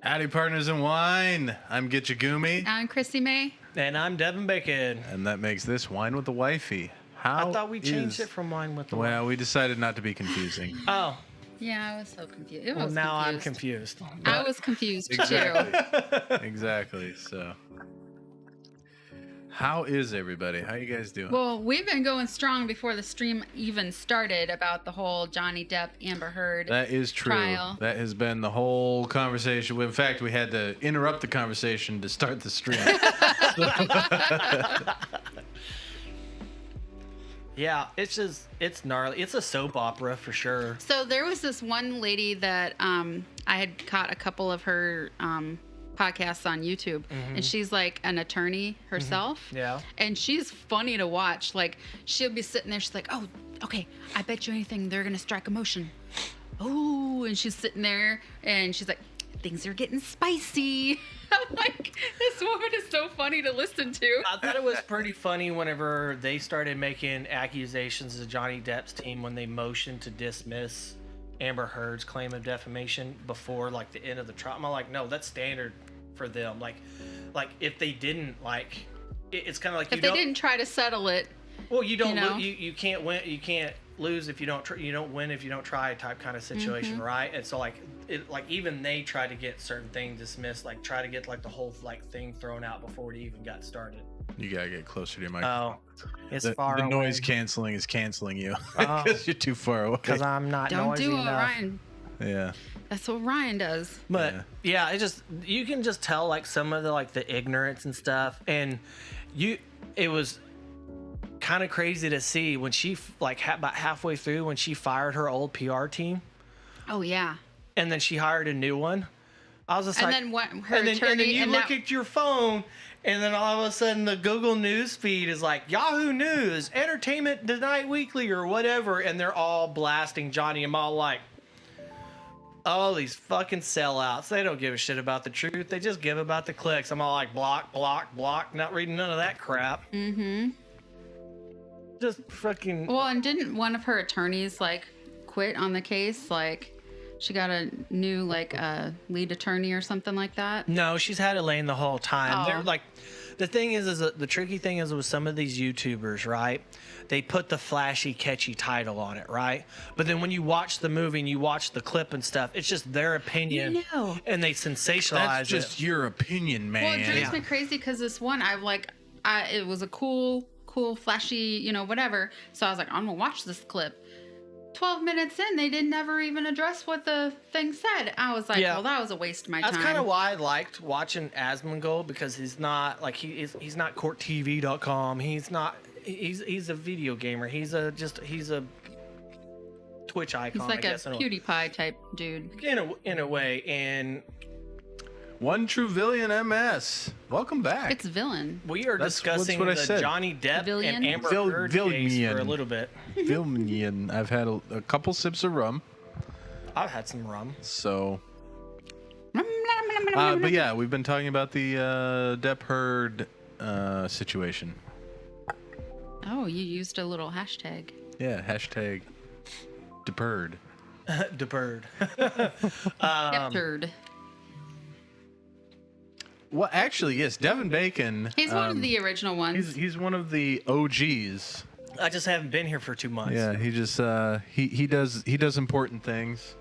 Howdy, partners in wine. I'm Gitchagumi. I'm Chrissy May. And I'm Devin Bacon. And that makes this Wine with the Wifey. I thought we changed it from Wine with the Wifey. Well, we decided not to be confusing. Oh. Yeah, I was so confused. Well, now I'm confused. I was confused Exactly. too. Exactly. So, how is everybody? How you guys doing? Well, we've been going strong before the stream even started about the whole Johnny Depp, Amber Heard That is true. trial. That has been the whole conversation. In fact, we had to interrupt the conversation to start the stream. Yeah, it's gnarly. It's a soap opera for sure. So there was this one lady that I had caught a couple of her podcasts on YouTube, and she's like an attorney herself. Yeah. And she's funny to watch. Like, she'll be sitting there, she's like, oh, okay, I bet you anything they're gonna strike a motion. Oh, and she's sitting there and she's like, things are getting spicy. I'm like, this woman is so funny to listen to. I thought it was pretty funny whenever they started making accusations of Johnny Depp's team when they motioned to dismiss Amber Heard's claim of defamation before like the end of the trial. I'm like, no, that's standard for them. Like if they didn't, like, it's kind of like If they didn't try to settle it. Well, you don't. You know? You can't win. You can't lose if you don't. You don't win if you don't try. Type kind of situation, right? And so like even they try to get certain things dismissed. Like try to get like the whole like thing thrown out before it even got started. You gotta get closer to your microphone. Oh, it's The far away. noise canceling is canceling you because you're too far away. Because I'm not Don't noisy do what enough. Ryan. Yeah. That's what Ryan does. But yeah, it just you can just tell like some of the like the ignorance and stuff, and it was kind of crazy to see when she like about halfway through when she fired her old PR team. Oh yeah. And then she hired a new one. I was just And like, then what? Her and then attorney you and look that, at your phone, and then all of a sudden the Google News feed is like Yahoo News, Entertainment Tonight Weekly, or whatever, and they're all blasting Johnny. I'm all like, oh, these fucking sellouts. They don't give a shit about the truth. They just give about the clicks. I'm all like, block, block, block. Not reading none of that crap. Just fucking. Well, and didn't one of her attorneys like quit on the case? Like, she got a new like lead attorney or something like that. No, she's had it laying the whole time. Oh. They're like, the thing is the tricky thing is with some of these YouTubers, right? They put the flashy, catchy title on it, right? But then when you watch the movie and you watch the clip and stuff, it's just their opinion, and they sensationalize That's just your opinion, man. Well, it drives me crazy because this one, it was a cool, flashy, whatever. So I was like, I'm gonna watch this clip. 12 minutes in, they didn't ever even address what the thing said. I was like, well, that was a waste of my time. That's kind of why I liked watching Asmongold, because he's not like he's not courttv.com. He's not. He's a video gamer. He's a Twitch icon. He's like I guess, a PewDiePie type dude. In a way, and One True Villain MS. Welcome back. It's villain. we are discussing what I the said. Johnny Depp Villian? and Amber Heard case for a little bit. Villain. I've had a couple sips of rum, I've had some rum. so. But yeah, we've been talking about the Depp Heard situation. Oh, you used a little hashtag. Yeah, hashtag Depperd. The bird. Depperd. Well, actually, yes, Devin Bacon. He's one of the original ones. He's one of the OGs. I just haven't been here for 2 months. Yeah, he just he does important things,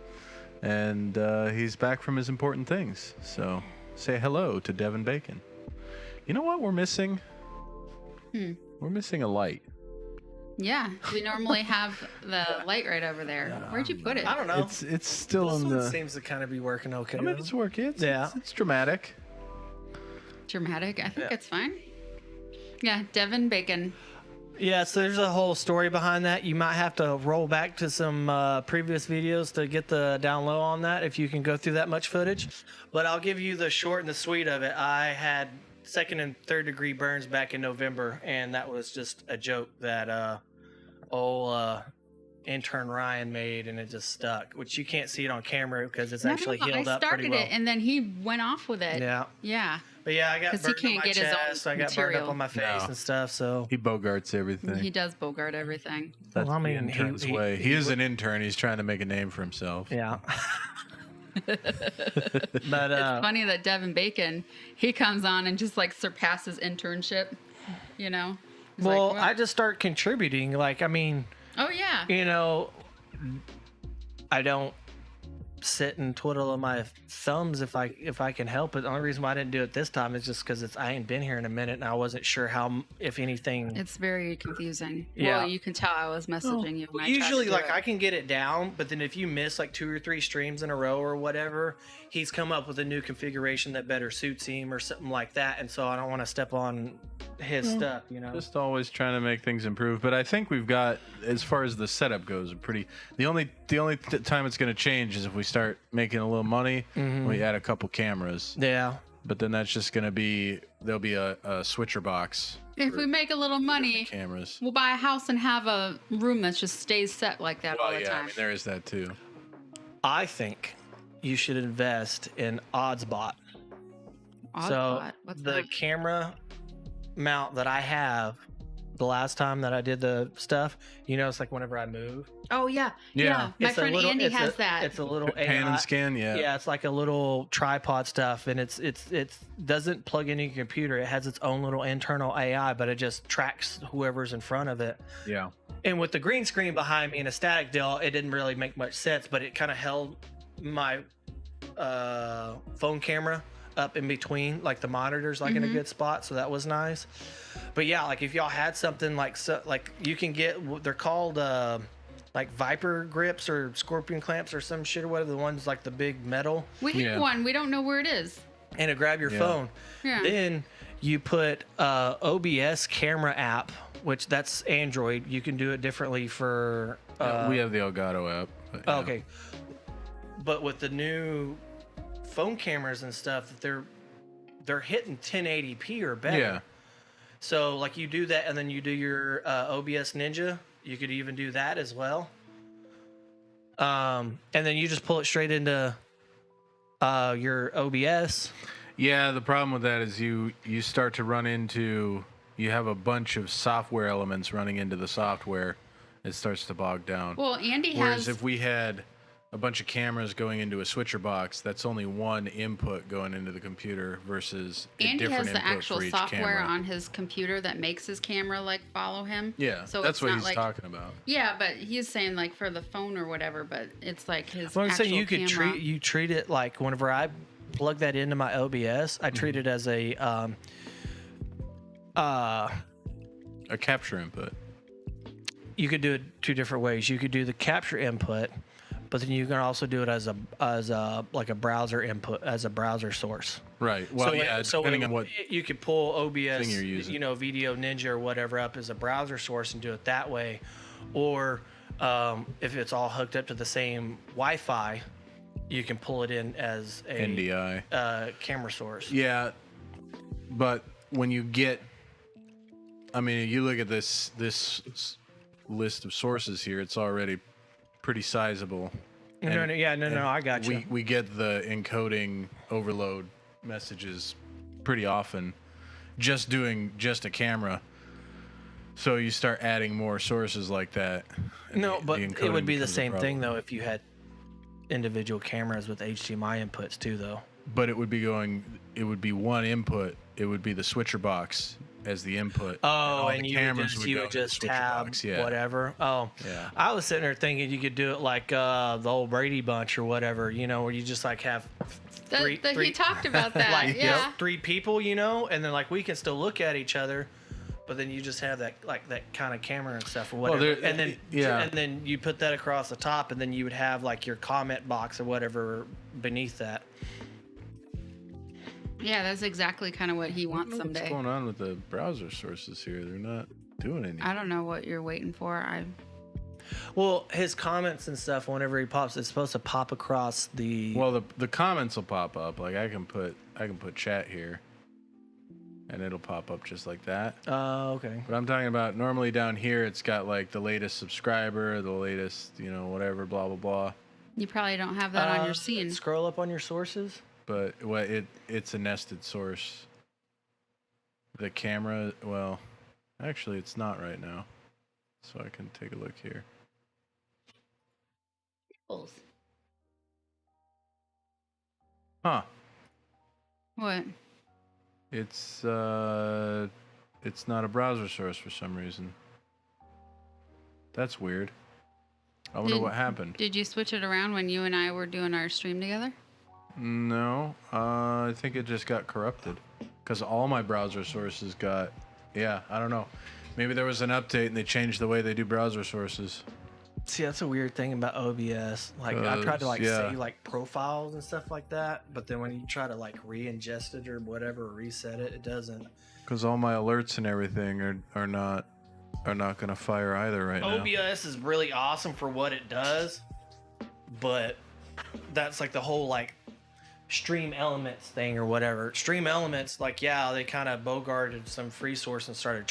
and he's back from his important things. So say hello to Devin Bacon. You know what we're missing? We're missing a light. Yeah, we normally have the light right over there. Where'd you put it? I don't know. It's still This in one the. seems to kind of be working okay. I mean, it's working. Yeah. It's dramatic. Dramatic. I think it's fine. Yeah, Devin Bacon. Yeah, so there's a whole story behind that. You might have to roll back to some previous videos to get the down low on that if you can go through that much footage. But I'll give you the short and the sweet of it. I had 2nd and 3rd degree burns back in November, and that was just a joke that intern Ryan made, and it just stuck, which you can't see it on camera because it's actually healed up pretty well. I started it, and then he went off with it. Yeah. Yeah. But yeah, I got 'Cause he burned on can't my get his own chest. I got burned material. up on my face and stuff. So He bogarts everything. He does Bogart everything. That's Well, I the mean, intern's way. He is an intern. He's trying to make a name for himself. yeah. But It's funny that Devin Bacon, he comes on and just like surpasses internship, you know? He's well, like, I just start contributing. Like, I mean, oh yeah. you know, I don't sit and twiddle on my thumbs if I can help it. The only reason why I didn't do it this time is just because I ain't been here in a minute and I wasn't sure how, if anything. It's very confusing. Yeah. Well, you can tell I was messaging you. When I tried to Usually, do like, it. I can get it down, but then if you miss like 2 or 3 streams in a row or whatever, he's come up with a new configuration that better suits him or something like that. And so I don't want to step on his stuff, you know. Just always trying to make things improve. But I think we've got, as far as the setup goes, a pretty. The only time it's going to change is if we start making a little money. We add a couple cameras. Yeah. But then that's just going to be, there'll be a switcher box. If we make a little money, Cameras. we'll buy a house and have a room that just stays set like that all Well, the yeah, I time. mean, there is that too. I think you should invest in OddsBot. Odd So thought. What's the that? camera mount that I have, the last time that I did the stuff, you know, it's like whenever I move. Oh yeah, Yeah. yeah. My It's a friend little- Andy it's has a- that. It's a little Pan AI. and scan, yeah. Yeah, it's like a little tripod stuff, and it's doesn't plug into your computer. It has its own little internal AI, but it just tracks whoever's in front of it. Yeah. And with the green screen behind me and a static deal, it didn't really make much sense, but it kind of held my phone camera up in between like the monitors, like in a good spot, so that was nice. But yeah, like if y'all had something like like you can get, they're called like Viper grips or Scorpion clamps or some shit or whatever, the ones like the big metal, We have Yeah. one. We don't know where it is. and to grab your Yeah. phone. Yeah. Then you put OBS camera app, which that's Android. You can do it differently for we have the Elgato app. But, yeah. okay. But with the new phone cameras and stuff, they're hitting 1080p or better. Yeah. So like you do that, and then you do your OBS Ninja. You could even do that as well. And then you just pull it straight into your OBS. Yeah, the problem with that is you start to run into, you have a bunch of software elements running into the software. It starts to bog down. Well, Andy Whereas has. if we had a bunch of cameras going into a switcher box, that's only one input going into the computer versus a Andy different has the input actual for each software camera. on his computer that makes his camera like follow him. Yeah, So that's it's what not he's like, talking about. Yeah, but he's saying like for the phone or whatever, but it's like his Well, I'm actual saying you could camera. treat it like whenever I plug that into my OBS, I treat it as a A capture input. you could do it 2 different ways. You could do the capture input, but then you can also do it as a like a browser input, as a browser source. Right. Well, yeah, depending on what. you could pull OBS, thing you're using. you know, Video Ninja or whatever up as a browser source and do it that way, or if it's all hooked up to the same Wi-Fi, you can pull it in as a NDI. Camera source. Yeah, but when you get, I mean, you look at this list of sources here, it's already pretty sizable. No, And I got you. We get the encoding overload messages pretty often, just doing just a camera. So you start adding more sources like that. and No, the but it encoding would be the becomes a same thing problem. though if you had individual cameras with HDMI inputs too, though. But it would be one input. It would be the switcher box as the input. Oh, all and the you cameras would go just, to the switcher tab box, yeah. whatever. Oh, Yeah. I was sitting there thinking you could do it like the old Brady Bunch or whatever, you know, where you just like have He talked about that. like yeah. 3 people, you know, and then like we can still look at each other, but then you just have that like that kind of camera and stuff or whatever. there- and then yeah. and then you put that across the top, and then you would have like your comment box or whatever beneath that. Yeah, that's exactly kind of what he I don't wants know someday. What's going on with the browser sources here? They're not doing anything. I don't know what you're waiting for. Well, his comments and stuff, whenever he pops, it's supposed to pop across the. Well, the comments will pop up. Like I can put chat here, and it'll pop up just like that. Okay. But I'm talking about normally down here, it's got like the latest subscriber, the latest, whatever, blah blah blah. You probably don't have that on your scene. Scroll up on your sources. But it's a nested source. The camera, well, actually it's not right now, so I can take a look here. Huh. What? It's not a browser source for some reason. That's weird. I wonder what happened. Did you switch it around when you and I were doing our stream together? No, I think it just got corrupted because all my browser sources got. Yeah, I don't know. Maybe there was an update and they changed the way they do browser sources. See, that's a weird thing about OBS. Like, I tried to save like profiles and stuff like that, but then when you try to like re-ingest it or whatever, reset it, it doesn't. Because all my alerts and everything are not gonna fire either right now. OBS is really awesome for what it does, but that's like the whole like Stream Elements thing or whatever. Stream Elements, like, yeah, they kind of bogarted some free source and started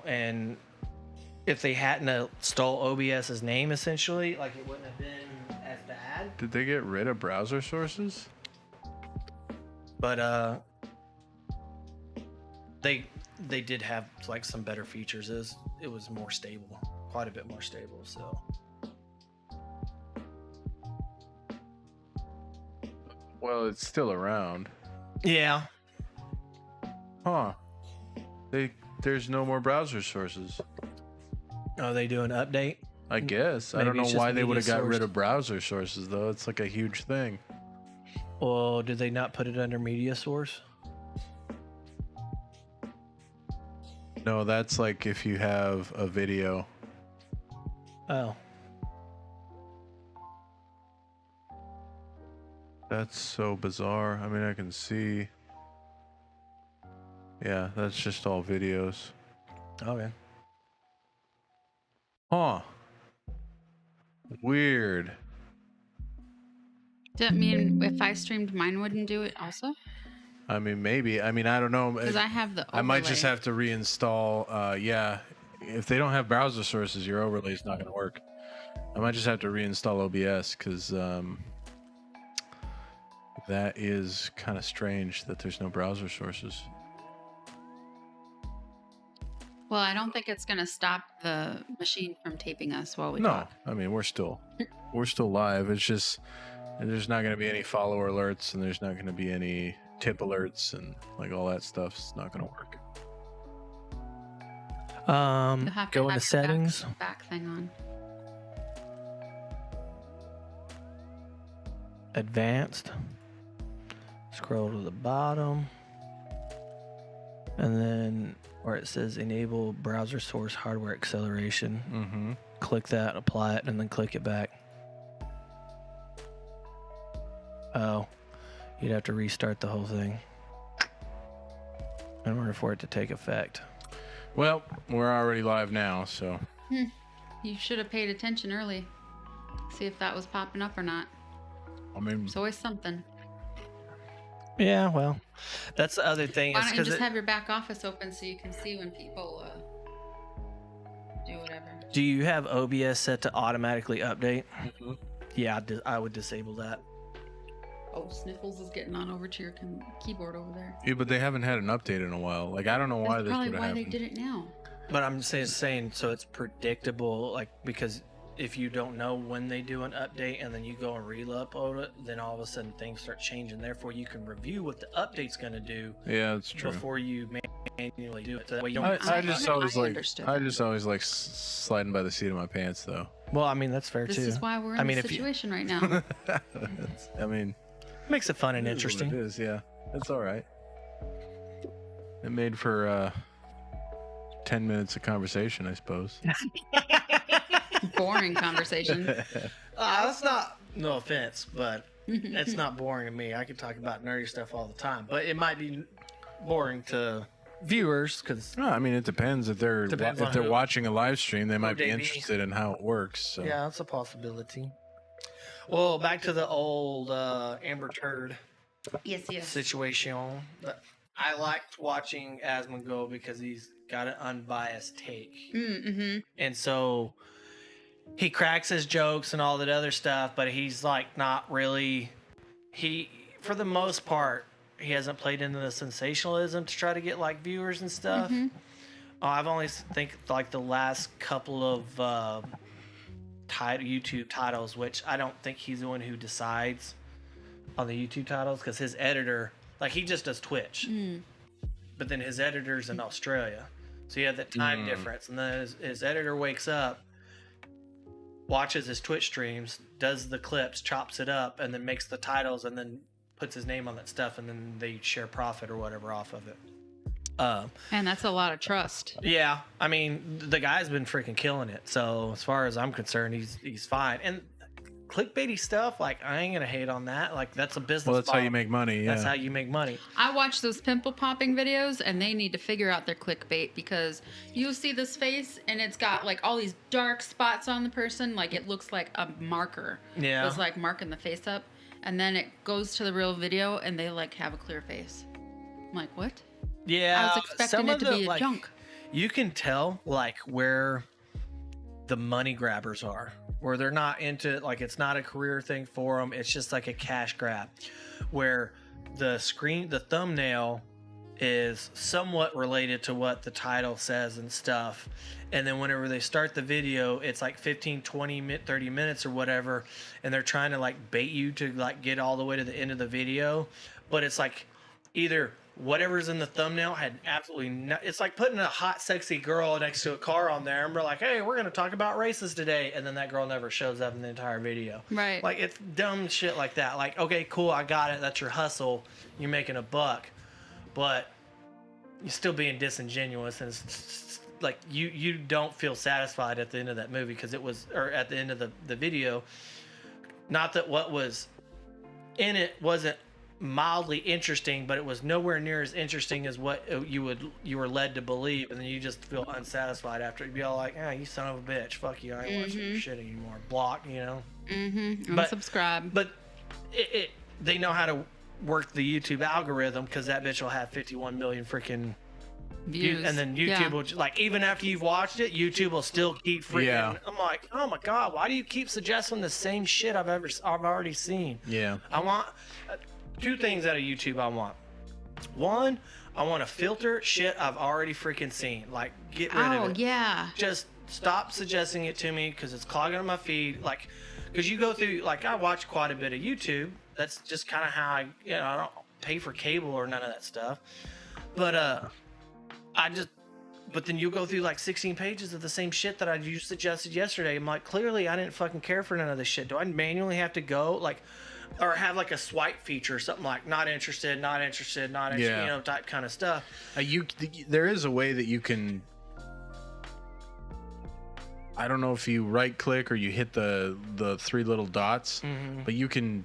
and if they hadn't stole OBS's name, essentially, like, it wouldn't have been as bad. Did they get rid of browser sources? But they did have like some better features. It was more stable, quite a bit more stable. So. Well, it's still around. Yeah. Huh. There's no more browser sources. Are they doing an update? I guess. I Maybe don't know it's why just they would have got media rid sourced. of browser sources, though. It's like a huge thing. Well, did they not put it under media source? No, that's like if you have a video. Oh. That's so bizarre. I mean, I can see. Yeah, that's just all videos. Okay. Huh. Weird. Does that mean if I streamed mine wouldn't do it also? I mean, maybe. I mean, I don't know. Because I have the overlay. I might just have to reinstall. Yeah, if they don't have browser sources, your overlay is not going to work. I might just have to reinstall OBS because that is kind of strange that there's no browser sources. Well, I don't think it's going to stop the machine from taping us while we No, talk. I mean we're still live. It's just there's not going to be any follower alerts and there's not going to be any tip alerts and like all that stuff's not going to work. You'll have to Go have into your settings. back thing on. Advanced. Scroll to the bottom. And then where it says enable browser source hardware acceleration, Mm-hmm. click that, apply it, and then click it back. Oh, you'd have to restart the whole thing in order for it to take effect. Well, we're already live now, so You should have paid attention early. See if that was popping up or not. I mean, It's always something. Yeah, well, that's the other thing. Why Is don't you 'cause just have your back office open so you can see when people do whatever? do you have OBS set to automatically update? Yeah, I would disable that. Oh, Sniffles is getting on over to your keyboard over there. yeah, but they haven't had an update in a while. Like I don't know why That's this probably would have why happened. they did it now. But I'm saying so it's predictable, like, because if you don't know when they do an update and then you go and re-upload it, then all of a sudden things start changing. Therefore, you can review what the update's going to do Yeah, that's true. before you manually do it. So that way you don't. I just always like understood I that. just always like sliding by the seat of my pants though. Well, I mean that's fair This too. is why we're in I mean, this if you- situation right now. I mean, Makes it fun and it is what interesting. It is, yeah. It's all right. It made for 10 minutes of conversation, I suppose. Boring conversation. That's not. No offense, but it's not boring to me. I could talk about nerdy stuff all the time, but it might be boring to viewers because No, I mean it depends if they're Depends on if they're who. watching a live stream, they might be they be. interested in how it works. So. yeah, that's a possibility. Well, back to the old Amber Turd Yes, yes. situation. I liked watching Asmongold because he's got an unbiased take. Mm-hmm. And so he cracks his jokes and all that other stuff, but he's like not really, for the most part, he hasn't played into the sensationalism to try to get like viewers and stuff. I've only think like the last couple of YouTube titles, which I don't think he's the one who decides on the YouTube titles because his editor, like he just does Twitch, but then his editor's in Australia, so you have that time difference, and then his editor wakes up, watches his Twitch streams, does the clips, chops it up, and then makes the titles, and then puts his name on that stuff, and then they share profit or whatever off of it. And that's a lot of trust. Yeah, I mean, the guy's been freaking killing it. So as far as I'm concerned, he's fine. And clickbaity stuff, like I ain't gonna hate on that. Like that's a business. Well, that's how model. you make money. Yeah. That's how you make money. I watch those pimple popping videos, and they need to figure out their clickbait because you see this face, and it's got like all these dark spots on the person, like it looks like a marker. Yeah. It's like marking the face up, and then it goes to the real video, and they like have a clear face. I'm like, what? Yeah, I was expecting it to be a junk. You can tell like where the money grabbers are, where they're not into it, like it's not a career thing for them. It's just like a cash grab, where the thumbnail is somewhat related to what the title says and stuff. And then whenever they start the video, it's like 15, 20, 30 minutes or whatever. And they're trying to like bait you to like get all the way to the end of the video. But it's like either whatever's in the thumbnail had absolutely no, it's like putting a hot sexy girl next to a car on there and we're like, hey, we're going to talk about races today, and then that girl never shows up in the entire video. Right. Like it's dumb shit like that. Like, okay, cool, I got it, that's your hustle, you're making a buck, but you're still being disingenuous, and it's like you don't feel satisfied at the end of that movie because it was, or at the end of the video, not that what was in it wasn't mildly interesting, but it was nowhere near as interesting as what you were led to believe, and then you just feel unsatisfied after. You'd be all like, you son of a bitch, fuck you, I ain't watching your shit anymore, block, you know. Unsubscribe. But they know how to work the YouTube algorithm, because that bitch will have 51 million freaking views, and then YouTube will like, even after you've watched it, YouTube will still keep freaking. Yeah. I'm like, oh my god, why do you keep suggesting the same shit I've already seen? Yeah. I want two things out of YouTube. I want one, I want to filter shit I've already freaking seen. Like, get rid of it. Yeah. Just stop suggesting it to me, because it's clogging up my feed. Like, because you go through, like, I watch quite a bit of YouTube. That's just kind of how I don't pay for cable or none of that stuff. But but then you go through like 16 pages of the same shit that you suggested yesterday. I'm like, clearly I didn't fucking care for none of this shit. Do I manually have to go like, or have like a swipe feature or something like not interested, type kind of stuff. There is a way that you can, I don't know if you right click or you hit the three little dots, but you can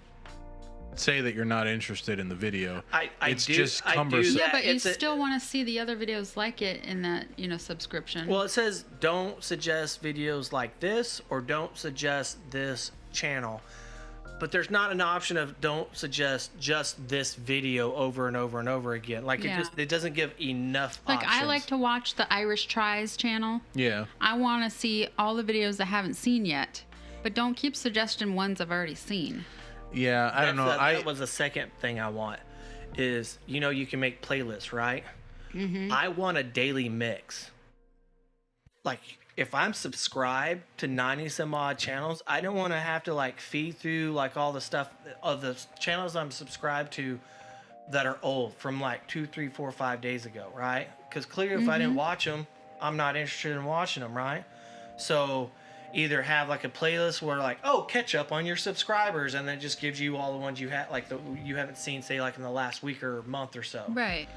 say that you're not interested in the video. It's just cumbersome. Yeah, but you still want to see the other videos like it in that, subscription. Well, it says don't suggest videos like this, or don't suggest this channel. But there's not an option of don't suggest just this video over and over and over again. Like, it doesn't give enough options. I like to watch the Irish Tries channel. Yeah. I want to see all the videos I haven't seen yet, but don't keep suggesting ones I've already seen. Yeah, I don't know. That was the second thing I want is, you can make playlists, right? Mm-hmm. I want a daily mix. Like, if I'm subscribed to 90 some odd channels, I don't want to have to like feed through like all the stuff of the channels I'm subscribed to that are old from like 2, 3, 4, 5 days ago, right? Because clearly if I didn't watch them, I'm not interested in watching them, right? So either have like a playlist where like, catch up on your subscribers, and then just gives you all the ones you had, like you haven't seen, say like in the last week or month or so. Right.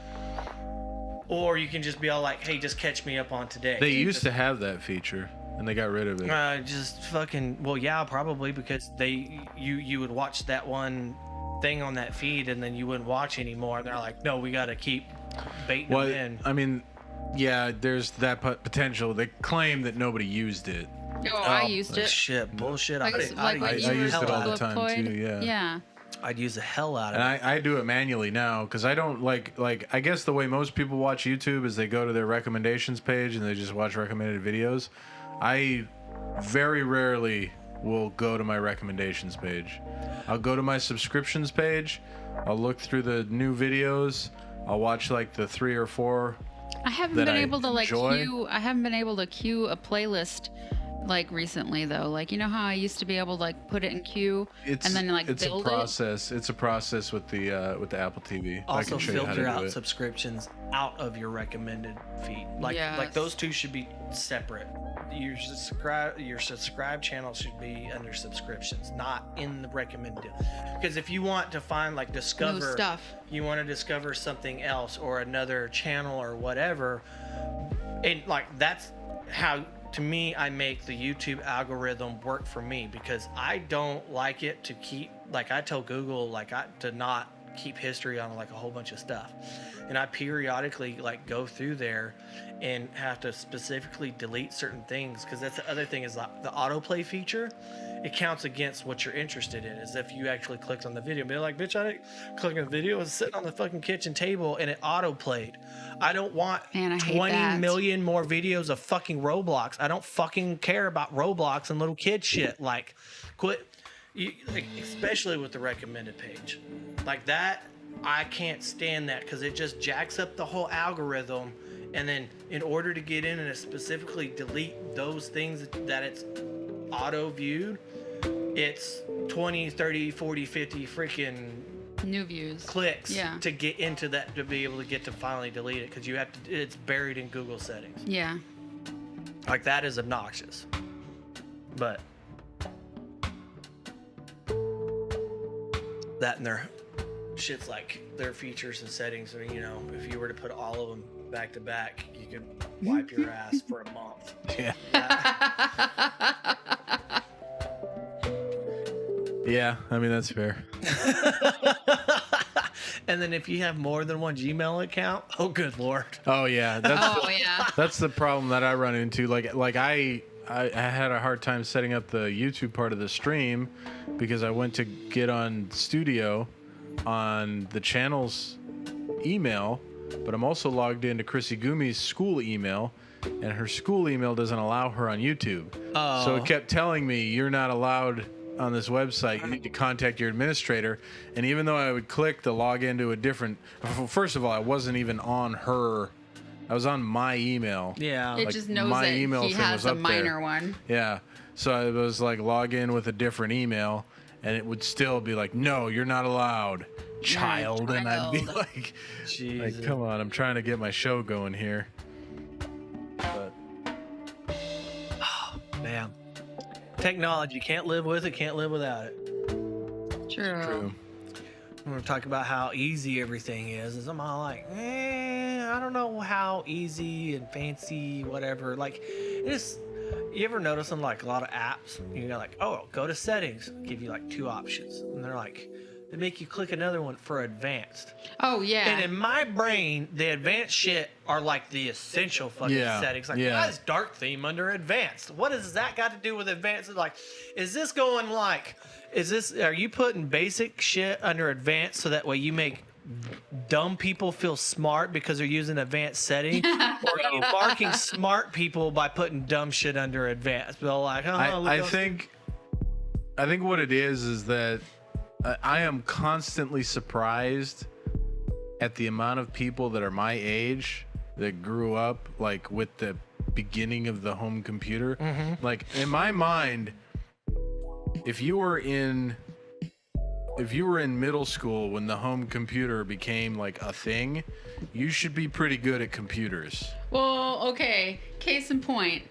Or you can just be all like, hey, just catch me up on today. They used to have that feature, and they got rid of it. Just fucking, well, yeah, probably because you would watch that one thing on that feed, and then you wouldn't watch anymore. And they're like, no, we got to keep baiting them in. I mean, yeah, there's that potential. They claim that nobody used it. Oh, I used it. Shit, bullshit. I used it all the time too. Yeah. Yeah. I'd use the hell out of it. And I do it manually now, because I don't like I guess the way most people watch YouTube is they go to their recommendations page and they just watch recommended videos. I very rarely will go to my recommendations page. I'll go to my subscriptions page. I'll look through the new videos. I'll watch like the 3 or 4. I haven't been able to queue a playlist like recently though. Like, you know how I used to be able to like put it in queue and then like it's build a process. It's a process with the Apple TV. I Also, can show you how to filter do out it. subscriptions out of your recommended feed. Like Yes. those two should be separate. Your subscribe channel should be under subscriptions, not in the recommended. Because if you want to find like discover New stuff. you want to discover something else or another channel or whatever, and like that's how, to me, I make the YouTube algorithm work for me, because I don't like it to keep, like I tell Google to not keep history on like a whole bunch of stuff, and I periodically like go through there and have to specifically delete certain things, because that's the other thing is the autoplay feature. It counts against what you're interested in, as if you actually clicked on the video. But like, bitch, I didn't click on the video. It was sitting on the fucking kitchen table and it autoplayed. I don't want Man, I hate 20 that. million more videos of fucking Roblox. I don't fucking care about Roblox and little kid shit. Like, quit. Especially with the recommended page. Like that, I can't stand that, because it just jacks up the whole algorithm. And then in order to get in and specifically delete those things that it's auto viewed, it's 20, 30, 40, 50 freaking New views. clicks Yeah. to get into that, to be able to get to finally delete it, because you have to, it's buried in Google settings. Yeah. Like that is obnoxious. But that and their shit's like their features and settings are, you know, if you were to put all of them back to back, you could wipe your ass for a month. Yeah. Yeah. Yeah, I mean that's fair. And then if you have more than one Gmail account, oh good lord. Oh yeah, that's Oh yeah. that's the problem that I run into. Like I had a hard time setting up the YouTube part of the stream, because I went to get on Studio on the channel's email, but I'm also logged into Chrissy Gumi's school email, and her school email doesn't allow her on YouTube. Oh. So it kept telling me, you're not allowed on this website. You need to contact your administrator. And even though I would click to log into a different, first of all, I wasn't even on her. I was on my email. Yeah. It Like, just knows my that email he thing has was a up minor there. one. Yeah. So I was like, log in with a different email, and it would still be like, no, you're not allowed, child. And I'd be child. like, Jesus. come on, I'm trying to get my show going here. But Man. Technology, can't live with it, can't live without it. true. I'm going to talk about how easy everything is. I'm all like, I don't know how easy and fancy, whatever. Like, it's, you ever notice on like a lot of apps, you're like, oh, go to settings, give you like 2 options. And they're like, they make you click another one for advanced. Oh yeah. And in my brain, the advanced shit are like the essential fucking Yeah, settings. Like, yeah. why is dark theme under advanced? What has that got to do with advanced? It's like, is this going like, are you putting basic shit under advanced so that way you make dumb people feel smart because they're using advanced setting? Or are you marking smart people by putting dumb shit under advanced? They're like, I think what it is that I am constantly surprised at the amount of people that are my age that grew up like with the beginning of the home computer. Mm-hmm. Like in my mind, if you were in middle school when the home computer became like a thing, you should be pretty good at computers. Well, okay. Case in point,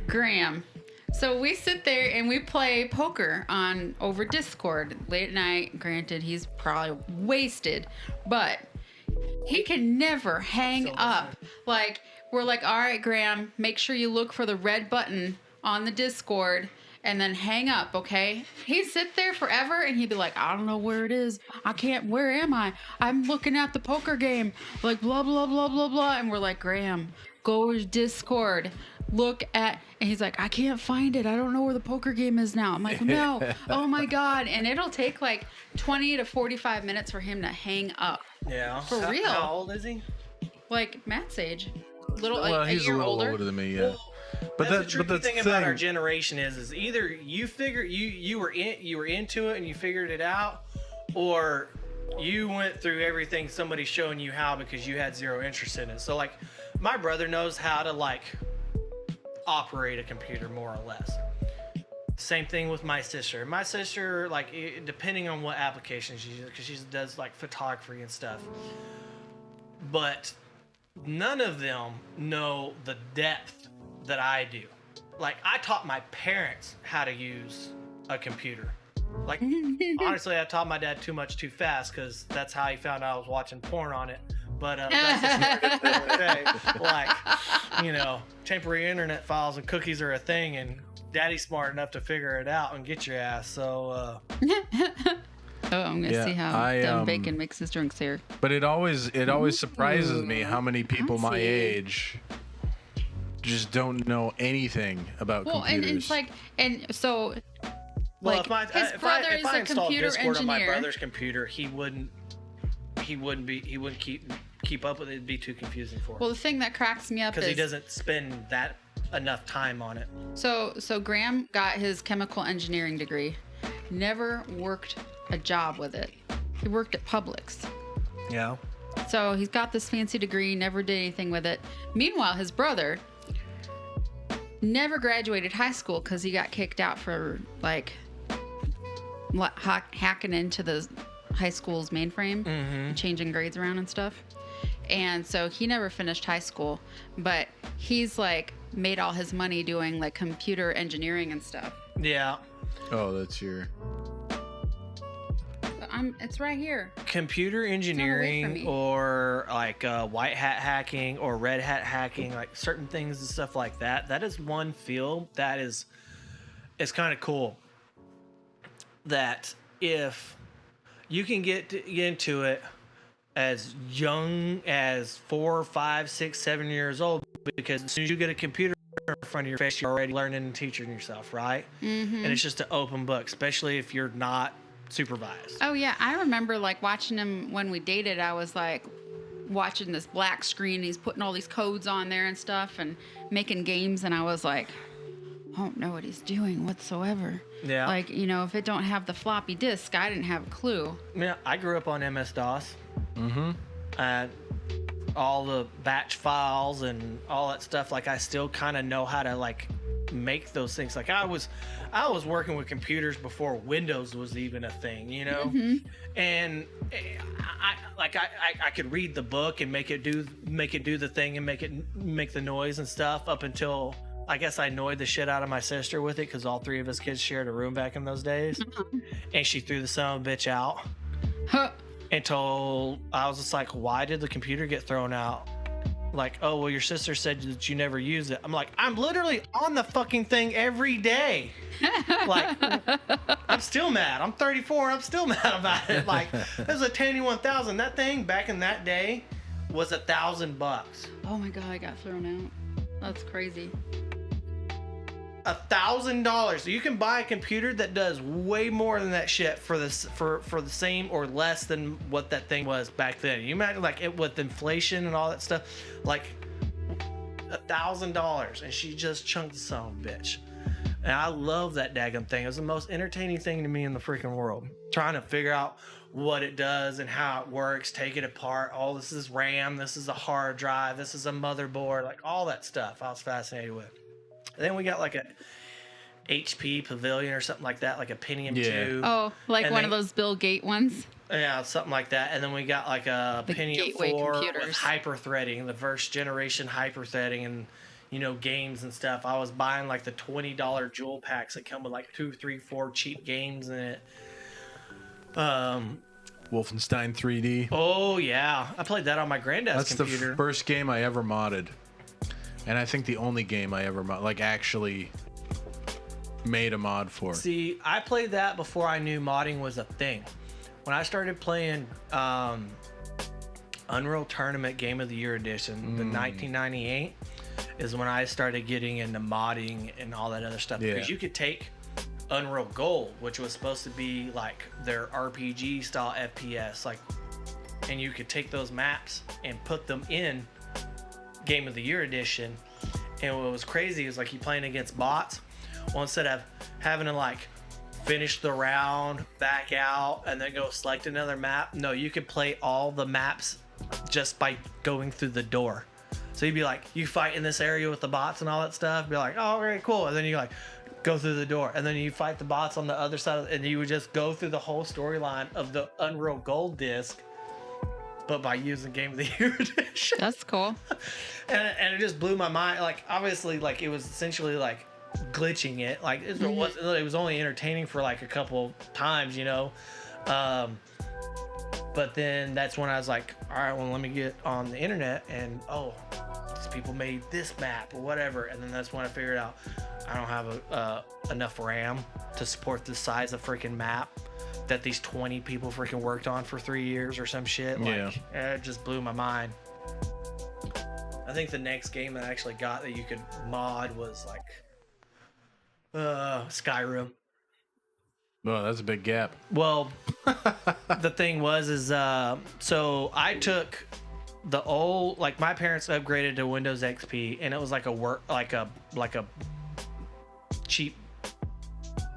Graham. So we sit there and we play poker over Discord late at night. Granted, he's probably wasted, but he can never hang up. Like, we're like, all right, Graham, make sure you look for the red button on the Discord and then hang up, okay? He'd sit there forever and he'd be like, I don't know where it is. Where am I? I'm looking at the poker game. Like, blah, blah, blah, blah, blah. And we're like, Graham, go to Discord. Look at, and he's like, I can't find it. I don't know where the poker game is now. I'm like, no. Oh my God. And it'll take like 20 to 45 minutes for him to hang up. yeah. For real. How old is he? Like Matt's age. Well, he's a little older than me, yeah. But That's the tricky the thing about our generation is either you figure you were into it and you figured it out, or you went through everything somebody's showing you how because you had zero interest in it. So like, my brother knows how to like operate a computer more or less. Same thing with my sister. My sister, like, depending on what application she uses, because she does like photography and stuff. But none of them know the depth that I do. Like, I taught my parents how to use a computer. Like, honestly, I taught my dad too much too fast, because that's how he found out I was watching porn on it. But that's the smartest thing to say. Like, you know, temporary internet files and cookies are a thing, and Daddy's smart enough to figure it out and get your ass. So, I'm gonna see how Devin Bacon makes his drinks here. But it always surprises me how many people my age just don't know anything about computers. And it's like, and so, well, like, his brother is a computer Discord engineer. on my brother's computer, he wouldn't keep up with it. It'd be too confusing for him. Well, the thing that cracks me up is because he doesn't spend that enough time on it. So Graham got his chemical engineering degree, never worked a job with it. He worked at Publix. Yeah. So he's got this fancy degree, never did anything with it. Meanwhile, his brother never graduated high school because he got kicked out for like hacking into the high school's mainframe, and changing grades around and stuff. And so he never finished high school, but he's like made all his money doing like computer engineering and stuff. Yeah. Oh, that's your... It's right here. Computer engineering, or like white hat hacking or red hat hacking, like certain things and stuff like that. That is one field that it's kind of cool. That if you can get into it as young as 4, 5, 6, 7 years old, because as soon as you get a computer in front of your face, you're already learning and teaching yourself, right? And it's just an open book, especially if you're not supervised. Oh yeah, I remember like watching him when we dated. I was like watching this black screen. He's putting all these codes on there and stuff and making games, and I was like, I don't know what he's doing whatsoever. Yeah. Like, you know, if it don't have the floppy disk, I didn't have a clue. Yeah, I grew up on MS-DOS. All the batch files and all that stuff. Like, I still kind of know how to like make those things. Like, I was working with computers before Windows was even a thing, you know. And I could read the book and make it do the thing and make the noise and stuff up until I guess I annoyed the shit out of my sister with it, because all three of us kids shared a room back in those days. And she threw the son of a bitch out. Until I was just like, why did the computer get thrown out? Like, oh, well, your sister said that you never use it. I'm like, I'm literally on the fucking thing every day. Like, I'm still mad. I'm 34. I'm still mad about it. Like, there's a Tandy 1000. That thing back in that day was $1,000. Oh my God, I got thrown out. That's crazy. $1,000. So you can buy a computer that does way more than that shit for the same or less than what that thing was back then. You imagine like it with inflation and all that stuff, like $1,000, and she just chunked the son of a bitch. And I love that daggum thing. It was the most entertaining thing to me in the freaking world. Trying to figure out what it does and how it works, take it apart. Oh, this is RAM, this is a hard drive, this is a motherboard, like all that stuff I was fascinated with. Then we got like a HP Pavilion or something like that, like a Pentium 2. Oh, like one of those Bill Gates ones? Yeah, something like that. And then we got like a Pentium 4 with hyper-threading, the first generation hyper-threading, and, you know, games and stuff. I was buying like the $20 jewel packs that come with like 2, 3, 4 cheap games in it. Wolfenstein 3D. Oh, yeah. I played that on my granddad's computer. That's the first game I ever modded. And I think the only game I ever like actually made a mod for. See, I played that before I knew modding was a thing. When I started playing Unreal Tournament Game of the Year Edition, the 1998, is when I started getting into modding and all that other stuff. Because you could take Unreal Gold, which was supposed to be like their RPG style FPS, like, and you could take those maps and put them in Game of the Year Edition. And what was crazy is like you playing against bots. Well, instead of having to like finish the round, back out, and then go select another map, no, you could play all the maps just by going through the door. So you'd be like, you fight in this area with the bots and all that stuff. Be like, oh, okay, cool. And then you like go through the door, and then you fight the bots on the other side, and you would just go through the whole storyline of the Unreal Gold disc, but by using Game of the Year edition. That's cool. And it just blew my mind. Like, obviously, like, it was essentially like glitching it. Like, it was only entertaining for like a couple times, you know. But then that's when I was like, all right, well, let me get on the internet, and these people made this map or whatever. And then that's when I figured out I don't have enough RAM to support the size of freaking map that these 20 people freaking worked on for 3 years or some shit. Like, it just blew my mind. I think the next game that I actually got that you could mod was like Skyrim. Well, that's a big gap. Well, the thing is so I took the old, like, my parents upgraded to Windows XP, and it was like a cheap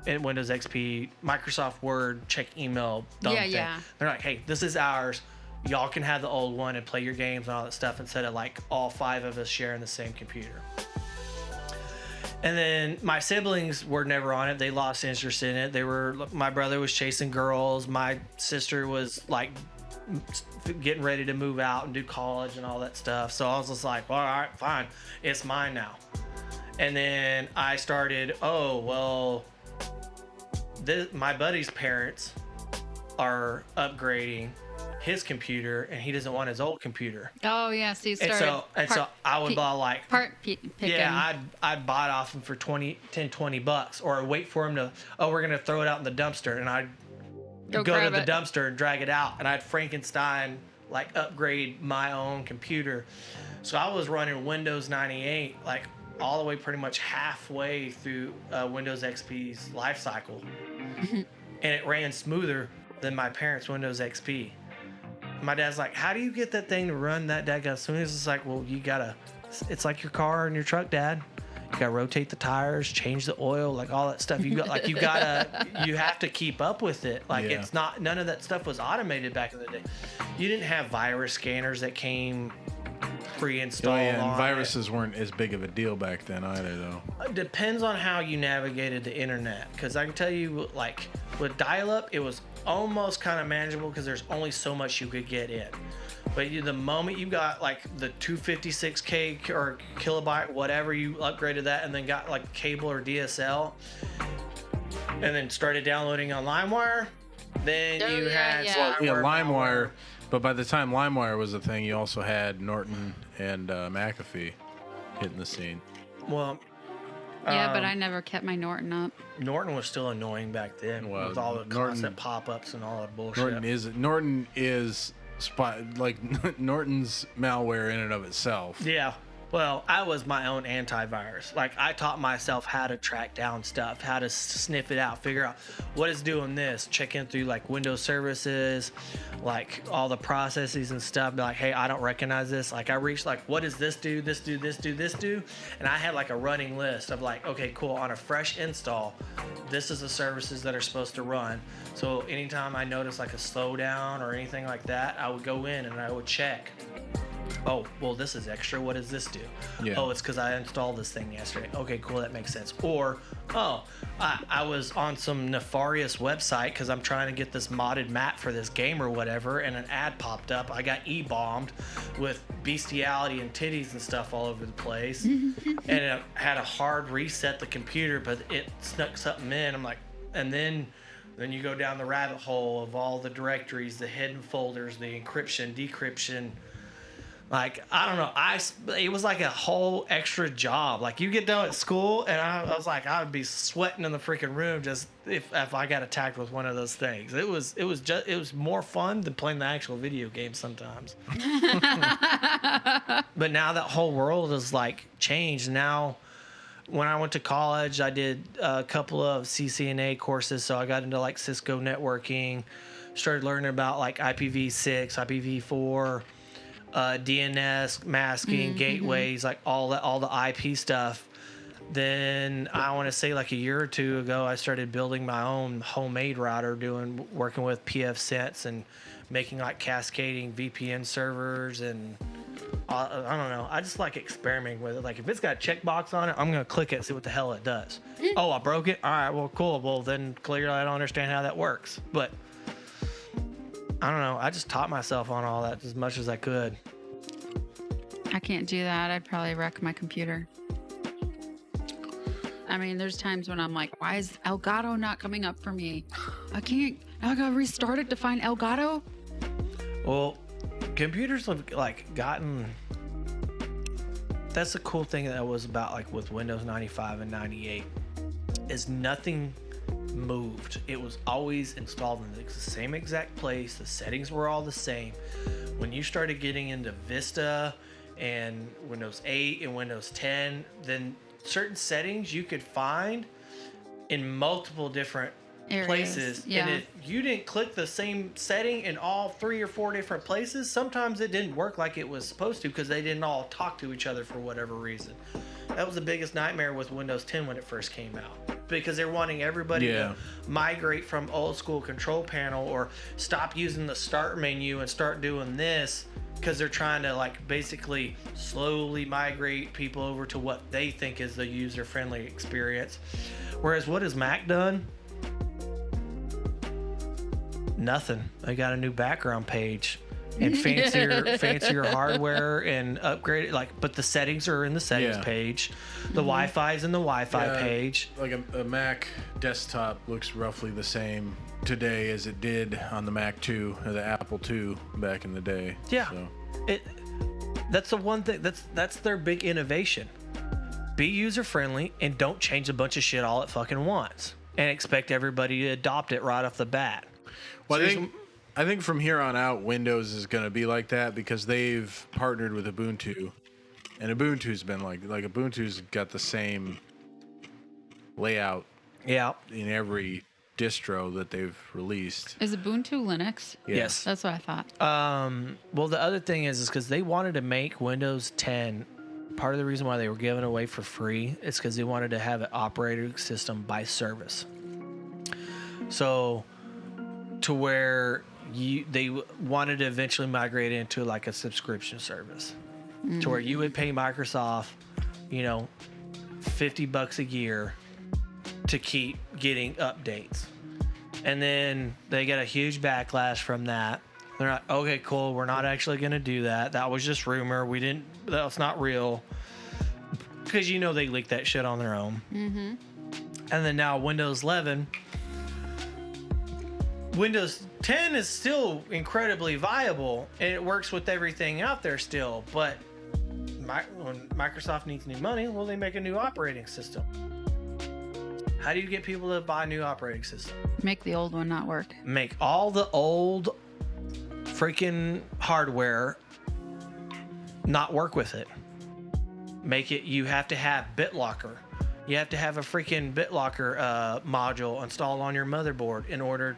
in Windows XP Microsoft Word check email dumb thing. Yeah. They're like, hey, this is ours. Y'all can have the old one and play your games and all that stuff instead of like all 5 of us sharing the same computer. And then my siblings were never on it. They lost interest in it. My brother was chasing girls. My sister was like getting ready to move out and do college and all that stuff. So I was just like, well, all right, fine. It's mine now. And then I started, my buddy's parents are upgrading his computer, and he doesn't want his old computer. Oh yeah, so you started. So I would buy like picking. Yeah, I'd buy it off him for $20 bucks, or wait for him to. Oh, we're gonna throw it out in the dumpster, and I'd go to the dumpster and drag it out, and I'd Frankenstein like upgrade my own computer. So I was running Windows 98 like all the way pretty much halfway through Windows XP's life cycle, and it ran smoother than my parents' Windows XP. My dad's like, how do you get that thing to run that daggone smooth? It's like, well, it's like your car and your truck, Dad. You gotta rotate the tires, change the oil, like all that stuff. You have to keep up with it. Like, it's not, none of that stuff was automated back in the day. You didn't have virus scanners that came pre-installed. And viruses weren't as big of a deal back then either, though. It depends on how you navigated the internet. Because I can tell you, like, with dial-up, it was almost kind of manageable because there's only so much you could get in. But the moment you got like the 256K or kilobyte, whatever, you upgraded that and then got like cable or DSL, and then started downloading on LimeWire, then you had LimeWire. But by the time LimeWire was a thing, you also had Norton and McAfee hitting the scene. Well, yeah, but I never kept my Norton up. Norton was still annoying back then with all the constant pop-ups and all that bullshit. Norton is Norton's malware in and of itself. Yeah. Well, I was my own antivirus. Like, I taught myself how to track down stuff, how to sniff it out, figure out what is doing this, check in through like Windows services, like all the processes and stuff. Be like, hey, I don't recognize this. Like, I reached like, what does this do? This do, this do, this do? And I had like a running list of like, okay, cool. On a fresh install, this is the services that are supposed to run. So anytime I noticed like a slowdown or anything like that, I would go in and I would check. Oh, well, this is extra. What does this do? Yeah. Oh, it's because I installed this thing yesterday. Okay, cool. That makes sense. Or, I was on some nefarious website because I'm trying to get this modded map for this game or whatever, and an ad popped up. I got e-bombed with bestiality and titties and stuff all over the place. And it had a hard reset the computer, but it snuck something in. I'm like, and then you go down the rabbit hole of all the directories, the hidden folders, the encryption, decryption. Like, I don't know. It was like a whole extra job. Like, you get done at school, and I was like, I would be sweating in the freaking room just if I got attacked with one of those things. It was more fun than playing the actual video game sometimes. But now that whole world is like changed. Now, when I went to college, I did a couple of CCNA courses, so I got into like Cisco networking, started learning about like IPv6, IPv4. DNS, masking, gateways, like all the IP stuff. Then I want to say like a year or two ago, I started building my own homemade router, working with PFSense and making like cascading VPN servers and I don't know. I just like experimenting with it. Like if it's got a checkbox on it, I'm gonna click it and see what the hell it does. Oh, I broke it. All right, well, cool. Well, then clearly I don't understand how that works. But I don't know. I just taught myself on all that as much as I could. I can't do that. I'd probably wreck my computer. I mean, there's times when I'm like, why is Elgato not coming up for me? I gotta restart it to find Elgato. Well, computers have like gotten. That's the cool thing that was about like with Windows 95 and 98 is nothing moved. It was always installed in the same exact place. The settings were all the same. When you started getting into Vista and Windows 8 and Windows 10, then certain settings you could find in multiple different Areas, places. yeah. And if you didn't click the same setting in all 3 or 4 different places, sometimes it didn't work like it was supposed to because they didn't all talk to each other for whatever reason. That was the biggest nightmare with Windows 10 when it first came out, because they're wanting everybody to migrate from old school control panel or stop using the start menu and start doing this, because they're trying to like basically slowly migrate people over to what they think is the user-friendly experience. Whereas what has Mac done? Nothing. They got a new background page and fancier hardware and upgraded, like, but the settings are in the settings page. The Wi-Fi is in the Wi-Fi page. Like a Mac desktop looks roughly the same today as it did on the Mac 2 or the Apple 2 back in the day. Yeah. So. That's the one thing that's their big innovation. Be user friendly and don't change a bunch of shit all at fucking once and expect everybody to adopt it right off the bat. Well, I think from here on out, Windows is going to be like that because they've partnered with Ubuntu, and Ubuntu's been like Ubuntu's got the same layout in every distro that they've released. Is Ubuntu Linux? Yes. That's what I thought. Well, the other thing is because they wanted to make Windows 10. Part of the reason why they were giving it away for free is because they wanted to have an operating system by service. So, to where they wanted to eventually migrate into like a subscription service, to where you would pay Microsoft, $50 a year to keep getting updates. And then they get a huge backlash from that. They're like, okay, cool, we're not actually going to do that. That was just rumor. That's not real. Because they leaked that shit on their own. Mm-hmm. And then now Windows 11. Windows 10 is still incredibly viable, and it works with everything out there still. But when Microsoft needs new money, well, they make a new operating system. How do you get people to buy a new operating system? Make the old one not work. Make all the old freaking hardware not work with it. Make it, you have to have BitLocker. You have to have a freaking BitLocker module installed on your motherboard in order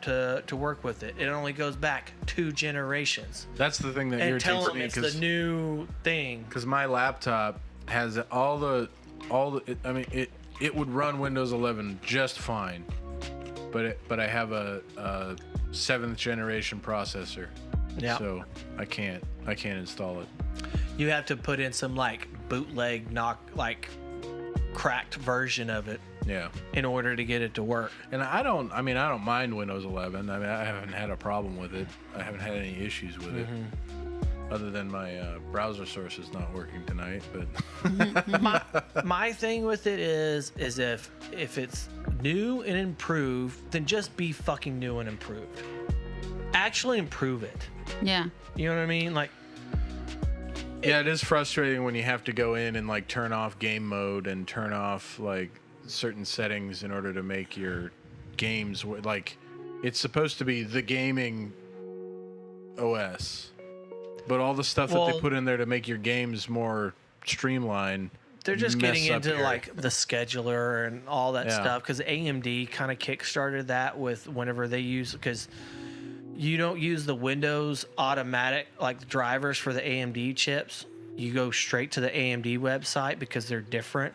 to work with it. It only goes back 2 generations. That's the thing that irritates tell them me. it's the new thing. Because my laptop has all the. It would run Windows 11 just fine, but I have a 7th generation processor. Yeah. So I can't install it. You have to put in some like bootleg cracked version of it. Yeah. In order to get it to work. And I don't mind Windows 11. I mean, I haven't had a problem with it. I haven't had any issues with it. Other than my browser source is not working tonight, but my thing with it is if it's new and improved, then just be fucking new and improved. Actually improve it. Yeah. You know what I mean? Like, yeah, it is frustrating when you have to go in and like turn off game mode and turn off like certain settings in order to make your games like it's supposed to be the gaming OS. But all the stuff that they put in there to make your games more streamlined, they're just getting into like the scheduler and all that stuff, because AMD kind of kickstarted that with whenever they use, because you don't use the Windows automatic like drivers for the AMD chips. You go straight to the AMD website because they're different,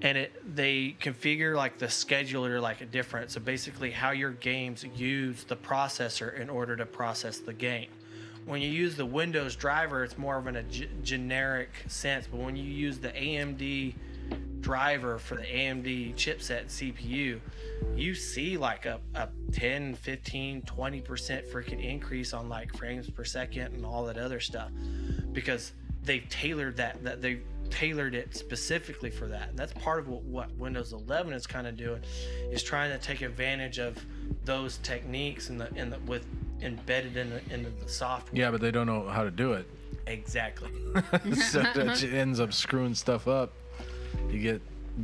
and they configure like the scheduler like a different. So basically, how your games use the processor in order to process the game. when you use the Windows driver, it's more of a generic sense. But when you use the AMD driver for the AMD chipset and CPU, you see like a 10, 15, 20% freaking increase on like frames per second and all that other stuff, because they've tailored that they've tailored it specifically for that. And that's part of what Windows 11 is kind of doing, is trying to take advantage of those techniques with embedded into the software. Yeah, but they don't know how to do it. Exactly. So that ends up screwing stuff up. You get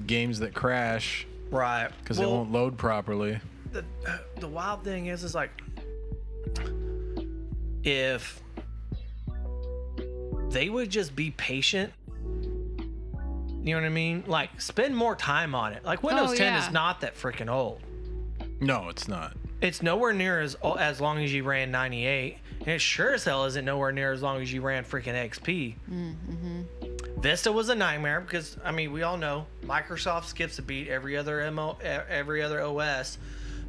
games that crash, Right. Because they won't load properly. The wild thing is like, if they would just be patient, you know what I mean? Like, spend more time on it. Like, Windows 10 is not that freaking old. No, it's not. It's nowhere near as long as you ran 98, and it sure as hell isn't nowhere near as long as you ran freaking XP. Mm-hmm. Vista was a nightmare because, I mean, we all know Microsoft skips a beat every other OS.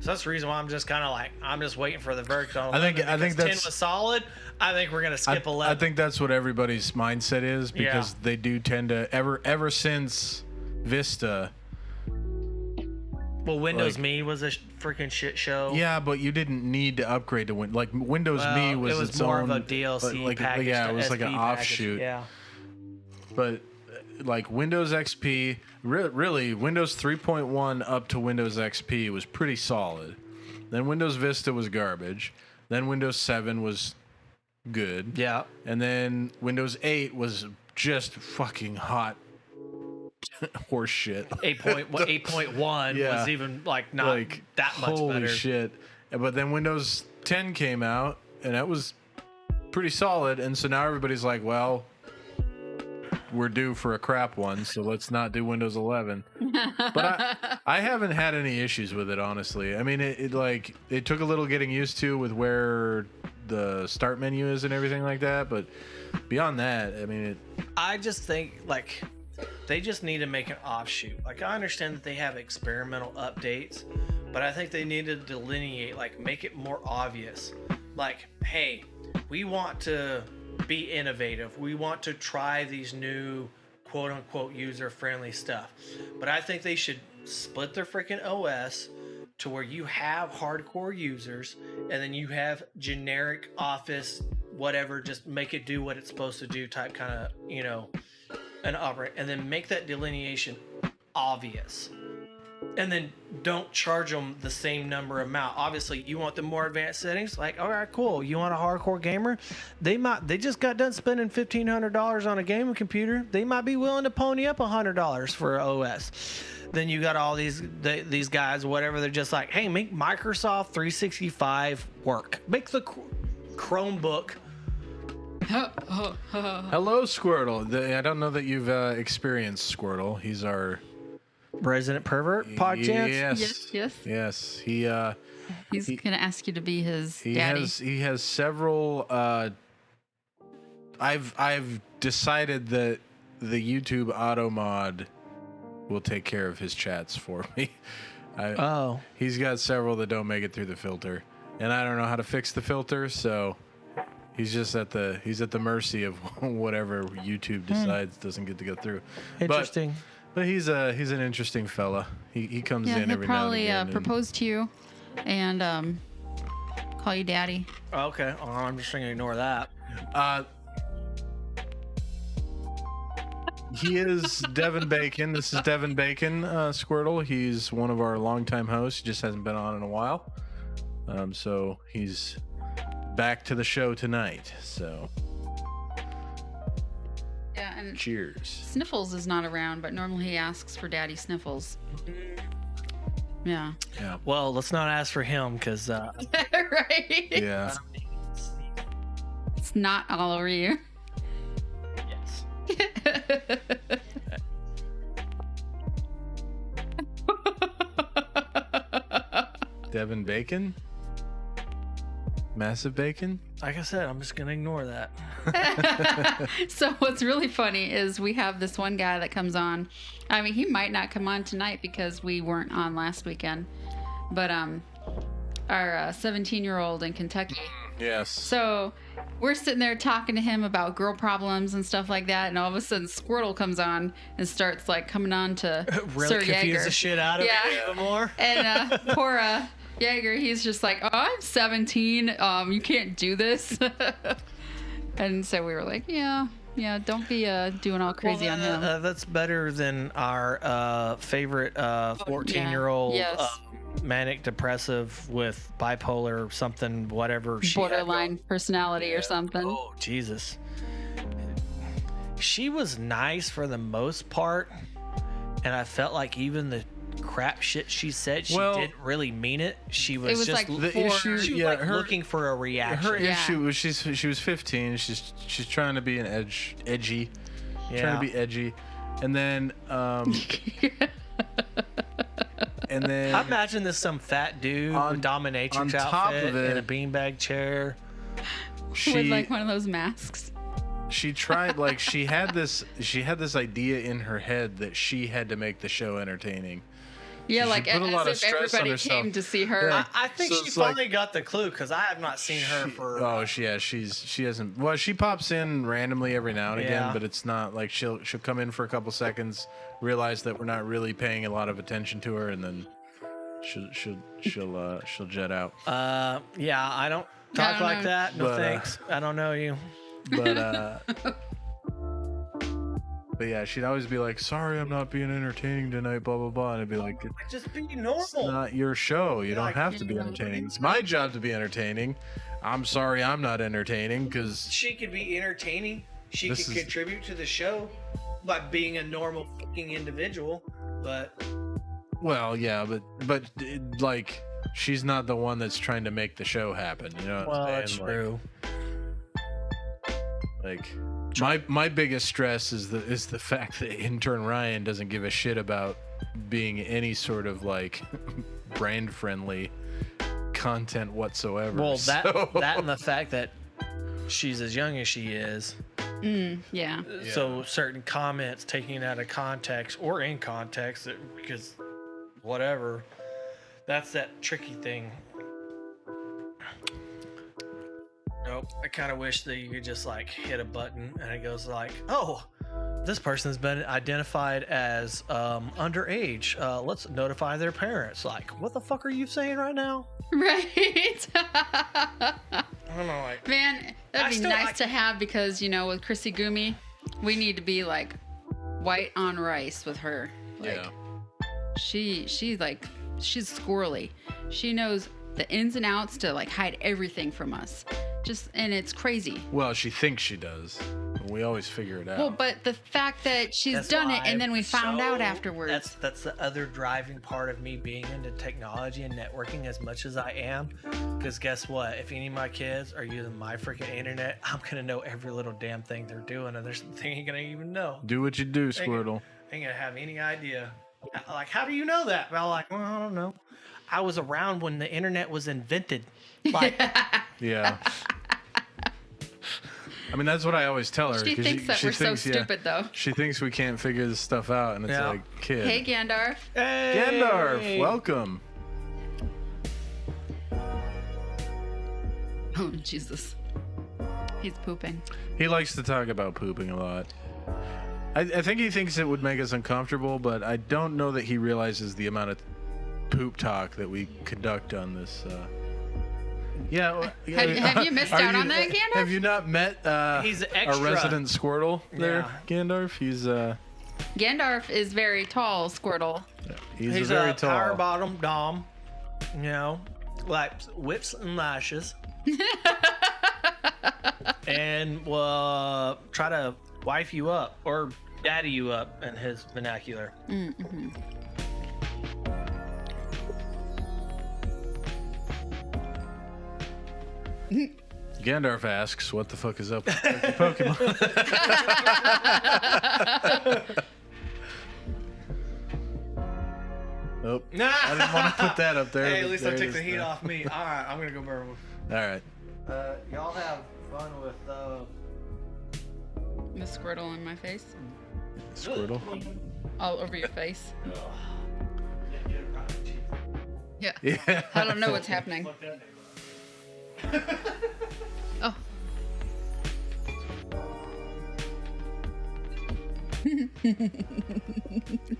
So that's the reason why I'm just kind of like, I'm just waiting for the verdict on 11. I think 10 was solid. I think we're gonna skip 11. I think that's what everybody's mindset is, because they do tend to ever since Vista. Well, Windows Me was a freaking shit show. Yeah, but you didn't need to upgrade to Windows Me was, it was its more own, of a DLC package. Yeah, it was like an SP offshoot. Package. Yeah. But like Windows XP, really Windows 3.1 up to Windows XP was pretty solid. Then Windows Vista was garbage. Then Windows 7 was good. Yeah. And then Windows 8 was just fucking hot horse shit. 8.1 was even like not like, that much holy better. Shit. But then Windows 10 came out, and that was pretty solid. And so now everybody's like, well, we're due for a crap one, so let's not do Windows 11. But I haven't had any issues with it, honestly. I mean, it took a little getting used to with where the start menu is and everything like that. But beyond that, I mean, I just think like they just need to make an offshoot. Like, I understand that they have experimental updates, but I think they need to delineate, like, make it more obvious. Like, hey, we want to be innovative. We want to try these new quote unquote user friendly stuff. But I think they should split their freaking OS to where you have hardcore users and then you have generic Office, whatever, just make it do what it's supposed to do type kind of, you know, an operate, and then make that delineation obvious. And then don't charge them the same number amount. Obviously, you want the more advanced settings. Like, all right, cool. You want a hardcore gamer? They just got done spending $1,500 on a gaming computer. They might be willing to pony up $100 for an OS. Then you got all these guys, whatever. They're just like, hey, make Microsoft 365 work. Make the Chromebook. hello, Squirtle. I don't know that you've experienced Squirtle. He's our Resident Pervert podcast. Yes. He's gonna ask you to be his daddy. He has several. I've decided that the YouTube auto mod will take care of his chats for me. He's got several that don't make it through the filter, and I don't know how to fix the filter, so he's just at the mercy of whatever YouTube decides doesn't get to go through. Interesting. But he's an interesting fella. He comes in every now and again. He'll probably propose to you and call you daddy. Okay. Oh, I'm just going to ignore that. He is Devin Bacon. This is Devin Bacon, Squirtle. He's one of our longtime hosts. He just hasn't been on in a while. So he's back to the show tonight. So yeah, and cheers. Sniffles is not around, but normally he asks for Daddy Sniffles. Yeah. Well, let's not ask for him because right. Yeah. It's not all over you. Yes. Devin Bacon? Massive Bacon? Like I said, I'm just going to ignore that. So what's really funny is we have this one guy that comes on. I mean, he might not come on tonight because we weren't on last weekend. But our 17-year-old in Kentucky, Yes. So we're sitting there talking to him about girl problems and stuff like that, and all of a sudden Squirtle comes on and starts like coming on to Really Sir confuse Yeager. the shit out of me even more. And poor Yeager, he's just like, oh, I'm 17. You can't do this. And so we were like, yeah, don't be doing all crazy on him. That's better than our favorite 14-year-old Yes. manic depressive with bipolar something, whatever. Borderline personality or something. Oh, Jesus. She was nice for the most part, and I felt like even the crap shit she said, she didn't really mean it. She was, was just like The issue, she was yeah, like looking for a reaction. her Yeah. issue was she was 15. She's trying to be edgy, trying to be edgy, and then and then I imagine this some fat dude with dominatrix on top outfit of it, in a beanbag chair. With like one of those masks. She tried, like, she had this idea in her head that she had to make the show entertaining. Yeah, She like put a lot of as if stress on everybody herself. came to see her. Yeah. I think So she it's like- finally got the clue because I have not seen her for. She hasn't. Well, she pops in randomly every now and again, Yeah. but it's not like she'll come in for a couple seconds, realize that we're not really paying a lot of attention to her, and then she'll jet out. Yeah, I don't talk don't like know. that. No But, thanks. I don't know you. But yeah, she'd always be like, "Sorry, I'm not being entertaining tonight." Blah blah blah, and I'd be like, Just be "It's normal. not your show. You don't like, have to be entertaining. It's my job to be entertaining. I'm sorry, I'm not entertaining because She could be entertaining. She This could is- contribute to the show by being a normal fucking individual. But well, yeah, but like." She's not the one that's trying to make the show happen. You know what I'm saying? Like my biggest stress is the fact that intern Ryan doesn't give a shit about being any sort of like brand friendly content whatsoever. Well, So- that and the fact that she's as young as she is. Yeah. So certain comments taken out of context or in context, because whatever, that's that tricky thing. Nope. I kind of wish that you could just like hit a button and it goes like, oh, this person's been identified as underage. Let's notify their parents. Like, what the fuck are you saying right now? Right. I don't know. Like, Man, that'd be nice to have because, you know, with Chrissy Gumi, we need to be like white on rice with her. Like, yeah. she's squirrely. She knows the ins and outs to like hide everything from us. And it's crazy. Well, she thinks she does. We always figure it out. Well, but the fact that she's That's done it why and then we found so- out afterwards. That's the other driving part of me being into technology and networking as much as I am. Because guess what? If any of my kids are using my freaking internet, I'm gonna know every little damn thing they're doing, and there's they ain't gonna even know. Do what you do, Squirtle. Ain't gonna have any idea. Like, how do you know that? Well, like, well, I don't know. I was around when the internet was invented. Like, Yeah. I mean, that's what I always tell her. She 'cause thinks that we're so yeah, stupid, though. She thinks we can't figure this stuff out, and it's Yeah. like, kid. Hey, Gandalf. hey! Gandalf, welcome. Oh, Jesus. He's pooping. He likes to talk about pooping a lot. I think he thinks it would make us uncomfortable, but I don't know that he realizes the amount of poop talk that we conduct on this. Yeah. Have you missed out on that, Gandalf? Have you not met He's a extra. resident Squirtle there, Yeah. Gandalf? He's Gandalf is very tall, Squirtle. he's a very a tall. power bottom dom, you know, like whips and lashes, and will try to wife you up or daddy you up in his vernacular. Mm-hmm. Gandalf asks, "What the fuck is up with the Pokemon?" Nope. I didn't want to put that up there. Hey, at but least I there it took the is heat now. off me. All right, I'm gonna go burn. All right. Y'all have fun with The Squirtle in my face. Squirtle. All over your face. Yeah. Yeah. I don't know what's happening.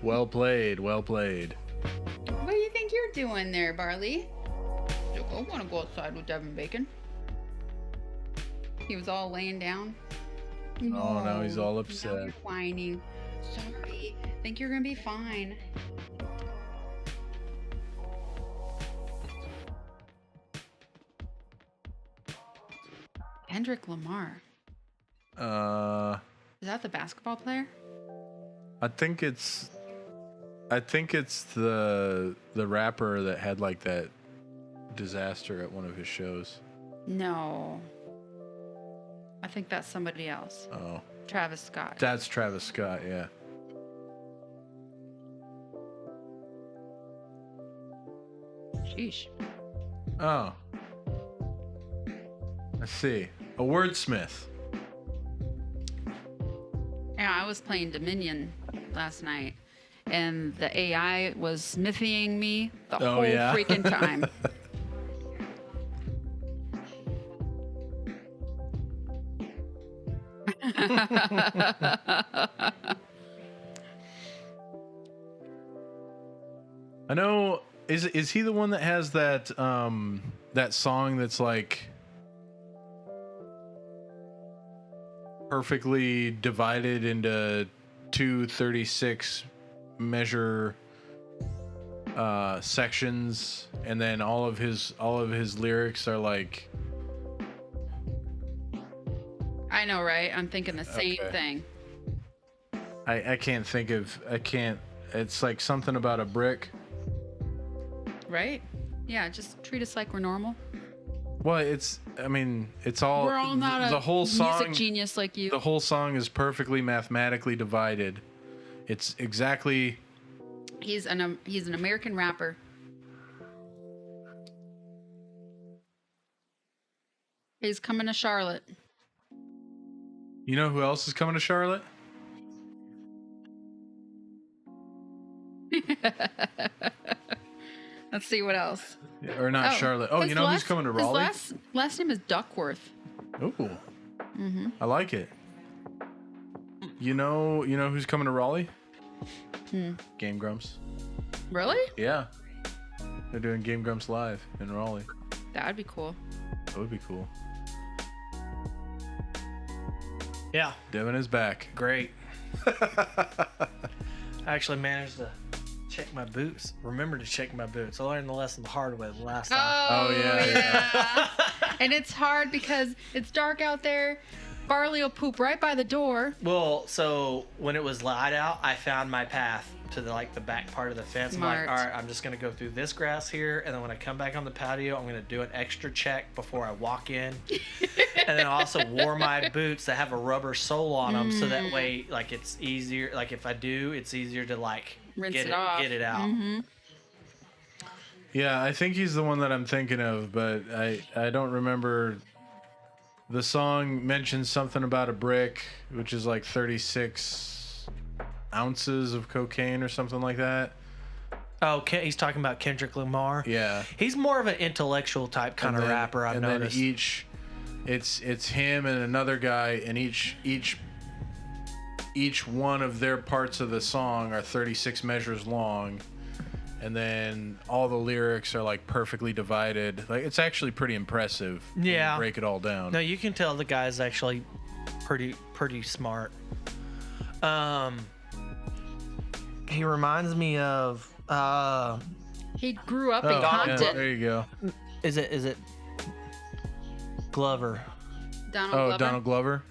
Well played. Well played. What do you think you're doing there, Barley? I want to go outside with Devin Bacon. He was all laying down. Oh, now he's all Now upset. you're whining. Sorry. Think you're gonna be fine. Kendrick Lamar. Is that the basketball player? I think it's the rapper that had like that disaster at one of his shows. No. I think that's somebody else. Oh, Travis Scott. that's Travis Scott. Yeah. Sheesh. Oh. I see. A wordsmith. Yeah, I was playing Dominion last night, and the AI was smithing me the Oh, whole yeah? freaking time. I know. Is he the one that has that that song that's like perfectly divided into 236 measure sections, and then all of his lyrics are like. I know, right? I'm thinking the same Okay. thing. I can't think of. It's like something about a brick. Right? Yeah, just treat us like we're normal. Well, it's. I mean, it's all. We're all not the a whole song. music genius like you. The whole song is perfectly mathematically divided. It's exactly. He's an American rapper. He's coming to Charlotte. You know who else is coming to Charlotte? Let's see what else. Or not Charlotte. Oh, his you know who's last- coming to his Raleigh? last name is Duckworth. Ooh. I like it. You know who's coming to Raleigh? Game Grumps. Really? Yeah. They're doing Game Grumps live in Raleigh. That would be cool. That would be cool. Yeah, Devin is back. great. I actually managed to check my boots. Remember to check my boots. I learned the lesson the hard way the last time. Oh, yeah. And it's hard because it's dark out there. Barley will poop right by the door. Well, so when it was light out, I found my path to the back part of the fence. I'm Smart. like, all right, I'm just gonna go through this grass here, and then when I come back on the patio, I'm gonna do an extra check before I walk in. And then I also wore my boots that have a rubber sole on them, so that way, like, it's easier. Like, if I do, it's easier to Rinse get it off. get it out. Yeah, I think he's the one that I'm thinking of, but I don't remember. The song mentions something about a brick, which is like 36 ounces of cocaine or something like that. Oh, he's talking about Kendrick Lamar. Yeah. He's more of an intellectual type kind of rapper. I've noticed. Then it's him and another guy, and each one of their parts of the song are 36 measures long, and then all the lyrics are like perfectly divided. Like, it's actually pretty impressive. when you Yeah. break it all down. No, you can tell the guy's actually pretty smart. He reminds me of He grew up in Yeah, Compton. there you go. is it Glover? Donald Oh, Glover. Donald Glover.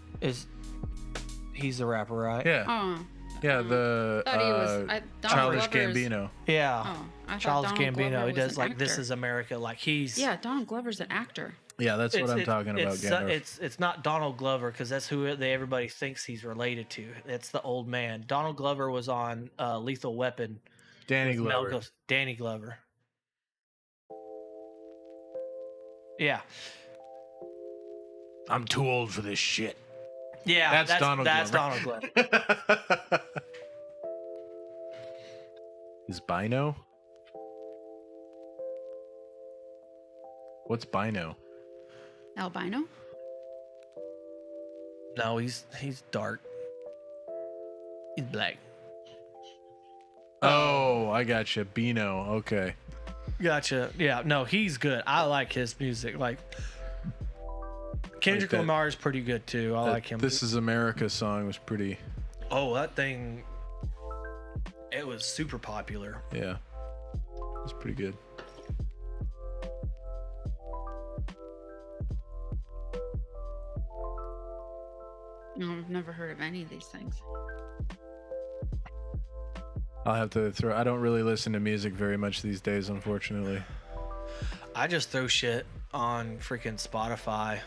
He's the rapper, right? Yeah, Oh, yeah. The I thought he was. Donald Childish Glover's- Gambino. Yeah. Oh, I thought Childish Donald Glover Gambino. He was does an like This actor. Is America. Like he's Yeah, Donald Glover's an actor. Yeah, that's what I'm talking about. Gandalf. It's not Donald Glover because that's who everybody thinks he's related to. It's the old man. Donald Glover was on Lethal Weapon. Danny with Mel Glover. Gibson. Danny Glover. Yeah. I'm too old for this shit. Yeah, That's Donald That's Glover. Donald Glover. Is Bino? What's Bino? Albino? No, he's dark. He's black. Oh, I gotcha. Beano. Okay. Gotcha. Yeah, no, he's good. I like his music. Like Kendrick that- Lamar is pretty good too. I like him. This Is America song was pretty. Oh, that thing. It was super popular. Yeah. It was pretty good. No, I've never heard of any of these things. I'll have to throw. I don't really listen to music very much these days, unfortunately. I just throw shit on freaking Spotify.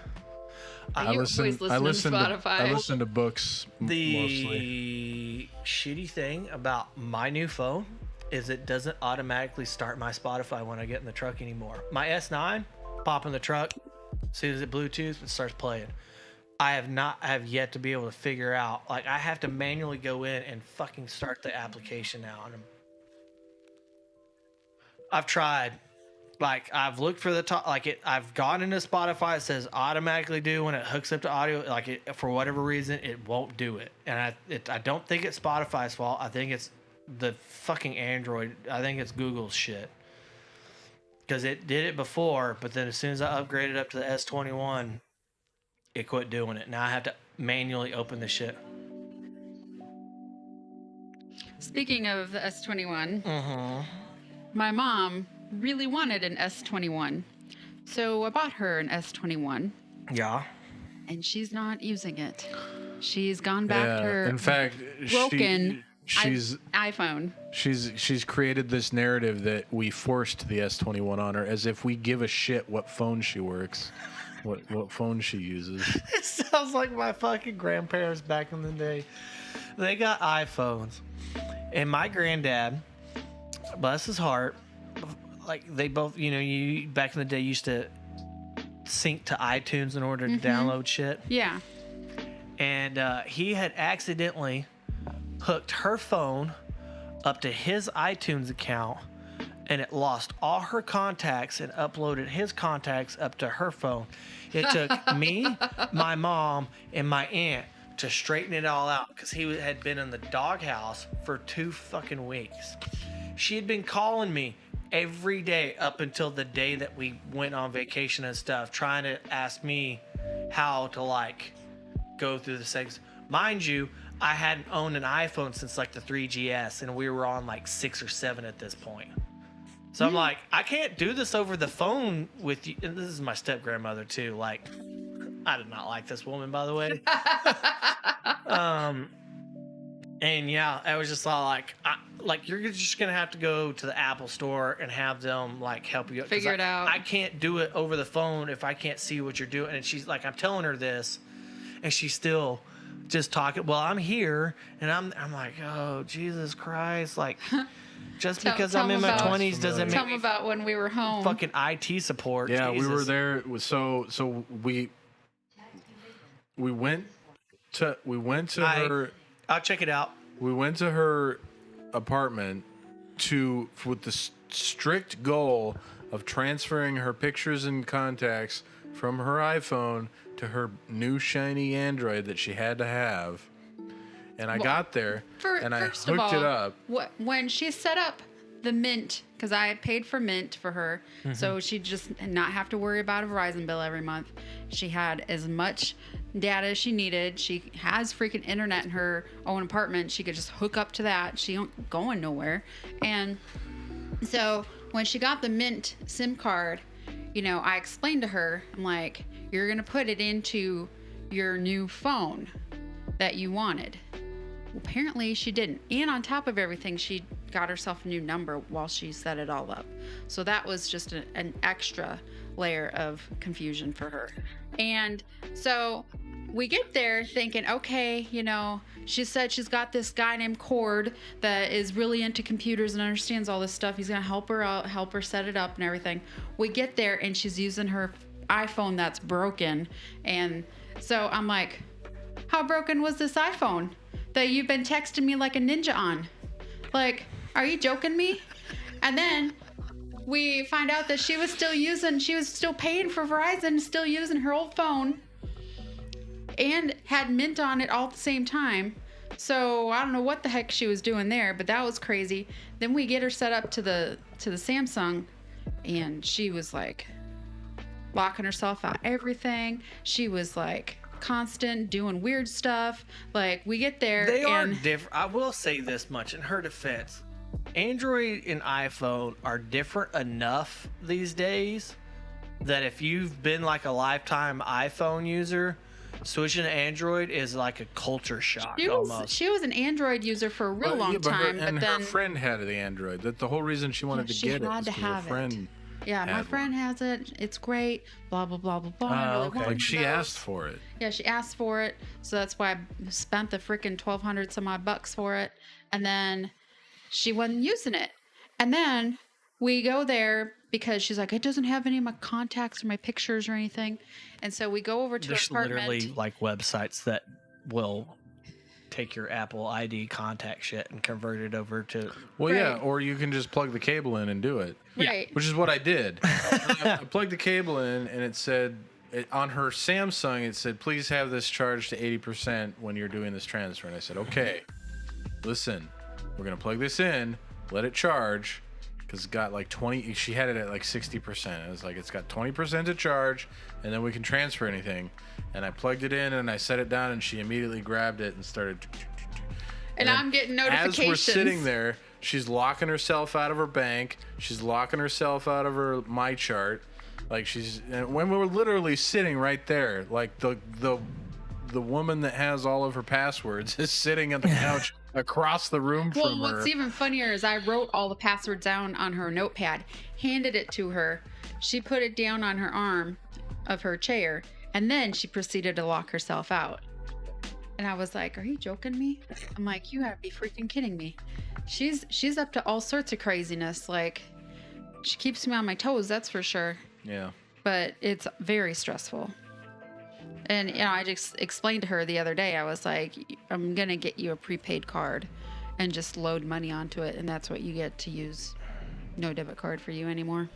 You always listen to Spotify. I listen to books The mostly. shitty thing about my new phone is it doesn't automatically start my Spotify when I get in the truck anymore. My S9, pop in the truck, as soon as it Bluetooth, it starts playing. I have yet to be able to figure out. Like, I have to manually go in and fucking start the application now. And I've tried. Like, I've looked for the top. Like, I've gone into Spotify. It says automatically do when it hooks up to audio. Like, for whatever reason, it won't do it. And I don't think it's Spotify's fault. I think it's the fucking Android. I think it's Google's shit. Because it did it before, but then as soon as I upgraded up to the S21, it quit doing it. Now I have to manually open the shit. Speaking of the S21, Mm-hmm. my mom really wanted an S21. So I bought her an S21, Yeah. and she's not using it. She's gone back to Yeah. her In fact, broken she's iPhone. she's created this narrative that we forced the S21 on her, as if we give a shit what phone she works, what phone she uses. It sounds like my fucking grandparents back in the day. They got iPhones. And my granddad, bless his heart, like they both, you back in the day used to sync to iTunes in order to download shit. Yeah. And he had accidentally hooked her phone up to his iTunes account, and it lost all her contacts and uploaded his contacts up to her phone. It took me, my mom, and my aunt to straighten it all out because he had been in the doghouse for 2 fucking weeks. She had been calling me every day up until the day that we went on vacation and stuff, trying to ask me how to go through the things. Mind you, I hadn't owned an iPhone since the 3GS, and we were on 6 or 7 at this point. So I'm like, I can't do this over the phone with you. And this is my step grandmother too. I did not like this woman, by the way. And yeah, I was just all you're just gonna have to go to the Apple store and have them help you Figure it out. I can't do it over the phone if I can't see what you're doing. And she's like, I'm telling her this, and she's still just talking. Well, I'm here, and I'm like, oh Jesus Christ, just because I'm in my 20s doesn't Tell make me me about when we were home. fucking IT support. Yeah, Jesus. we were there. So we went to her. I'll check it out. We went to her apartment with the strict goal of transferring her pictures and contacts from her iPhone to her new shiny Android that she had to have. And I got there and I First of hooked all, it up. When she set up the Mint, because I paid for Mint for her, so she just not have to worry about a Verizon bill every month. She had as much data as she needed. She has freaking internet in her own apartment. She could just hook up to that. She ain't going nowhere. And so when she got the Mint SIM card, I explained to her, I'm like, you're going to put it into your new phone that you wanted. Well, apparently she didn't. And on top of everything, she got herself a new number while she set it all up. So that was just an extra layer of confusion for her. And so we get there thinking, okay, she said she's got this guy named Cord that is really into computers and understands all this stuff. He's going to help her out, help her set it up and everything. We get there and she's using her iPhone that's broken. And so I'm like, how broken was this iPhone that you've been texting me like a ninja on? Are you joking me? And then we find out that she was still paying for Verizon, still using her old phone, and had Mint on it all at the same time. So I don't know what the heck she was doing there, but that was crazy. Then we get her set up to the Samsung, and she was like locking herself out everything. She was like constant doing weird stuff. Like we get there, They are and different. I will say this much in her defense: Android and iPhone are different enough these days that if you've been like a lifetime iPhone user, switching to Android is like a culture shock almost. she was an Android user for a real long time, but then her friend had the Android. That the whole reason she wanted to get it was because her friend. Yeah, my had friend has it. It's great. Blah blah blah blah blah. I really okay. want Like she those. asked for it. Yeah, she asked for it, so that's why I spent the freaking $1,200 some odd bucks for it, and then she wasn't using it, and then we go there because she's like, it doesn't have any of my contacts or my pictures or anything, and so we go over to her There's apartment. literally like websites that will take your Apple ID contact shit and convert it over to. Well, yeah, Right. or you can just plug the cable in and do it. Right. Which is what I did. I plugged the cable in, and it said on her Samsung, it said, "Please have this charged to 80% when you're doing this transfer." And I said, "Okay, listen, we're gonna plug this in, let it charge, because it's got like 20. She had it at like 60%. It was like it's got 20% to charge, and then we can transfer anything." And I plugged it in, and I set it down, and she immediately grabbed it and started. And I'm getting notifications. As we're sitting there, she's locking herself out of her bank. She's locking herself out of her My Chart. Like and when we were literally sitting right there, like the woman that has all of her passwords is sitting on the couch across the room Well, from her. what's even funnier is I wrote all the passwords down on her notepad, handed it to her. She put it down on her arm of her chair, and then she proceeded to lock herself out. And I was like, "Are you joking me?" I'm like, "You gotta be freaking kidding me." She's up to all sorts of craziness. Like, she keeps me on my toes, that's for sure. Yeah. But it's very stressful. And I just explained to her the other day, I was like, "I'm gonna get you a prepaid card and just load money onto it, and that's what you get to use. No debit card for you anymore."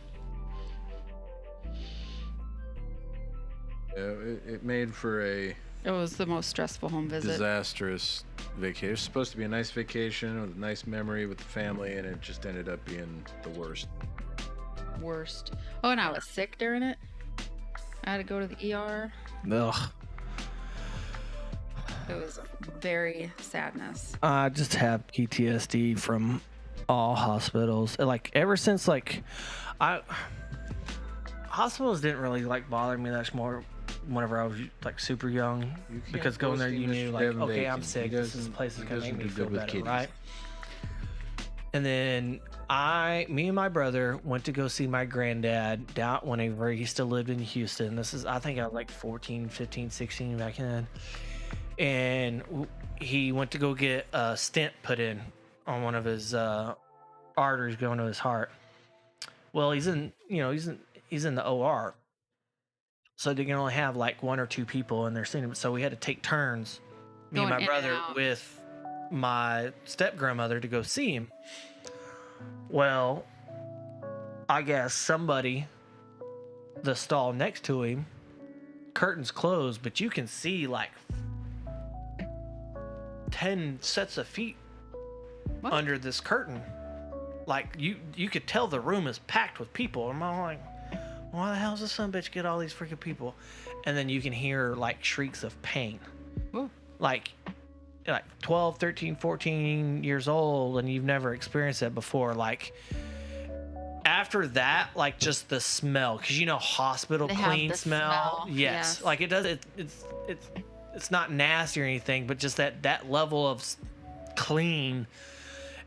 Yeah, it made for a It was the most stressful home visit. disastrous vacation. It was supposed to be a nice vacation with a nice memory with the family, and it just ended up being the worst. Worst. Oh, and I was sick during it. I had to go to the ER. Ugh. It was very sadness. I just have PTSD from all hospitals. Like ever since hospitals didn't really like bother me that more whenever I was like super young, because going there you knew like, Devin okay, I'm Bacon. sick. He This is doesn't- a place that's he gonna make doesn't me do feel good with better, kidneys. right? And then me and my brother went to go see my granddad down whenever he still lived in Houston. I think I was like 14, 15, 16 back then. And he went to go get a stent put in on one of his arteries going to his heart. Well, he's in the OR. So they can only have like one or two people in their scene. So we had to take turns, me and Going my in brother, and out. with my step grandmother to go see him. Well, I guess somebody, the stall next to him, curtains closed, but you can see like 10 sets of feet What? under this curtain. Like you could tell the room is packed with people. And I'm like, why the hell does this son of a bitch get all these freaking people? And then you can hear like shrieks of pain. Ooh. Like 12, 13, 14 years old, and you've never experienced that before. Like after that, like just the smell, because hospital They have clean the smell. smell, Yes. yes. Like it does. It's not nasty or anything, but just that level of clean.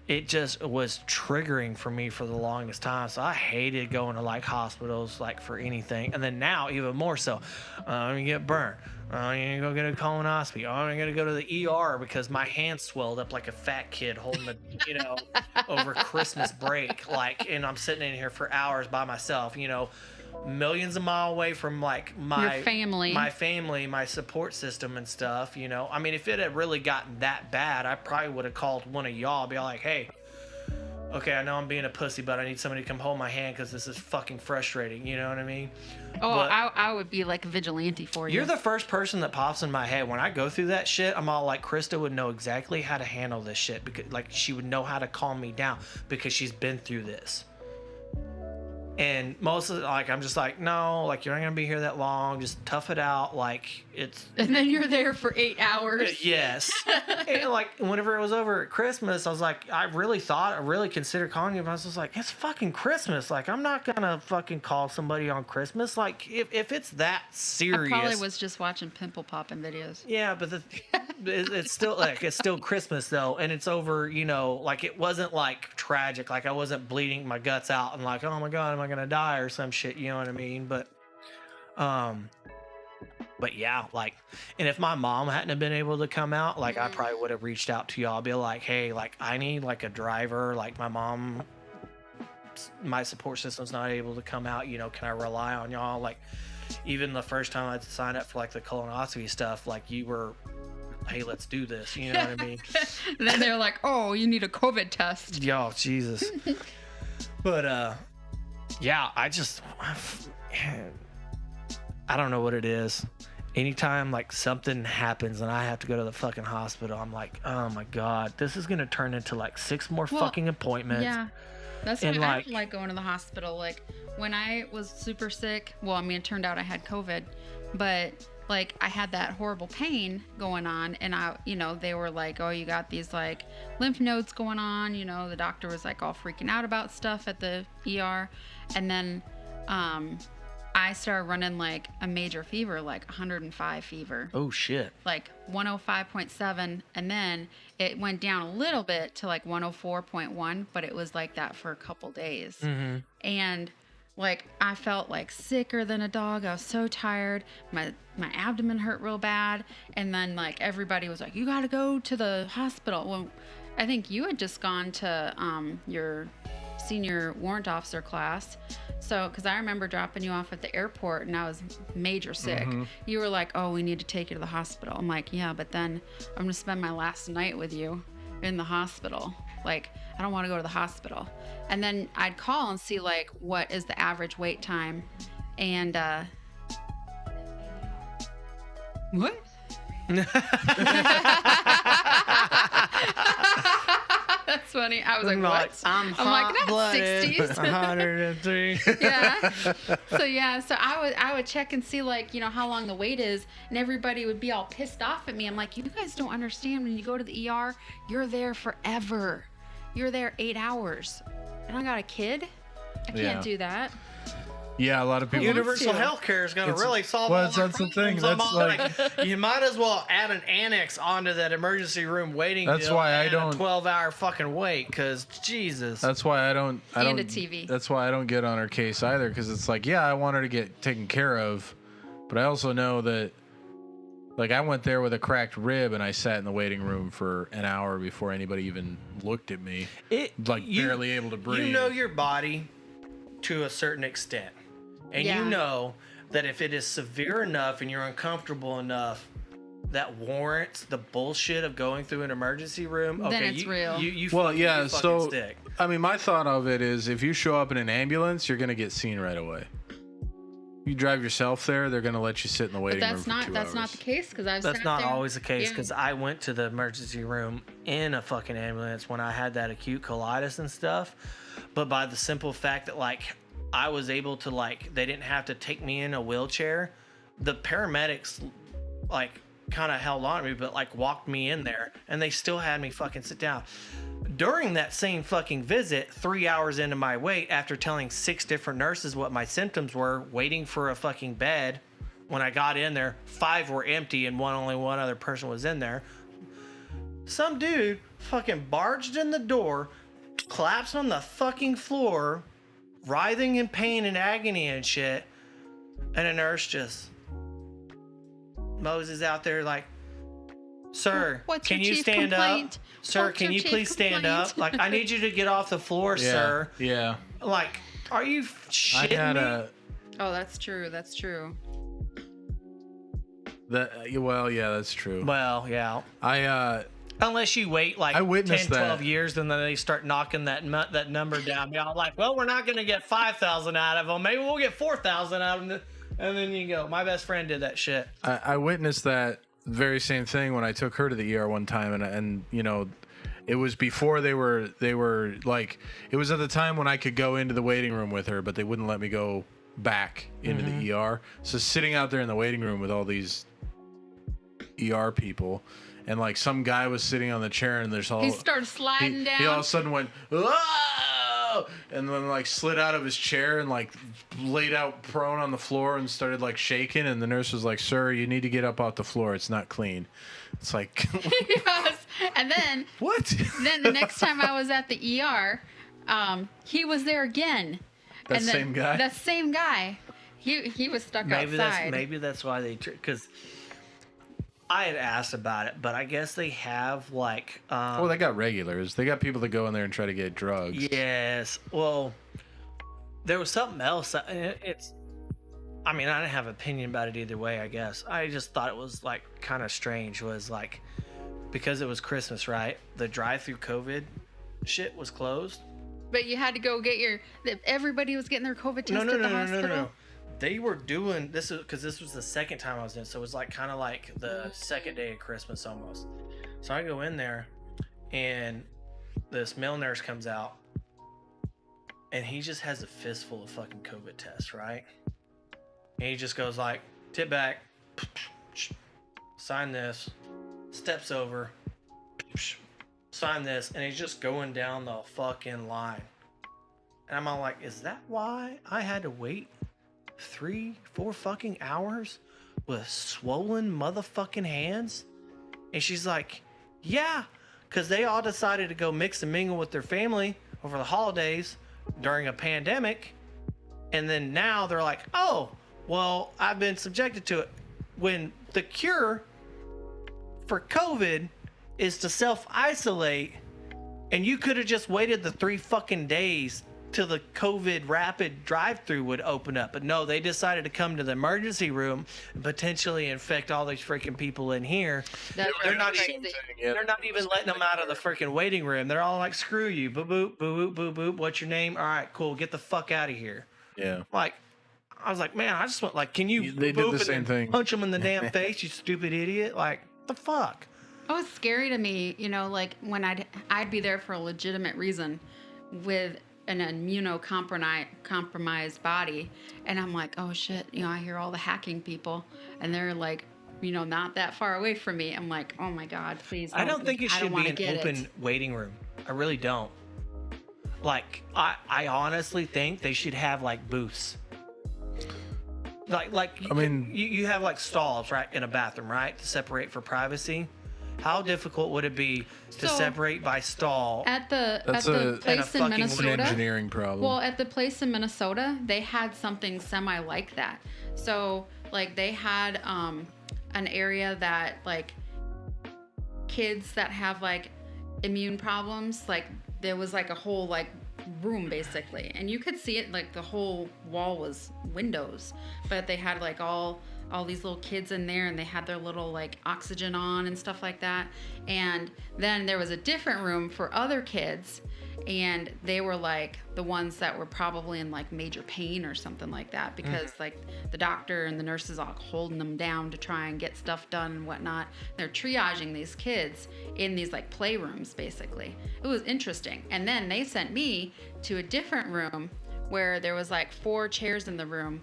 It just was triggering for me for the longest time. So I hated going to like hospitals like for anything. And then now even more so, I'm gonna get burned. I'm gonna go get a colonoscopy. I'm gonna go to the ER because my hand swelled up like a fat kid holding the, over Christmas break. Like, and I'm sitting in here for hours by myself, millions of miles away from like my family. my support system and stuff. I mean, if it had really gotten that bad, I probably would have called one of y'all, be like, hey, okay, I know I'm being a pussy, but I need somebody to come hold my hand because this is fucking frustrating. You know what I mean? Oh, But I would be like a vigilante for you. you're the first person that pops in my head when I go through that shit. I'm all like, Krista would know exactly how to handle this shit because, like, she would know how to calm me down because she's been through this. And most of like, I'm just like, no, like, you're not gonna be here that long. Just tough it out. Like, it's. And then you're there for 8 hours. Yes. And like, whenever it was over at Christmas, I was like, I really considered calling you, but I was just like, it's fucking Christmas. Like, I'm not gonna fucking call somebody on Christmas. Like, if it's that serious. I probably was just watching pimple popping videos. Yeah, but it's still like, it's still Christmas though, and it's over. You know, like, it wasn't like tragic. Like, I wasn't bleeding my guts out and like, oh my god, am I gonna die or some shit? You know what I mean? But yeah, like, and if my mom hadn't have been able to come out, like, I probably would have reached out to y'all, be like, hey, like, I need like a driver. Like, my mom, my support system's not able to come out. You know, can I rely on y'all? Like, even the first time I signed up for like the colonoscopy stuff, like, you were, hey, let's do this. You know what I mean? And then they're like, oh, you need a COVID test. Yo, Jesus. But yeah, I don't know what it is. Anytime like something happens and I have to go to the fucking hospital, I'm like, oh my god, this is gonna turn into like 6 more fucking appointments. Yeah, that's why And, I like- don't like going to the hospital. Like, when I was super sick, well, I mean, it turned out I had COVID, but like, I had that horrible pain going on, and they were like, oh, you got these like lymph nodes going on. You know, the doctor was like all freaking out about stuff at the ER, and then I started running like a major fever, like 105 fever. Oh shit. Like 105.7, and then it went down a little bit to like 104.1, but it was like that for a couple days. Mm-hmm. And like, I felt like sicker than a dog. I was so tired. My abdomen hurt real bad. And then like, everybody was like, you got to go to the hospital. Well, I think you had just gone to your senior warrant officer class. So, because I remember dropping you off at the airport and I was major sick. Mm-hmm. You were like, oh, we need to take you to the hospital. I'm like, yeah, but then I'm going to spend my last night with you in the hospital. Like, I don't want to go to the hospital. And then I'd call and see like, what is the average wait time? And what? That's funny. I was like, what? I'm like, not hot-blooded. 60s. 103. Yeah. So I would check and see like, how long the wait is, and everybody would be all pissed off at me. I'm like, you guys don't understand, when you go to the ER, you're there forever. You're there 8 hours. And I got a kid. I can't do that. Yeah, a lot of people. Universal health care is going to really solve all that's the thing. problems. That's like, you might as well add an annex onto that emergency room waiting. That's deal why I and don't- a 12-hour fucking wait, because Jesus. that's why I don't. And a TV. That's why I don't get on her case either, because it's like, yeah, I want her to get taken care of, but I also know that, like, I went there with a cracked rib and I sat in the waiting room for an hour before anybody even looked at me. Barely able to breathe. You know your body to a certain extent. And Yeah. you know that if it is severe enough and you're uncomfortable enough that warrants the bullshit of going through an emergency room, okay, Then it's real. You Well, fucking- yeah. you fucking So, stick. I mean, my thought of it is, if you show up in an ambulance, you're gonna get seen right away. You drive yourself there, they're gonna let you sit in the waiting room for 2 hours. That's not the case, because I've That's sat not there. always the case, Yeah. because I went to the emergency room in a fucking ambulance when I had that acute colitis and stuff. But by the simple fact that, like, I was able to, like, they didn't have to take me in a wheelchair. The paramedics, like, kind of held on to me, but, like, walked me in there, and they still had me fucking sit down. During that same fucking visit, 3 hours into my wait, after telling 6 different nurses what my symptoms were, waiting for a fucking bed, when I got in there, 5 were empty and only one other person was in there. Some dude fucking barged in the door, collapsed on the fucking floor, writhing in pain and agony and shit, and a nurse just Moses out there like, sir, What's can your you chief stand complaint? up? Sir, What's can your you chief please stand up? complaint? Like, I need you to get off the floor, Yeah, sir. yeah. Like, are you I shitting had me? Oh, that's true. That's true. Well, yeah, that's true. Well, yeah. Unless you wait like I 10, witnessed 12 that. years, and then they start knocking that number down. Y'all like, well, we're not going to get 5,000 out of them. Maybe we'll get 4,000 out of them. And then you go. My best friend did that shit. I witnessed that very same thing when I took her to the ER one time, and you know, it was before they were like, it was at the time when I could go into the waiting room with her, but they wouldn't let me go back into the ER. So sitting out there in the waiting room with all these ER people, and like some guy was sitting on the chair, and there's all He started sliding down. He all of a sudden went, "Whoa!" and then like slid out of his chair and like laid out prone on the floor and started like shaking. And the nurse was like, "Sir, you need to get up off the floor. It's not clean." It's like, Yes. And then what? then the next time I was at the ER, he was there again. That And then same guy? That same guy. He was stuck outside. Maybe that's why they, because I had asked about it, but I guess they have like. Well, they got regulars. They got people that go in there and try to get drugs. Yes. Well, there was something else. It's. I mean, I didn't have an opinion about it either way. I guess I just thought it was like kind of strange. Was like because it was Christmas, right? The drive-through COVID shit was closed. But you had to go get everybody was getting their COVID test at the hospital. No. They were doing this because this was the second time I was in, so it was like kind of like the second day of Christmas almost. So I go in there, and this male nurse comes out, and he just has a fistful of fucking COVID tests, right? And he just goes like, tip back, sign this, steps over, sign this, and he's just going down the fucking line. And I'm all like, is that why I had to wait 3-4 fucking hours with swollen motherfucking hands? And she's like, yeah, because they all decided to go mix and mingle with their family over the holidays during a pandemic. And then now they're like, oh, well, I've been subjected to it. When the cure for COVID is to self-isolate, and you could have just waited the 3 fucking days till the COVID rapid drive-through would open up. But no, they decided to come to the emergency room and potentially infect all these freaking people in here. They're not even letting them out of the freaking waiting room. They're all like, screw you. Boop, boop, boop, boop, boop, boop. What's your name? All right, cool. Get the fuck out of here. Yeah. Like, I was like, man, I just went like, can you They did the same thing. punch them in the damn face, you stupid idiot? Like, the fuck? It was scary to me, you know, like when I'd be there for a legitimate reason with an immunocompromised body, and I'm like, oh shit, you know, I hear all the hacking people, and they're like, you know, not that far away from me. I'm like, oh my god, please. I don't think it should be an open waiting room. I really don't. Like, I honestly think they should have like booths. Like I mean, you have like stalls, right, in a bathroom, right, to separate for privacy. How difficult would it be to separate by stall? At the place in fucking Minnesota, an engineering problem. Well, at the place in Minnesota, they had something semi like that. So, like, they had an area that, like, kids that have, like, immune problems, like, there was, like, a whole, like, room, basically. And you could see it, like, the whole wall was windows. But they had, like, all these little kids in there, and they had their little like oxygen on and stuff like that. And then there was a different room for other kids, and they were like the ones that were probably in like major pain or something like that, because like the doctor and the nurses all holding them down to try and get stuff done and whatnot. They're triaging these kids in these like playrooms, basically. It was interesting. And then they sent me to a different room where there was like 4 chairs in the room,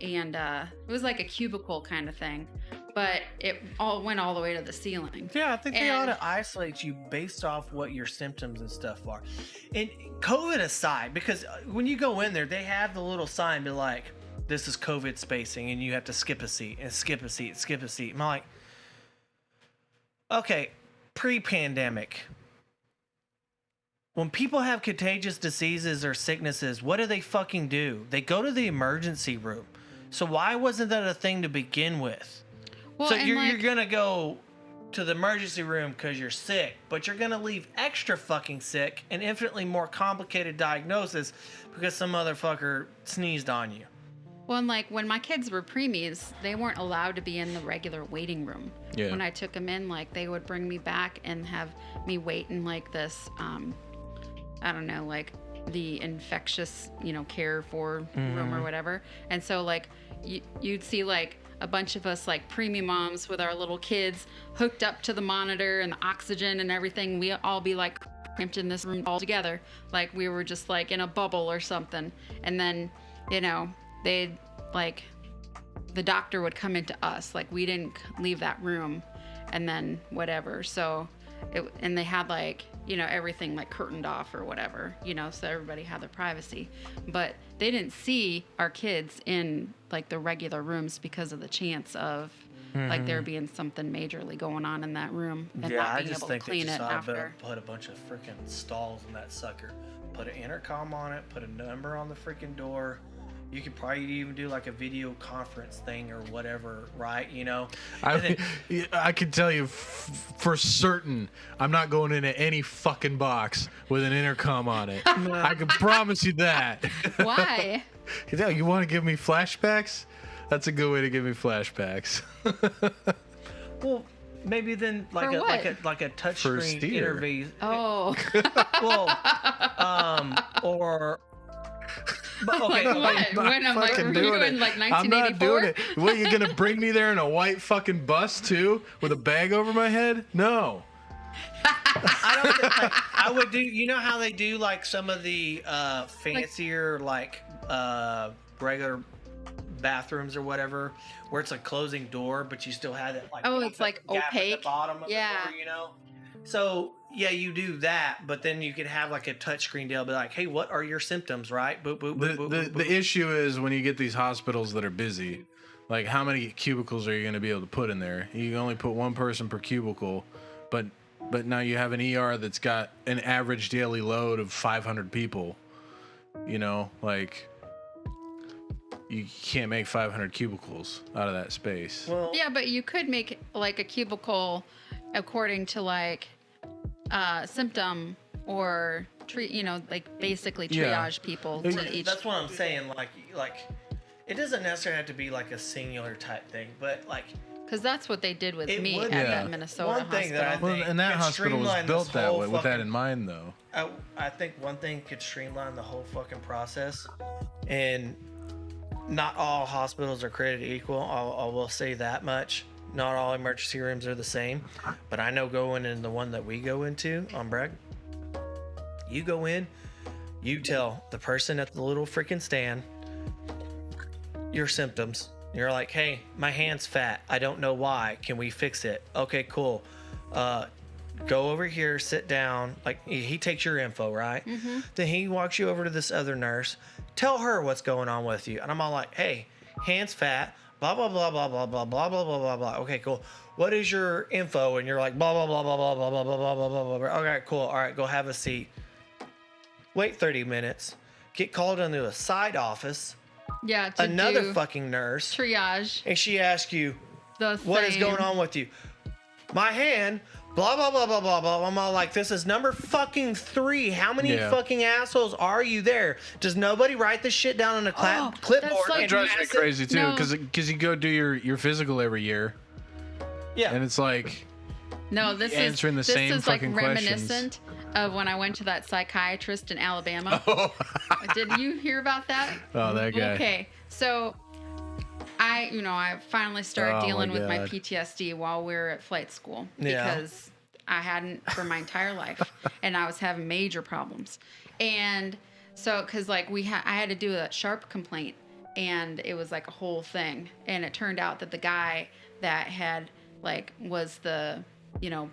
and it was like a cubicle kind of thing, but it all went all the way to the ceiling. Yeah, I think they ought to isolate you based off what your symptoms and stuff are. And COVID aside, because when you go in there, they have the little sign be like, this is COVID spacing, and you have to skip a seat and skip a seat, skip a seat. I'm like, okay, pre-pandemic, when people have contagious diseases or sicknesses, what do they fucking do? They go to the emergency room. So why wasn't that a thing to begin with? Well, so you're going to go to the emergency room because you're sick, but you're going to leave extra fucking sick and infinitely more complicated diagnosis because some motherfucker sneezed on you. Well, and like when my kids were preemies, they weren't allowed to be in the regular waiting room. Yeah. When I took them in, like they would bring me back and have me wait in like this, I don't know, like the infectious, care for room or whatever. And so like you'd see like a bunch of us like preemie moms with our little kids hooked up to the monitor and the oxygen and everything. We all be like cramped in this room all together, like we were just like in a bubble or something. And then, they'd like the doctor would come into us, like we didn't leave that room, and then whatever. So and they had like everything like curtained off or whatever, so everybody had their privacy, but they didn't see our kids in like the regular rooms because of the chance of like there being something majorly going on in that room and not being able to clean it after. Put a bunch of freaking stalls in that sucker, put an intercom on it, put a number on the freaking door. You could probably even do like a video conference thing or whatever, right? I can tell you for certain, I'm not going into any fucking box with an intercom on it. I can promise you that. Why? You want to give me flashbacks? That's a good way to give me flashbacks. Well, maybe then like a touchscreen interview. Oh. Well, or. But okay, what? When I'm like, we're doing like 1984? I'm not doing it. What, you gonna bring me there in a white fucking bus too, with a bag over my head? No. I would do. You know how they do like some of the fancier regular bathrooms or whatever, where it's a closing door, but you still have it like it's like opaque at the bottom of the door, So yeah, you do that, but then you could have like a touchscreen deal, be like, hey, what are your symptoms, right? Boop, boop, boop, boop, boop. The issue is when you get these hospitals that are busy, like how many cubicles are you going to be able to put in there? You can only put one person per cubicle, but now you have an ER that's got an average daily load of 500 people. Like you can't make 500 cubicles out of that space. Well, yeah, but you could make like a cubicle according to like symptom or treat, like basically triage people to each. That's what I'm saying. Like it doesn't necessarily have to be like a singular type thing, but like. Because that's what they did with me at that Minnesota one thing hospital. That I think and that hospital was built that way, with that in mind, though. I think one thing could streamline the whole fucking process, and not all hospitals are created equal. I will say that much. Not all emergency rooms are the same, but I know going in the one that we go into on Bragg, you go in, you tell the person at the little freaking stand your symptoms. You're like, hey, my hand's fat. I don't know why. Can we fix it? Okay, cool. Go over here, sit down. Like, he takes your info, right? Mm-hmm. Then he walks you over to this other nurse. Tell her what's going on with you. And I'm all like, hey, hand's fat. Blah, blah, blah, blah, blah, blah, blah, blah, blah, blah, blah. Okay, cool. What is your info? And you're like, blah, blah, blah, blah, blah, blah, blah, blah, blah, blah, blah, blah. Okay, cool. All right, go have a seat. Wait 30 minutes. Get called into a side office. Yeah, to another fucking nurse. Triage. And she asks you, what is going on with you? My hand, blah, blah, blah, blah, blah, blah. I'm all like, this is number fucking 3. How many fucking assholes are you there? Does nobody write this shit down on a clipboard? It drives me crazy too, because you go do your physical every year. Yeah. And it's like, no, this answering is the same like fucking reminiscent of when I went to that psychiatrist in Alabama. Oh. Did you hear about that? Oh, that guy. Okay, so I finally started dealing with my PTSD while we were at flight school because I hadn't for my entire life, and I was having major problems. And so, because like I had to do a sharp complaint, and it was like a whole thing, and it turned out that the guy that had was the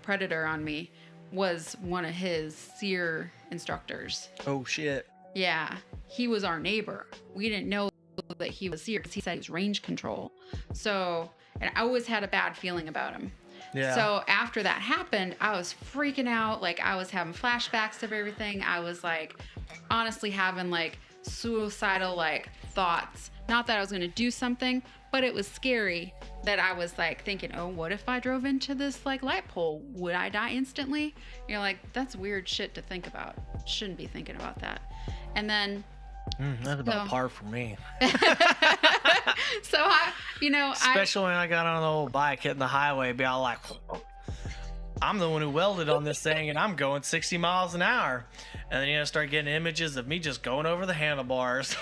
predator on me was one of his SEER instructors. Oh shit. Yeah, he was our neighbor. We didn't know that he was SEER because he said he was range control. So, and I always had a bad feeling about him. Yeah. So after that happened, I was freaking out. Like I was having flashbacks of everything. I was like, honestly having suicidal thoughts. Not that I was going to do something, but it was scary that I was thinking, oh, what if I drove into this light pole? Would I die instantly? You're like, that's weird shit to think about. Shouldn't be thinking about that. And then that's about par for me. So Especially when I got on the old bike hitting the highway, be all like, I'm the one who welded on this thing and I'm going 60 miles an hour. And then start getting images of me just going over the handlebars.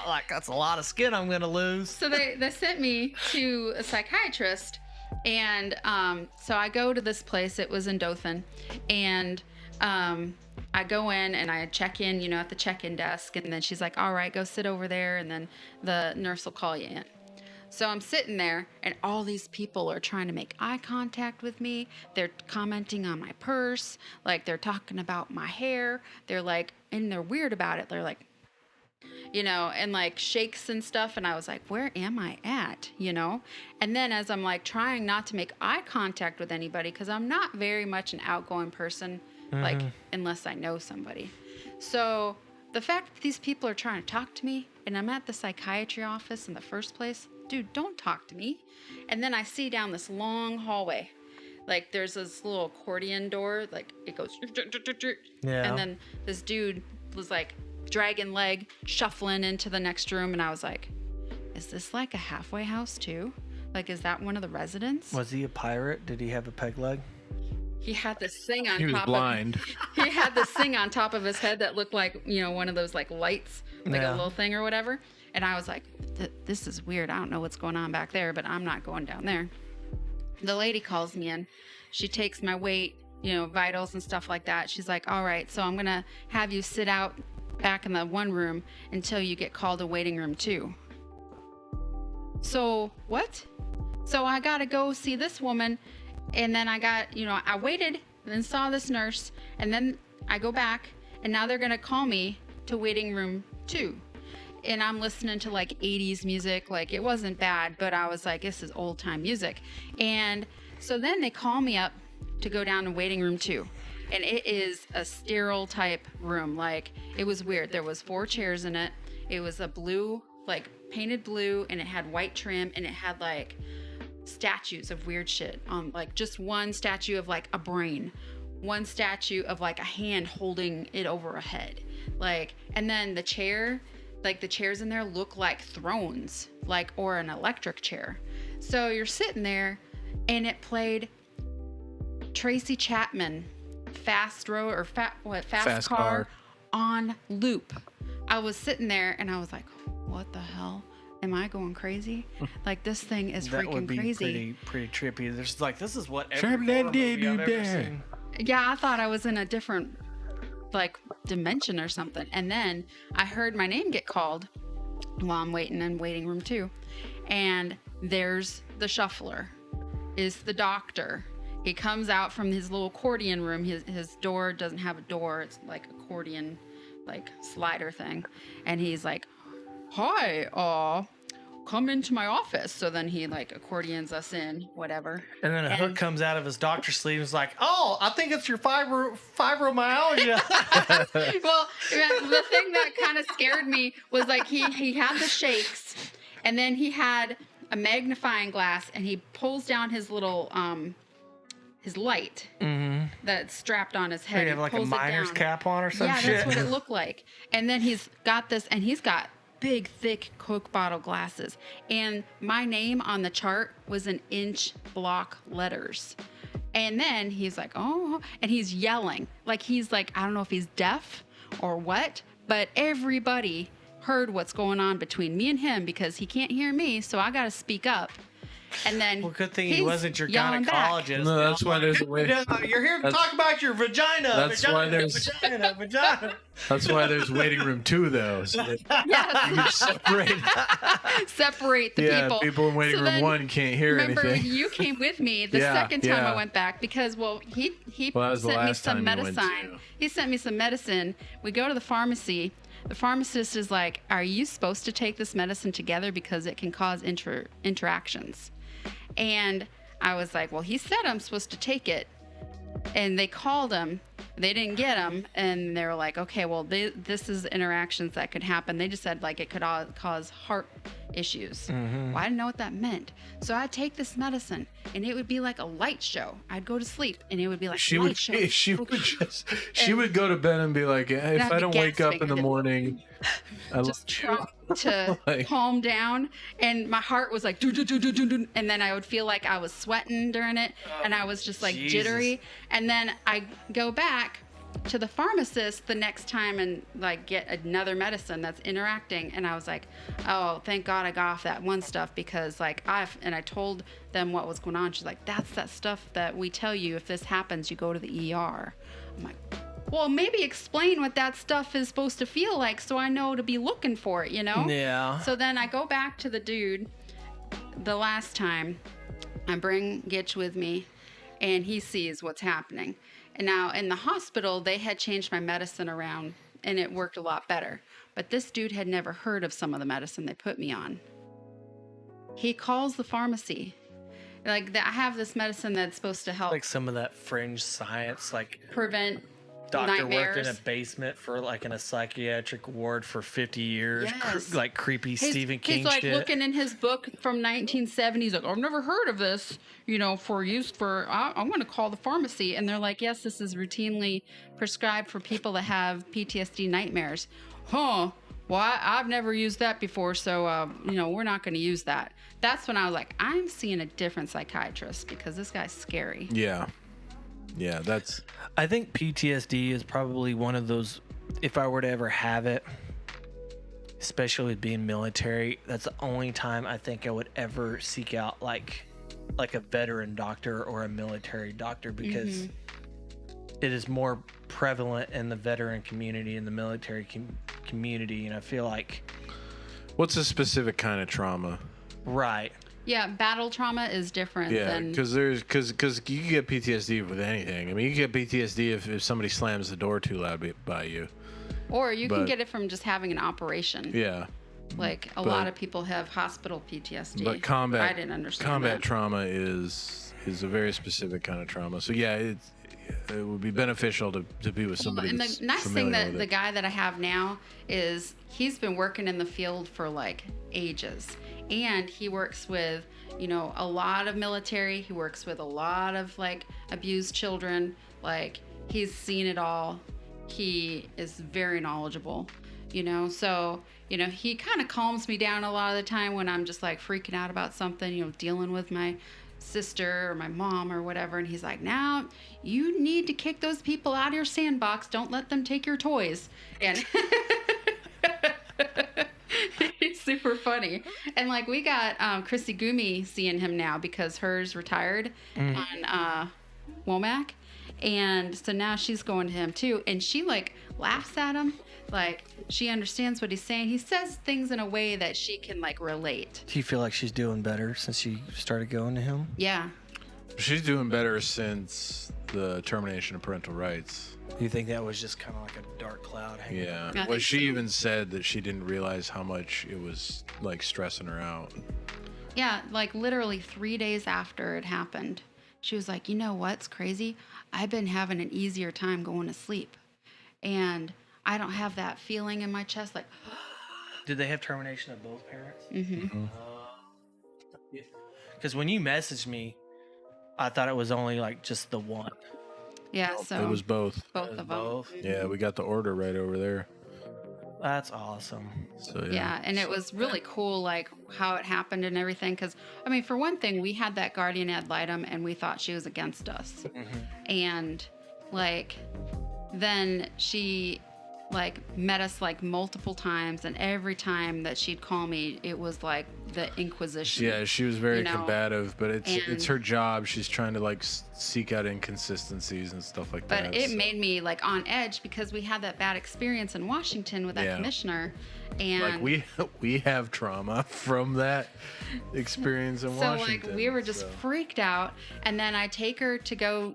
Like, that's a lot of skin I'm going to lose. So they sent me to a psychiatrist. And so I go to this place. It was in Dothan. And I go in and I check in, at the check-in desk. And then she's like, all right, go sit over there. And then the nurse will call you in. So I'm sitting there, and all these people are trying to make eye contact with me. They're commenting on my purse. Like, they're talking about my hair. They're like, and they're weird about it. They're like, and like shakes and stuff. And I was like, where am I at? And then as I'm like trying not to make eye contact with anybody, because I'm not very much an outgoing person, like, unless I know somebody. So the fact that these people are trying to talk to me, and I'm at the psychiatry office in the first place, dude, don't talk to me. And then I see down this long hallway, like there's this little accordion door, like it goes, yeah. And then this dude was like dragging leg, shuffling into the next room. And I was like, is this like a halfway house too? Like, is that one of the residents? Was he a pirate? Did he have a peg leg? He had this thing on top. He was blind. He had this thing on top of his head that looked like, one of those like lights, like a little thing or whatever. And I was like, this is weird. I don't know what's going on back there, but I'm not going down there. The lady calls me in. She takes my weight, vitals and stuff like that. She's like, all right, so I'm going to have you sit out back in the one room until you get called to waiting room 2. So what? So I got to go see this woman. And then I got, I waited and then saw this nurse. And then I go back, and now they're going to call me to waiting room 2. And I'm listening to like 80s music. Like, it wasn't bad, but I was like, this is old time music. And so then they call me up to go down to waiting room 2. And it is a sterile type room. Like, it was weird. There was 4 chairs in it. It was a blue, like painted blue, and it had white trim, and it had like statues of weird shit on, like just one statue of like a brain, one statue of like a hand holding it over a head. Like, and then the chair, like the chairs in there look like thrones, like, or an electric chair. So you're sitting there, and it played Tracy Chapman, Fast Car on loop. I was sitting there, and I was like, what the hell? Am I going crazy? Like, this thing is that freaking would be crazy. Pretty trippy. There's like, this is what every horror movie I've ever seen. Yeah, I thought I was in a different like dimension or something. And then I heard my name get called while I'm waiting in waiting room 2. And there's the shuffler, is the doctor. He comes out from his little accordion room. His door doesn't have a door. It's like accordion, like slider thing. And he's like, hi, come into my office. So then he like accordions us in, whatever. And then a hook comes out of his doctor's sleeve and is like, oh, I think it's your fibromyalgia. Well, the thing that kind of scared me was like he had the shakes, and then he had a magnifying glass, and he pulls down his little his light that's strapped on his head. He have like a miner's cap on or some shit. Yeah, that's what it looked like. And then he's got this, and he's got big, thick Coke bottle glasses. And my name on the chart was in inch block letters. And then he's like, oh, and he's yelling. Like, he's like, I don't know if he's deaf or what, but everybody heard what's going on between me and him because he can't hear me, so I got to speak up. And then well, good thing he wasn't your yelling gynecologist. No, that's why there's a way. You're here to talk about your vagina. That's why there's vagina. That's why there's waiting room 2 though. So that Yes. you can separate the yeah, people. people in waiting So room then, 1 can't hear remember, anything. you came with me the Yeah, second time yeah. I went back because, well, he Well, that was the sent me last some time you went medicine. to. He sent me some medicine. We go to the pharmacy. The pharmacist is like, are you supposed to take this medicine together because it can cause interactions? And I was like, well, he said I'm supposed to take it. And they called him. They didn't get him. And they were like, okay, well, this is interactions that could happen. They just said, like, it could cause heart issues. Well, I didn't know what that meant. So I'd take this medicine and it would be like a light show. I'd go to sleep and it would be like a light show. She would go to bed and be like, if I don't wake up in the morning, I just try to calm down, and my heart was like do, and then I would feel like I was sweating during it, and I was just like jittery. And then I go back to the pharmacist the next time and like get another medicine that's interacting, and I was like, oh, thank God I got off that one stuff, because like I told them what was going on. She's like, that's that stuff that we tell you if this happens you go to the ER. I'm like, well, maybe explain what that stuff is supposed to feel like so I know to be looking for it, you know? Yeah. So then I go back to the dude the last time. I bring Gitch with me, and he sees what's happening. And now in the hospital, they had changed my medicine around, and it worked a lot better. But this dude had never heard of some of the medicine they put me on. He calls the pharmacy. Like, I have this medicine that's supposed to help. Like some of that fringe science, like prevent doctor nightmares. worked in a basement for like in a psychiatric ward for 50 years. Yes. Like creepy Stephen King he's like shit. looking in his book from 1970s. He's like, I've never heard of this, for use for, I'm going to call the pharmacy. And they're like, yes, this is routinely prescribed for people that have PTSD nightmares. Huh. Well, I've never used that before, so, we're not going to use that. That's when I was like, I'm seeing a different psychiatrist, because this guy's scary. Yeah. Yeah, I think PTSD is probably one of those, if I were to ever have it, especially with being military, that's the only time I think I would ever seek out like a veteran doctor or a military doctor, because it is more prevalent in the veteran community and the military community, and I feel like... What's a specific kind of trauma? Right. Yeah, battle trauma is different than... because you can get PTSD with anything. I mean, you can get PTSD if somebody slams the door too loud by you. Or you can get it from just having an operation. Yeah. Like, a lot of people have hospital PTSD. But combat... I didn't understand combat that. trauma is a very specific kind of trauma. So, yeah, it would be beneficial to be with somebody and that's the nice familiar thing that with the it. guy that I have now is he's been working in the field for like ages, and he works with a lot of military. He works with a lot of like abused children. Like, he's seen it all. He is very knowledgeable, so he kind of calms me down a lot of the time when I'm just like freaking out about something, dealing with my sister or my mom or whatever, and he's like, now you need to kick those people out of your sandbox, don't let them take your toys. And he's super funny. And like, we got Chrissy Gumi seeing him now because hers retired on Womack, and so now she's going to him too, and she like laughs at him, like she understands what he's saying. He says things in a way that she can like relate. Do you feel like she's doing better since she started going to him? Yeah. She's doing better since the termination of parental rights. Do you think that was just kind of like a dark cloud hanging Yeah. over? Well, she even said that she didn't realize how much it was like stressing her out. Yeah, like literally 3 days after it happened, she was like, you know what's crazy? I've been having an easier time going to sleep. And I don't have that feeling in my chest like... Did they have termination of both parents? Mm-hmm. Because when you messaged me, I thought it was only like just the one. Yeah, so... It was both. Both of them. Both? Yeah, we got the order right over there. That's awesome. So Yeah, and it was really cool, like, how it happened and everything. Because, I mean, for one thing, we had that guardian ad litem, and we thought she was against us. And, like, then she, like, met us, like, multiple times. And every time that she'd call me, it was, like, the Inquisition. Yeah, she was very you know? combative, but it's And- her job. She's trying to, like, seek out inconsistencies and stuff like that. But it made me, like, on edge because we had that bad experience in Washington with that Yeah. commissioner. And Like, we have trauma from that experience in so Washington. like we were just freaked out, and then I take her to go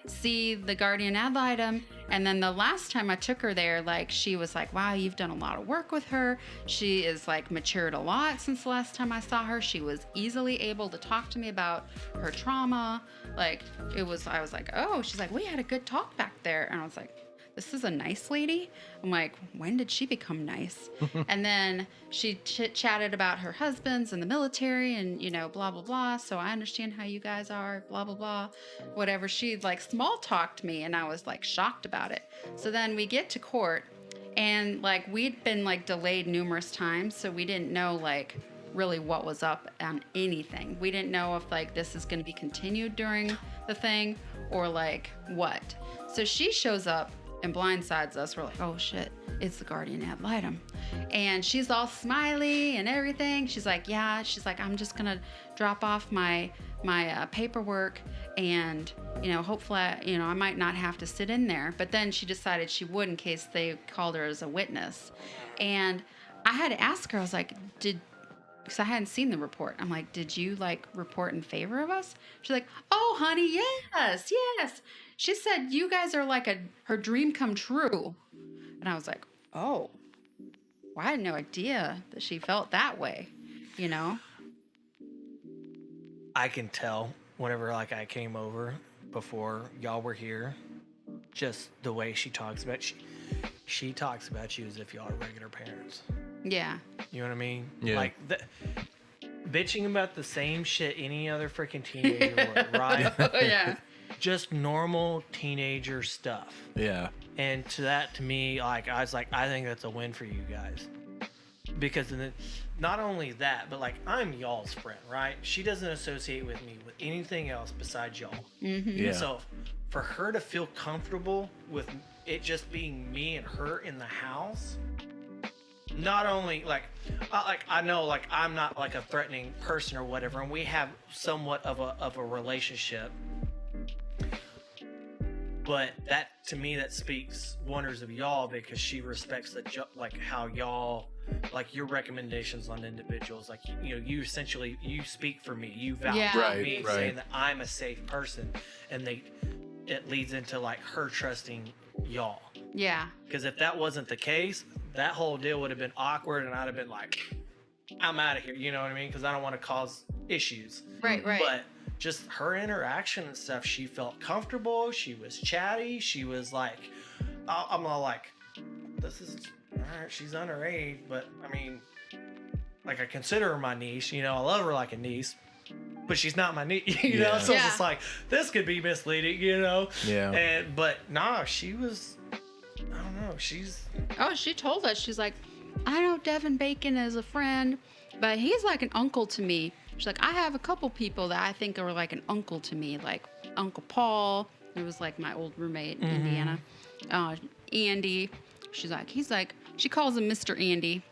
see the guardian ad litem, and then the last time I took her there, like, she was like, wow, you've done a lot of work with her. She is like matured a lot since the last time I saw her. She was easily able to talk to me about her trauma. Like, I was like, oh, she's like, we had a good talk back there. And I was like, the this is a nice lady. I'm like, when did she become nice? And then she chatted about her husbands in the military and, you know, blah, blah, blah. So I understand how you guys are, blah, blah, blah, whatever. She like small talked me and I was like shocked about it. So then we get to court and like we'd been like delayed numerous times. So we didn't know like really what was up on anything. We didn't know if like this is going to be continued during the thing or like what. So she shows up and blindsides us. We're like, oh shit, it's the guardian ad litem. And she's all smiley and everything. She's like, yeah, she's like, I'm just gonna drop off my paperwork and, you know, hopefully, I might not have to sit in there. But then she decided she would in case they called her as a witness. And I had to ask her, I was like, because I hadn't seen the report. I'm like, did you like report in favor of us? She's like, oh, honey, yes. She said, you guys are like her dream come true. And I was like, oh, well, I had no idea that she felt that way, you know? I can tell whenever like I came over before y'all were here, just the way she talks about she talks about you as if y'all are regular parents. Yeah. You know what I mean? Yeah. Like bitching about the same shit any other freaking teenager would, right? Oh, yeah. Just normal teenager stuff. Yeah. And to me, like I was like, I think that's a win for you guys. Because not only that, but like I'm y'all's friend, right? She doesn't associate with me with anything else besides y'all. Mm-hmm. Yeah. So for her to feel comfortable with it just being me and her in the house, not only like I know like I'm not like a threatening person or whatever, and we have somewhat of a relationship. But that to me that speaks wonders of y'all because she respects like how y'all like your recommendations on individuals, like you essentially you speak for me, you vouch for me, saying that I'm a safe person, and it leads into like her trusting y'all. Yeah. Because if that wasn't the case, that whole deal would have been awkward, and I'd have been like, I'm out of here. You know what I mean? Because I don't want to cause issues. Right. But just her interaction and stuff, she felt comfortable. She was chatty. She was like, I'm all like, this is all right. She's underage, but I mean, like I consider her my niece. I love her like a niece, but she's not my niece. You know, so it's just like this could be misleading. Yeah. But nah, she was. I don't know. She told us, she's like, I know Devin Bacon is a friend, but he's like an uncle to me. She's like, I have a couple people that I think are like an uncle to me, like Uncle Paul. It was like my old roommate in Indiana. Andy. He's like, she calls him Mr. Andy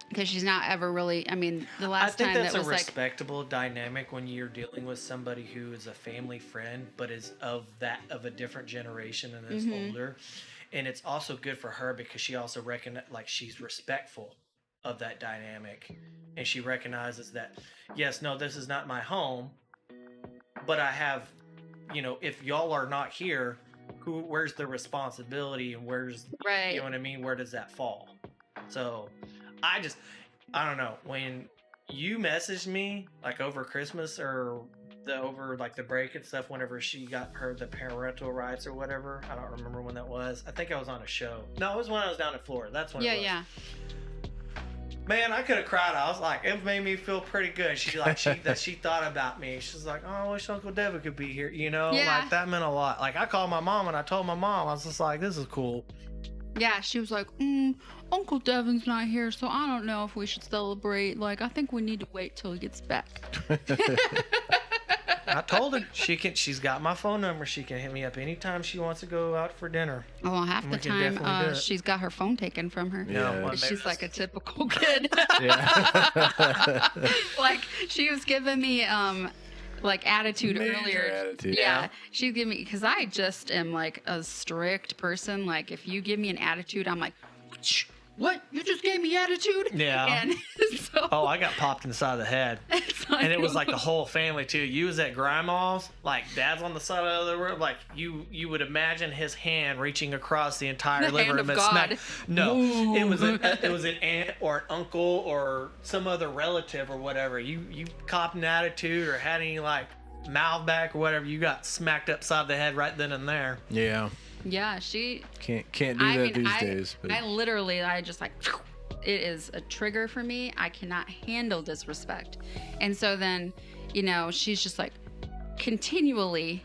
because she's not ever really, the last time that was like. I think that's a respectable dynamic when you're dealing with somebody who is a family friend, but is of a different generation and is older. And it's also good for her because she also she's respectful of that dynamic. And she recognizes that, yes, no, this is not my home, but I have, if y'all are not here, where's the responsibility and where's, you know what I mean? Where does that fall? So I don't know. When you messaged me like over Christmas or over like the break and stuff, whenever she got the parental rights or whatever, I don't remember when that was. I think I was on a show. No, it was when I was down in Florida. That's when it was. Yeah. Man, I could have cried. I was like, it made me feel pretty good. She thought about me. She's like, oh, I wish Uncle Devin could be here. Like that meant a lot. Like I called my mom and I told my mom, I was just like, this is cool. Yeah, she was like, Uncle Devin's not here, so I don't know if we should celebrate. Like, I think we need to wait till he gets back. I told her she's got my phone number. She can hit me up anytime she wants to go out for dinner. Well, half the time she's got her phone taken from her. Yeah. She's like a typical kid. Yeah. Like she was giving me like attitude earlier. Attitude. Yeah. She'd give me, because I just am like a strict person. Like if you give me an attitude, I'm like, what? You just gave me attitude? Yeah. And so, I got popped in the side of the head. And it was like the whole family too. You was at grandma's, like dad's on the side of the room, like you would imagine his hand reaching across the entire living room and smack. No, Ooh. it was an aunt or an uncle or some other relative or whatever. You copped an attitude or had any like mouth back or whatever, you got smacked upside the head right then and there. Yeah. Yeah, she. Can't do that these days. But. I just like. It is a trigger for me. I cannot handle disrespect. And so then, she's just like continually,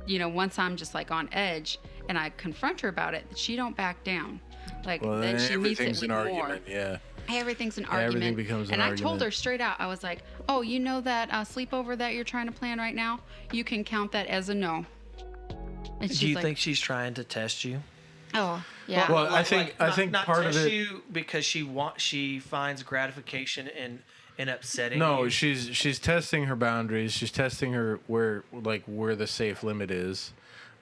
once I'm just like on edge and I confront her about it, she don't back down. Like, then she meets it with more. Yeah. Everything's an argument. Everything becomes an argument. And I told her straight out, I was like, oh, you know that sleepover that you're trying to plan right now? You can count that as a no. And Do you think she's trying to test you? Oh, yeah. Well, I think not part of test it. you because she finds gratification in upsetting No, you. she's testing her boundaries. She's testing where the safe limit is.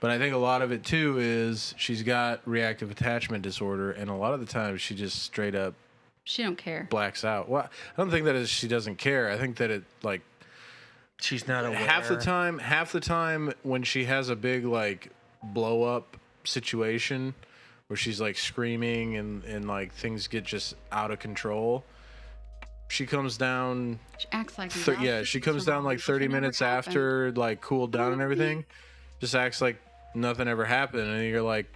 But I think a lot of it too is she's got reactive attachment disorder, and a lot of the time she just straight up she don't care. Blacks out. Well, I don't think that is she doesn't care. I think that it like she's not aware. Half the time when she has a big like blow up situation where she's like screaming and like things get just out of control, she comes down. She acts like she comes down like 30 minutes after like cooled down and everything. Just acts like nothing ever happened, and you're like,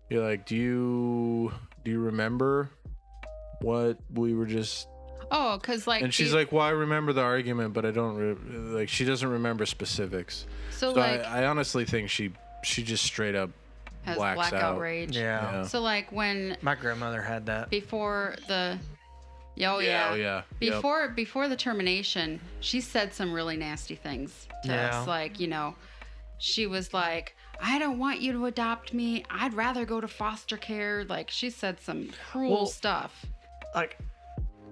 do you remember what we were just? Oh, because like. And she's like, well, I remember the argument, but I don't like. She doesn't remember specifics. So like, I honestly think she just straight up has blacks blackout out. rage. Yeah. So like when my grandmother had that before the. Oh yeah. yeah. Before the termination, she said some really nasty things to us. Like, she was like, I don't want you to adopt me. I'd rather go to foster care. Like, she said some cruel stuff. Like,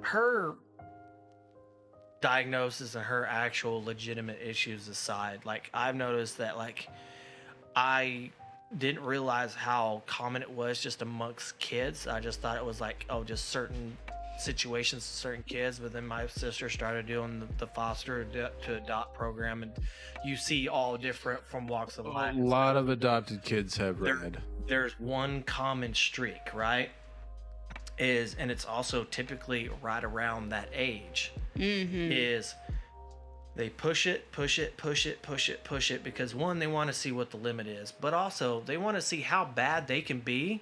her diagnosis and her actual legitimate issues aside, like, I've noticed that, like, I didn't realize how common it was just amongst kids. I just thought it was like, just certain situations, certain kids. But then my sister started doing the foster to adopt program, and you see all different from walks of life. A lot of adopted kids have there's one common streak, right? And it's also typically right around that age. Mm-hmm. Is they push it because one, they want to see what the limit is, but also they want to see how bad they can be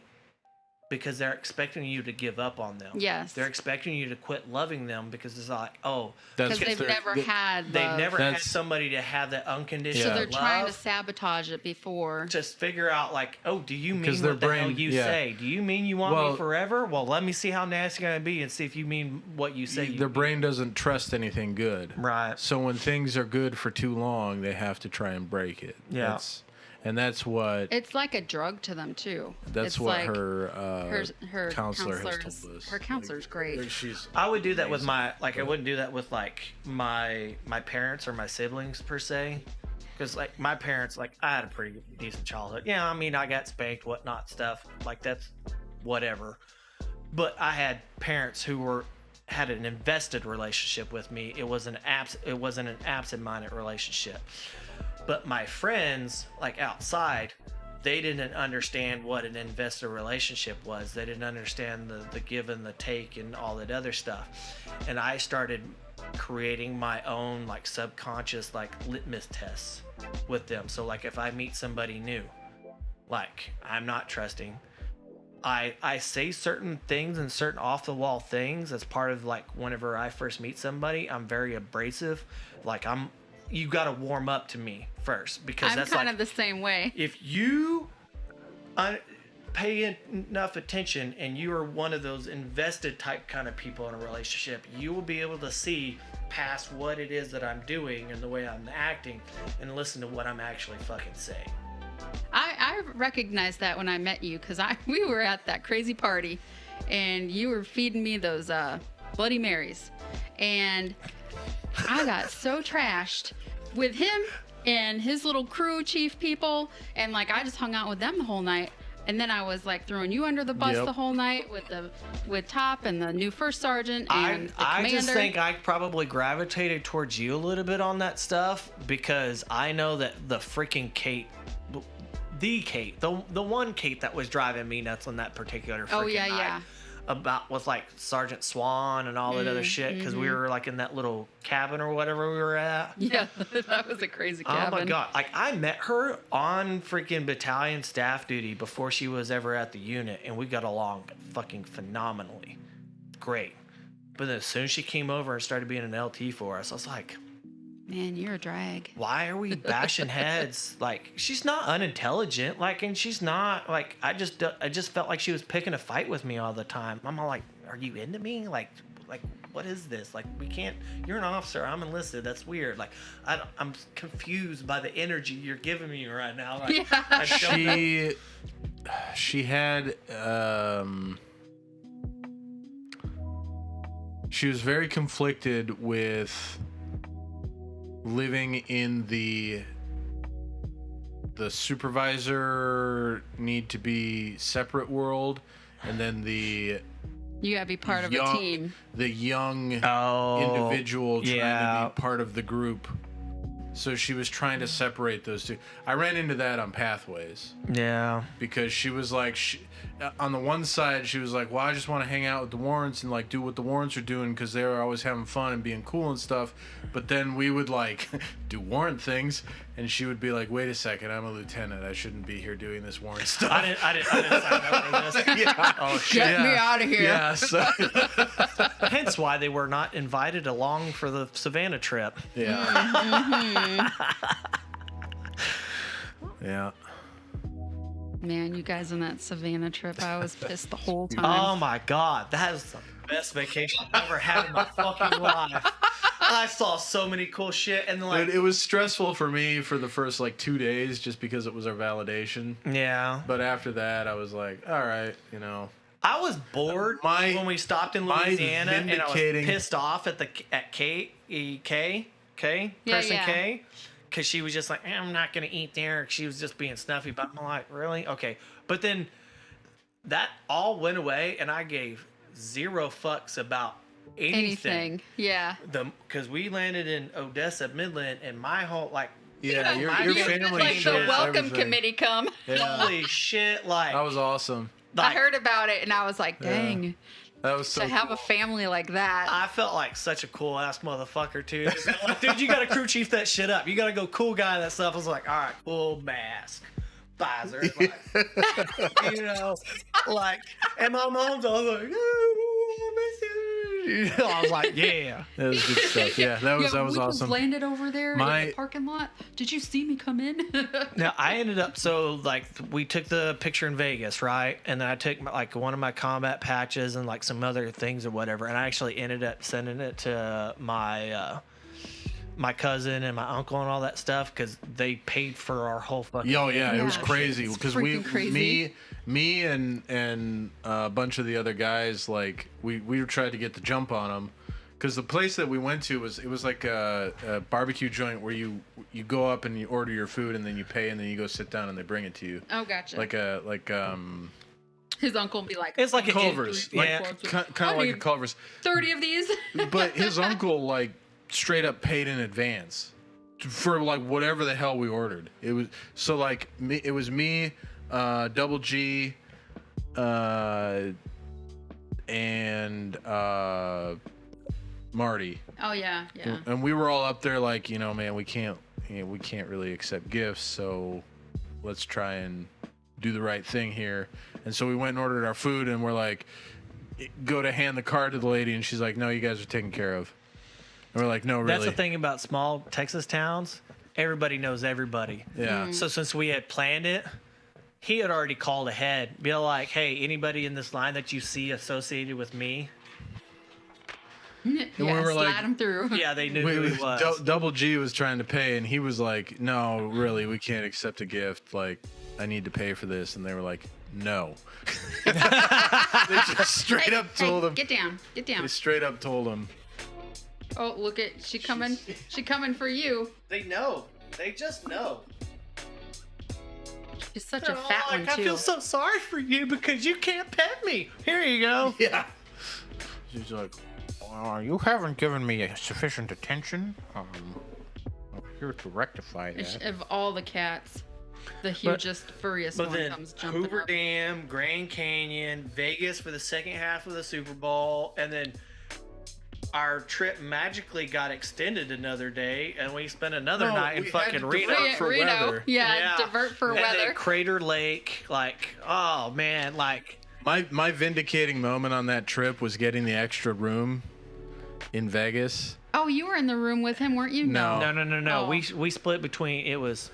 because they're expecting you to give up on them. Yes. They're expecting you to quit loving them because it's like, because they've never had somebody to have that unconditional So they're love. trying to sabotage it before. Just figure out like, do you mean their what the hell you yeah. say? Do you mean you want me forever? Well, let me see how nasty you're going to be and see if you mean what you say. Their brain doesn't trust anything good. Right. So when things are good for too long, they have to try and break it. Yeah. That's what... It's like a drug to them, too. That's what like her counselor has told us. Her counselor's great. I would do that with I wouldn't do that with, like, my parents or my siblings, per se. Because, like, my parents, like, I had a pretty decent childhood. Yeah, I mean, I got spanked, whatnot, stuff. Like, that's whatever. But I had parents who had an invested relationship with me. It wasn't an absent-minded relationship. But my friends, like outside, they didn't understand what an invested relationship was. They didn't understand the give and the take and all that other stuff. And I started creating my own like subconscious like litmus tests with them. So like if I meet somebody new, like I'm not trusting. I say certain things and certain off the wall things as part of like whenever I first meet somebody, I'm very abrasive. Like you got to warm up to me first because I'm that's kind like, of the same way. If you pay enough attention and you are one of those invested type kind of people in a relationship, you will be able to see past what it is that I'm doing and the way I'm acting and listen to what I'm actually fucking saying. I recognized that when I met you because we were at that crazy party and you were feeding me those Bloody Marys and I got so trashed with him and his little crew chief people, and like I just hung out with them the whole night. And then I was like throwing you under the bus the whole night with Top and the new first sergeant and the commander. I just think I probably gravitated towards you a little bit on that stuff because I know that the freaking Kate, the one Kate that was driving me nuts on that particular freaking night. about with like Sergeant Swan and all that other shit because we were like in that little cabin or whatever we were at. Yeah, that was a crazy cabin. Oh my god! Like I met her on freaking battalion staff duty before she was ever at the unit, and we got along fucking phenomenally, great. But then as soon as she came over and started being an LT for us, I was like, man, you're a drag. why are we bashing heads? Like she's not unintelligent, like, and she's not like I just felt like she was picking a fight with me all the time. I'm all like, are you into me? Like what is this? Like we can't. You're an officer. I'm enlisted. That's weird. Like I'm confused by the energy you're giving me right now. Like, Yeah. I don't know. She had she was very conflicted with living in the supervisor need to be separate world, and then the You gotta be part of a team. the young Oh, individual trying yeah. to be part of the group. So she was trying to separate those two. I ran into that on Pathways Yeah. because she was like, on the one side, she was like, well, I just want to hang out with the warrants and like do what the warrants are doing because they were always having fun and being cool and stuff. But then we would like do warrant things, and she would be like, wait a second, I'm a lieutenant. I shouldn't be here doing this warrant stuff. I didn't sign up for this. Yeah. Oh shit. Get me out of here. Yeah. So, Hence why they were not invited along for the Savannah trip. yeah. Yeah. Man, you guys on that Savannah trip, I was pissed the whole time. Oh my god, that is the best vacation I've ever had in my fucking life. I saw so many cool shit, and like, It was stressful for me for the first like 2 days just because it was our validation. yeah, But after that, I was like, all right, you know. I was bored when we stopped in Louisiana, and I was pissed off at K person K, because she was just like, I'm not gonna eat there. She was just being snuffy, but I'm like, really? Okay. But then that all went away, and I gave zero fucks about anything. Yeah. Because we landed in Odessa, Midland, and my whole like, Yeah, your You family like showed the welcome everything. committee come. Yeah. holy shit, like That was awesome. I heard about it and I was like, dang, That was so to have cool. a family like that. I felt like such a cool ass motherfucker too. Like, dude, you gotta crew chief that shit up. You gotta go cool guy that stuff. I was like, all right, cool mask, visor, like, you know, like, and my mom's all like, oh, I miss you. You know, I was like, yeah. That was good stuff. Yeah, that was we awesome. landed over there in My- the parking lot. Did you see me come in? Now I ended up like we took the picture in Vegas, right? And then I took like one of my combat patches and like some other things or whatever, and I actually ended up sending it to my my cousin and my uncle and all that stuff because they paid for our whole fucking. Yo, yeah, it was Yeah, crazy it's because freaking crazy. me and a bunch of the other guys, like we tried to get the jump on them because the place that we went to was like a barbecue joint where you go up and you order your food and then you pay and then you go sit down and they bring it to you. Oh, gotcha. Like His uncle would be like, It's like a Culver's, yeah. kind of like a Culver's. 30 of these. But his uncle like straight up paid in advance for like whatever the hell we ordered. It was so like me. It was me, Double G, and Marty. Oh, yeah. Yeah. And we were all up there like, you know, man, we can't really accept gifts, so let's try and do the right thing here. And so we went and ordered our food, and we're like, go to hand the card to the lady, and she's like, no, you guys are taken care of. And we're like, no, really. That's the thing about small Texas towns. Everybody knows everybody. Yeah. So since we had planned it, he had already called ahead. Be like, hey, anybody in this line that you see associated with me? Yeah, we were slide like- him through. Yeah, they knew who he was. Double G was trying to pay, and he was like, no, really, we can't accept a gift. Like, I need to pay for this. And they were like, no. They just straight up told him. Get down. Get down. They straight up told him. Oh, look at she coming. She coming for you. They know. They just know. She's such a They're all fat like, one I too. feel so sorry for you because you can't pet me. Here you go. Yeah. She's like, you haven't given me sufficient attention. I'm here to rectify that. Of all the cats. the hugest, furriest But one then comes jumping Hoover up. Dam, Grand Canyon, Vegas for the second half of the Super Bowl, and then our trip magically got extended another day, and we spent another night in we had fucking to Reno. divert for weather. Yeah, divert for and weather. then Crater Lake, like, oh man, like. My vindicating moment on that trip was getting the extra room in Vegas. Oh, you were in the room with him, weren't you? No. No. Oh. We split between, it was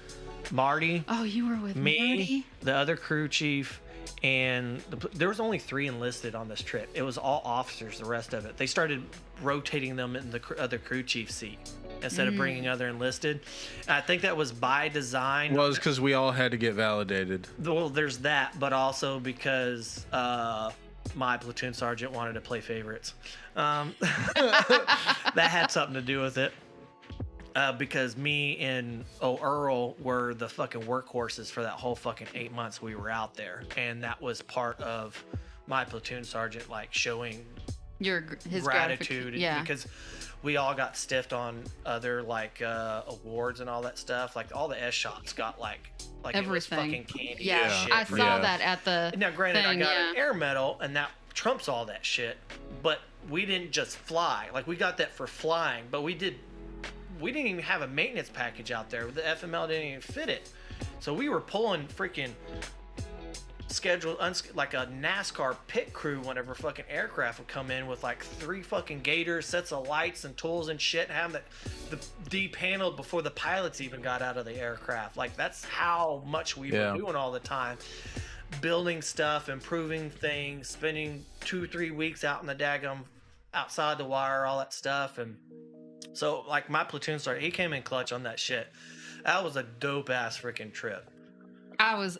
Marty, Oh, you were with me, Marty? the other crew chief, and there was only 3 enlisted on this trip. It was all officers, the rest of it. They started rotating them in the other crew chief seat instead of bringing other enlisted. And I think that was by design. Well, it's because we all had to get validated. Well, there's that, but also because my platoon sergeant wanted to play favorites. That had something to do with it. Because me and Earl were the fucking workhorses for that whole fucking 8 months we were out there. And that was part of my platoon sergeant, like, showing His gratitude. Yeah. Because we all got stiffed on other, like, awards and all that stuff. Like, all the S shots got, like it was Everything. fucking candy. Yeah, and shit I for saw them. that at the Now, granted, I thing, got yeah. an air medal, and that trumps all that shit. But we didn't just fly. Like, we got that for flying, but we didn't even have a maintenance package out there. The FML didn't even fit it. So we were pulling freaking scheduled, like a NASCAR pit crew whenever fucking aircraft would come in with like 3 fucking gators, sets of lights and tools and shit, and have them the de-paneled before the pilots even got out of the aircraft. Like, that's how much we were doing all the time. Building stuff, improving things, spending 2-3 weeks out in the daggum, outside the wire, all that stuff. And so, like, my platoon sergeant, he came in clutch on that shit. That was a dope ass freaking trip. I was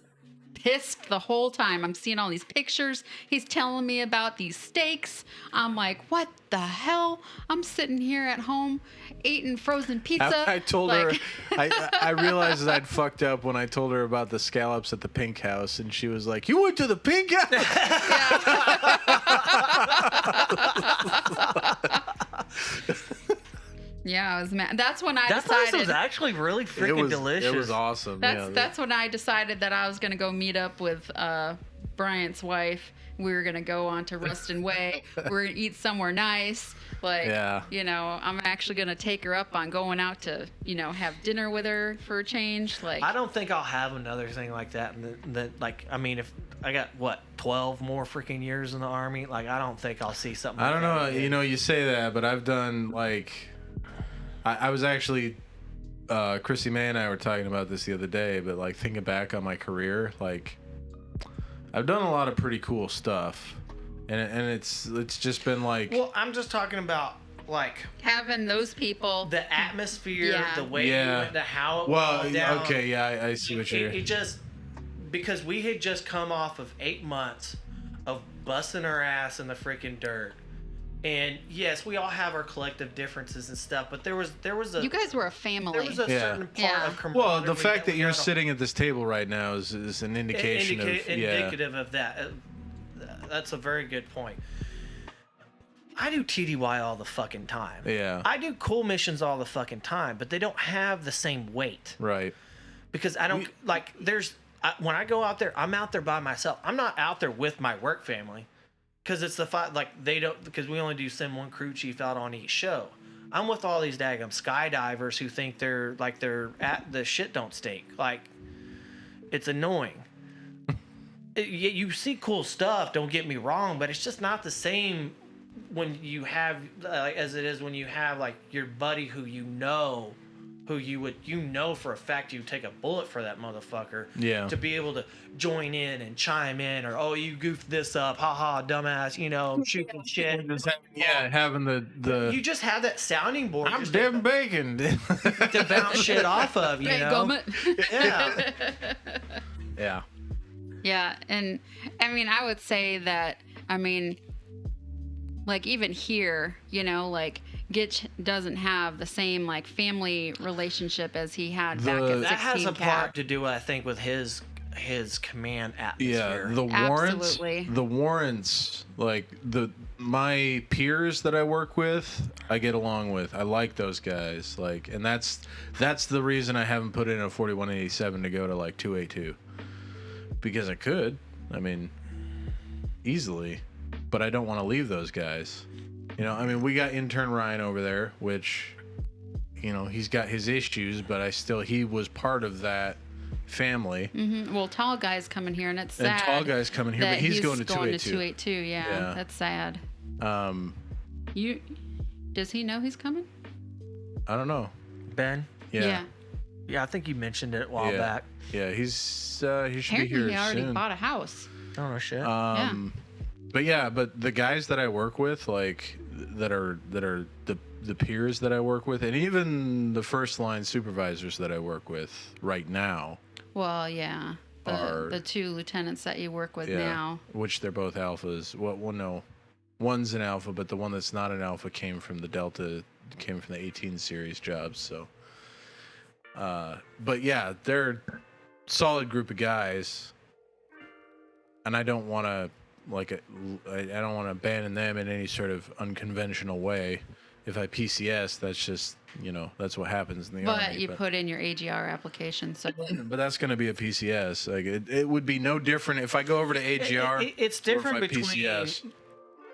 pissed the whole time. I'm seeing all these pictures. He's telling me about these steaks. I'm like, what the hell? I'm sitting here at home eating frozen pizza. I told her, I realized that I'd fucked up when I told her about the scallops at the Pink House, and she was like, "You went to the Pink House?" Yeah, I was mad. That's when I That place decided. was actually really freaking delicious. It was awesome. That's when I decided that I was gonna go meet up with Bryant's wife. We were gonna go on to Ruston Way. We're gonna eat somewhere nice. Like, you know, I'm actually gonna take her up on going out to, you know, have dinner with her for a change. Like, I don't think I'll have another thing like that. And like, I mean, if I got 12 more freaking years in the Army, like, I don't think I'll see something. I don't know. Like that. You know, you say that, but I've done like. I was actually, Chrissy May and I were talking about this the other day, but like thinking back on my career, like I've done a lot of pretty cool stuff, and it's just been like. Well, I'm just talking about like having those people. the atmosphere, the way you went, how it went down. Okay, yeah, I see what you're. It just because we had just come off of 8 months of busting our ass in the freaking dirt. And yes, we all have our collective differences and stuff, but there was a. You guys were a family. There was a certain part of camaraderie. Well, the fact that we you're had sitting at this table right now is an indication indicative of that. That's a very good point. I do TDY all the fucking time. Yeah. I do cool missions all the fucking time, but they don't have the same weight. Right. Because I don't when I go out there, I'm out there by myself. I'm not out there with my work family. Because it's because we only do send one crew chief out on each show. I'm with all these daggum skydivers who think they're at the shit don't stink. Like, it's annoying. You see cool stuff, don't get me wrong, but it's just not the same when you have as it is when you have like your buddy who you know for a fact you take a bullet for that motherfucker. Yeah. To be able to join in and chime in, or, oh, you goofed this up, haha, dumbass, you know, shooting shit. Yeah, having the. You just have that sounding board. I'm Devin Bacon. To bounce shit off of, you know. Yeah. Yeah. Yeah, and I mean, I would say that, I mean, like even here, you know, like Gitch doesn't have the same like family relationship as he had back at 16 That has a Cap. part to do, I think, with his his command Yeah, atmosphere. Absolutely. the warrants, like my peers that I work with, I get along with. I like those guys, like, and that's the reason I haven't put in a 4187 to go to like 282, because I could, I mean, easily, but I don't want to leave those guys. You know, I mean, we got intern Ryan over there, which, you know, he's got his issues, but he was part of that family. Mm-hmm. Well, tall guy's coming here, and it's sad. And tall guy's coming here, but he's going to 282. Yeah, that's sad. Does he know he's coming? I don't know. Ben? Yeah. Yeah, I think you mentioned it a while back. Yeah, he should be here Apparently, he already soon. bought a house. Oh, no shit. But the guys that I work with, like, that are the peers that I work with, and even the first line supervisors that I work with right now. Well, yeah. The two lieutenants that you work with now. Which they're both alphas. Well, no. One's an alpha, but the one that's not an alpha came from the Delta, came from the 18 series jobs, so. But yeah, they're a solid group of guys. And I don't want to, I don't want to abandon them in any sort of unconventional way. If I PCS, that's just, you know, that's what happens in the Army. But you put in your AGR application, so. But that's going to be a PCS. Like it would be no different if I go over to AGR. It's different or if I between PCS.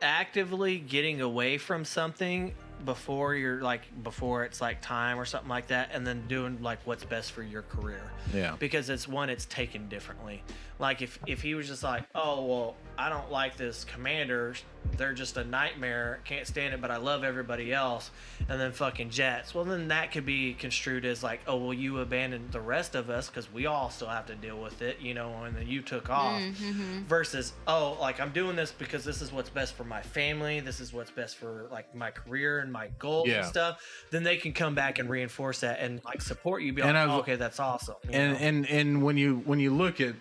actively getting away from something before it's like time or something like that, and then doing like what's best for your career. Yeah. Because it's taken differently. Like if he was just like, oh well, I don't like this commander, they're just a nightmare, can't stand it, but I love everybody else, and then fucking jets. Well, then that could be construed as like, oh well, you abandoned the rest of us because we all still have to deal with it, you know, and then you took off. Mm-hmm. Versus, oh, like I'm doing this because this is what's best for my family, this is what's best for like my career and my goals and stuff. Then they can come back and reinforce that and like support you. Be like, oh, okay, that's awesome. And when you look at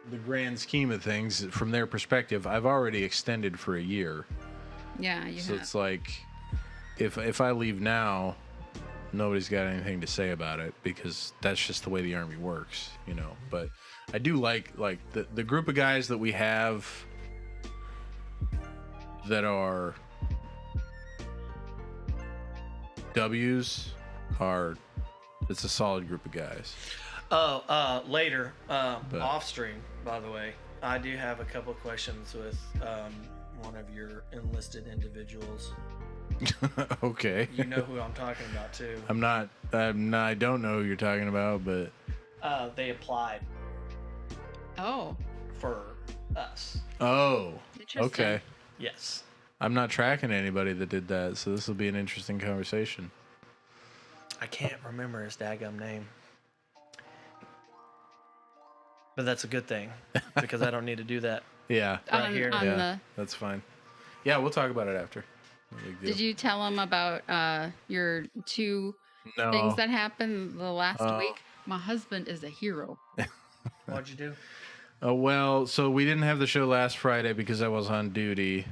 the grand scheme of things from their perspective, I've already extended for a year. Yeah, you so have. it's like if I leave now, nobody's got anything to say about it because that's just the way the Army works, you know. But I do like the group of guys that we have that are W's it's a solid group of guys. Later, off stream, by the way, I do have a couple questions with one of your enlisted individuals. Okay. You know who I'm talking about too. I don't know who you're talking about, but they applied Oh. for us. Oh. Interesting. Okay. Yes. I'm not tracking anybody that did that, so this will be an interesting conversation. I can't remember his daggum name. But that's a good thing because I don't need to do that. Yeah. Right here. That's fine. Yeah, we'll talk about it after. No big deal. Did you tell him about your two No. things that happened the last week? My husband is a hero. What'd you do? Well, so we didn't have the show last Friday because I was on duty.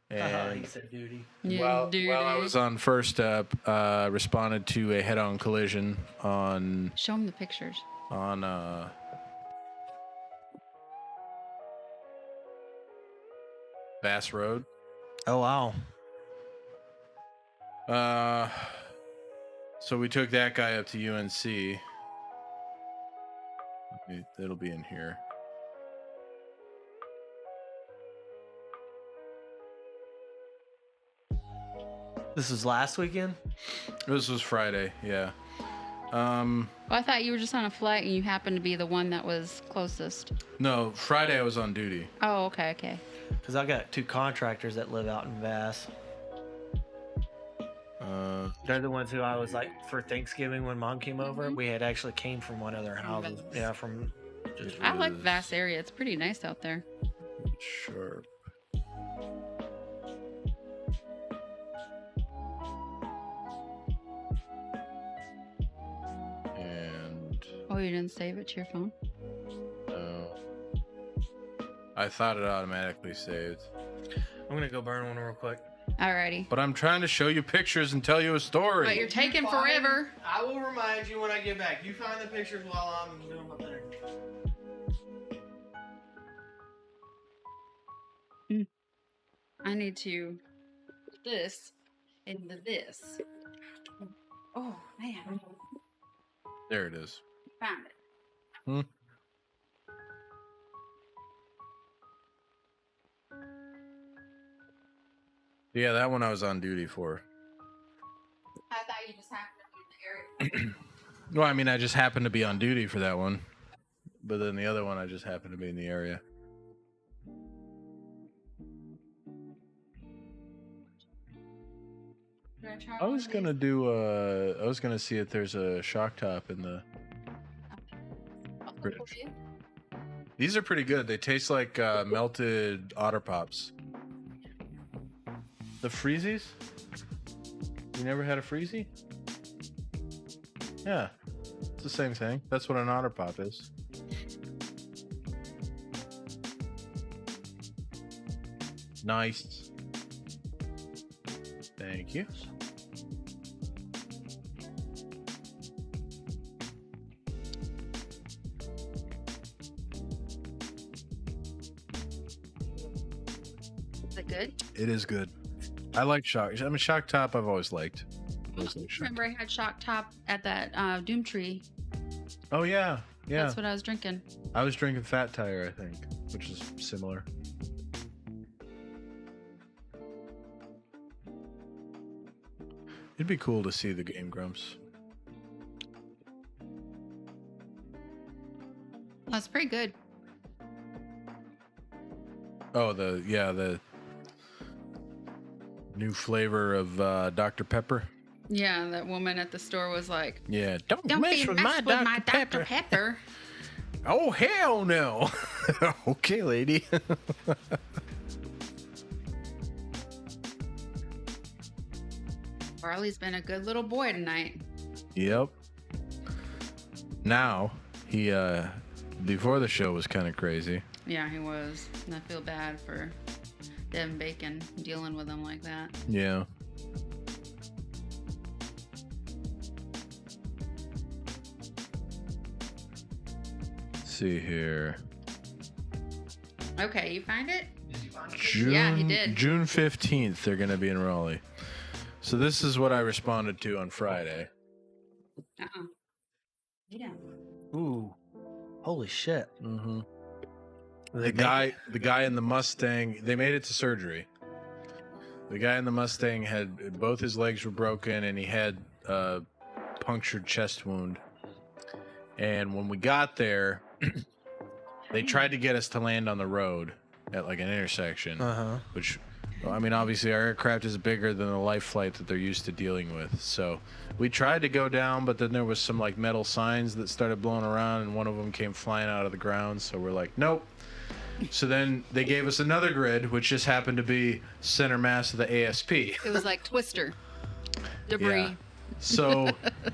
And He said duty. Yeah, while I was on first up, responded to a head-on collision on Show him the pictures. Bass Road. Oh wow. So we took that guy up to UNC. It'll be in here. This was last weekend? This was Friday, yeah. Well, I thought you were just on a flight and you happened to be the one that was closest. No, Friday I was on duty. Oh, okay. Because I got two contractors that live out in Vass. They're the ones who I was like, for Thanksgiving when Mom came over, we had actually came from one of their houses. Yeah, from just... I like Vass area. It's pretty nice out there. Sure. And... Oh, you didn't save it to your phone? No. I thought it automatically saved. I'm going to go burn one real quick. Alrighty. But I'm trying to show you pictures and tell you a story. But you're taking forever. I will remind you when I get back. You find the pictures while I'm doing my thing. I need to put this into this. Oh, man. There it is. Found it. Hmm. Yeah, that one I was on duty for. I thought you just happened to be in the area. Well, I mean, I just happened to be on duty for that one. But then the other one, I just happened to be in the area. I was gonna do I was gonna see if there's a shock top in the fridge. These are pretty good. They taste like melted Otter Pops. The Freezies? You never had a Freezy? Yeah, it's the same thing. That's what an Otter Pop is. Nice. Thank you. Is it good? It is good. I like shock. I mean, shock top. I've always liked. Always liked shock Remember, I had shock top at that Doom Tree. Oh yeah, yeah. That's what I was drinking. I was drinking Fat Tire, I think, which is similar. It'd be cool to see the Game Grumps. That's pretty good. Oh, the new flavor of Dr. Pepper. Yeah, that woman at the store was like, Yeah, don't "Don't mess be with messed my with my Dr. Dr. Pepper." Oh hell no! Okay, lady. Barley's been a good little boy tonight. Yep. Now he before the show was kind of crazy. Yeah, he was. And I feel bad for Devin Bacon dealing with him like that. Yeah. Let's see here. Okay, you find it? June, Yeah, he did. June 15th, they're going to be in Raleigh. So this is what I responded to on Friday. Uh-uh. Yeah. Ooh, holy shit! Mm-hmm. They The guy in the Mustang, they made it to surgery. The guy in the Mustang had both his legs were broken and he had a punctured chest wound. And when we got there, they tried to get us to land on the road at like an intersection, which, I mean, obviously our aircraft is bigger than the life flight that they're used to dealing with. So we tried to go down, but then there was some like metal signs that started blowing around and one of them came flying out of the ground. So we're like, nope. So then they gave us another grid, which just happened to be center mass of the ASP. It was like Twister. Debris. Yeah. So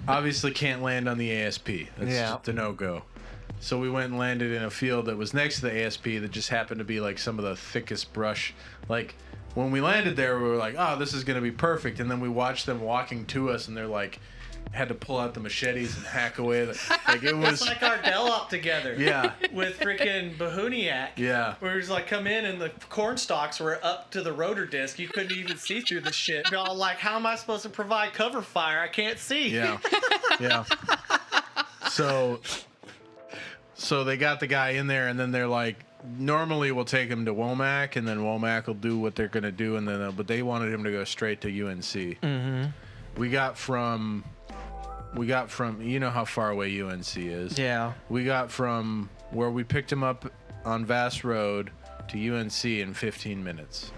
obviously can't land on the ASP. That's just a no-go. So we went and landed in a field that was next to the ASP that just happened to be like some of the thickest brush. Like when we landed there, we were like, oh, this is going to be perfect. And then we watched them walking to us and they're like, had to pull out the machetes and hack away. Like it was It's like our Delop together. Yeah. With freaking Bahuniak. Yeah. Where it was like come in and the corn stalks were up to the rotor disc. You couldn't even see through the shit. You're all like, how am I supposed to provide cover fire? I can't see. Yeah. Yeah. So they got the guy in there and then they're like, normally we'll take him to Womack and then Womack will do what they're going to do. And then, but they wanted him to go straight to UNC. Mm-hmm. We got from, you know how far away UNC is. Yeah. We got from where we picked him up on Vass Road to UNC in 15 minutes.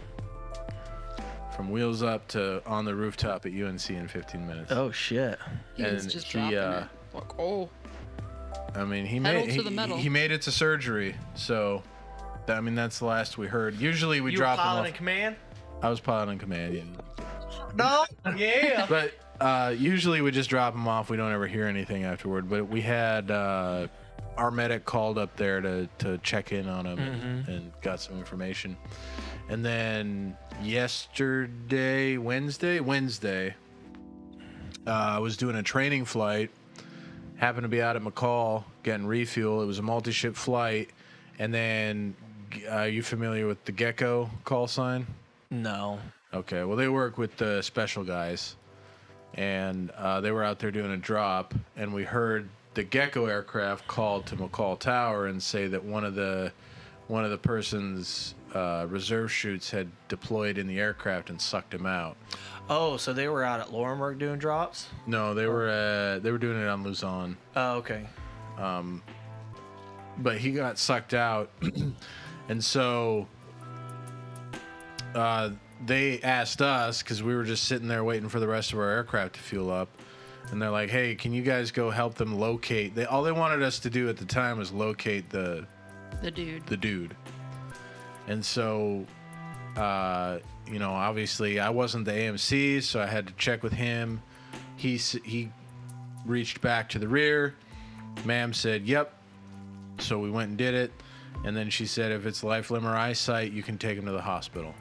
From wheels up to on the rooftop at UNC in 15 minutes. Oh shit. He was just dropping it. Like, oh. I mean, he Pedal made to the metal. he made it to surgery. So, I mean, that's the last we heard. Usually we You drop were him pilot off. in command? I was pilot in command. Yeah. No. Yeah. But usually we just drop him off. We don't ever hear anything afterward. But we had our medic called up there to check in on him and got some information. And then yesterday, Wednesday, I was doing a training flight. Happened to be out at McCall getting refuel. It was a multi-ship flight. And then Are you familiar with the Gecko call sign? No. Okay, well, they work with the special guys, and they were out there doing a drop, and we heard the Gecko aircraft call to McCall Tower and say that one of the person's reserve chutes had deployed in the aircraft and sucked him out. Oh, so they were out at Laurinburg doing drops? No, they were doing it on Luzon. Oh, okay. But he got sucked out, and so they asked us, because we were just sitting there waiting for the rest of our aircraft to fuel up, and they're like, hey, can you guys go help them locate? All they wanted us to do at the time was locate the dude. And so, obviously I wasn't the AMC, so I had to check with him. He reached back to the rear. Ma'am said, yep. So we went and did it. And then she said, if it's life, limb, or eyesight, you can take him to the hospital.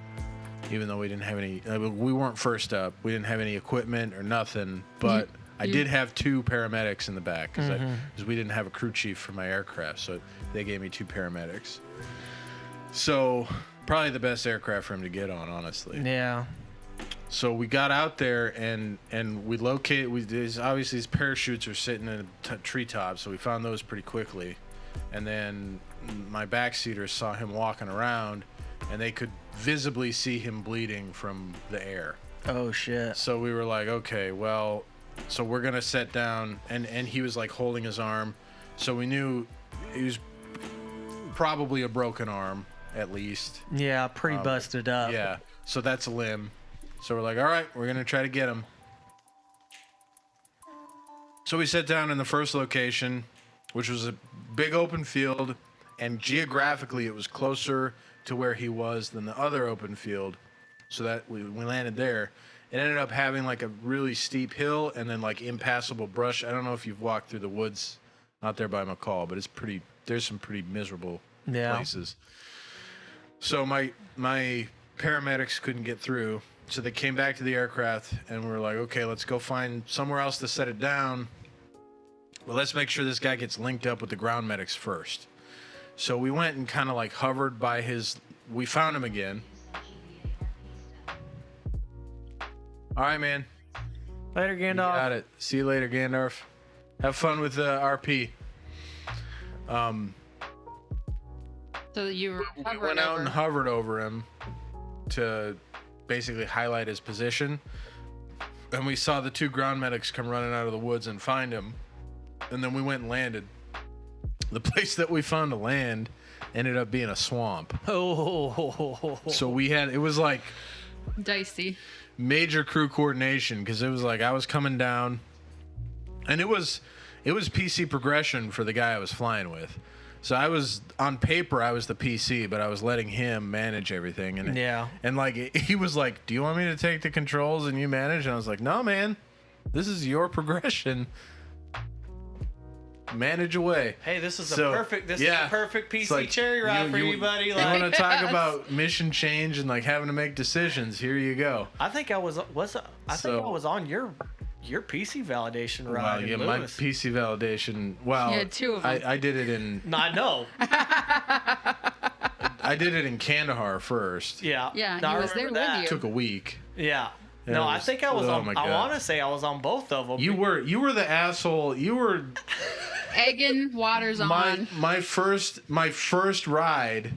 Even though we didn't have any, we weren't first up. We didn't have any equipment or nothing. But I did have 2 paramedics in the back because we didn't have a crew chief for my aircraft. So they gave me 2 paramedics. So probably the best aircraft for him to get on, honestly. Yeah. So we got out there and we located. Obviously these parachutes are sitting in a treetop, so we found those pretty quickly. And then my backseaters saw him walking around, and they could visibly see him bleeding from the air. Oh shit. So we were like, okay, well, so we're gonna set down, and he was like holding his arm, so we knew he was probably a broken arm at least. Yeah, pretty busted up. Yeah, so that's a limb. So we're like, all right, we're gonna try to get him. So we sat down in the first location, which was a big open field, and geographically it was closer to where he was than the other open field, so that we landed there. It ended up having like a really steep hill and then like impassable brush. I don't know if you've walked through the woods out there by McCall, but there's some pretty miserable places. So my paramedics couldn't get through, so they came back to the aircraft, and we were like, okay, let's go find somewhere else to set it down. Well, let's make sure this guy gets linked up with the ground medics first. So we went and kind of like hovered by we found him again. All right, man. Later, Gandalf. You got it. See you later, Gandalf. Have fun with RP. So you were We went out and hovered over him to basically highlight his position. And we saw the 2 ground medics come running out of the woods and find him. And then we went and landed. The place that we found to land ended up being a swamp. Oh. So it was like dicey. Major crew coordination, because it was like I was coming down, and it was PC progression for the guy I was flying with. So on paper I was the PC, but I was letting him manage everything. And like he was like, "Do you want me to take the controls and you manage?" And I was like, "No, man, this is your progression. Manage away." Hey, this is the perfect PC like, cherry ride for you, buddy. You want to talk about mission change and like having to make decisions? Here you go. I think I was on your PC validation ride. Well, yeah, my PC validation. Well, you had 2 of them. I did it in. I know. I did it in Kandahar first. Yeah. Yeah, no, he was there with you. It took a week. Yeah. And No, I think I was on. my I God. want to say I was on both of them. You were the asshole. You were Egging waters on. my first ride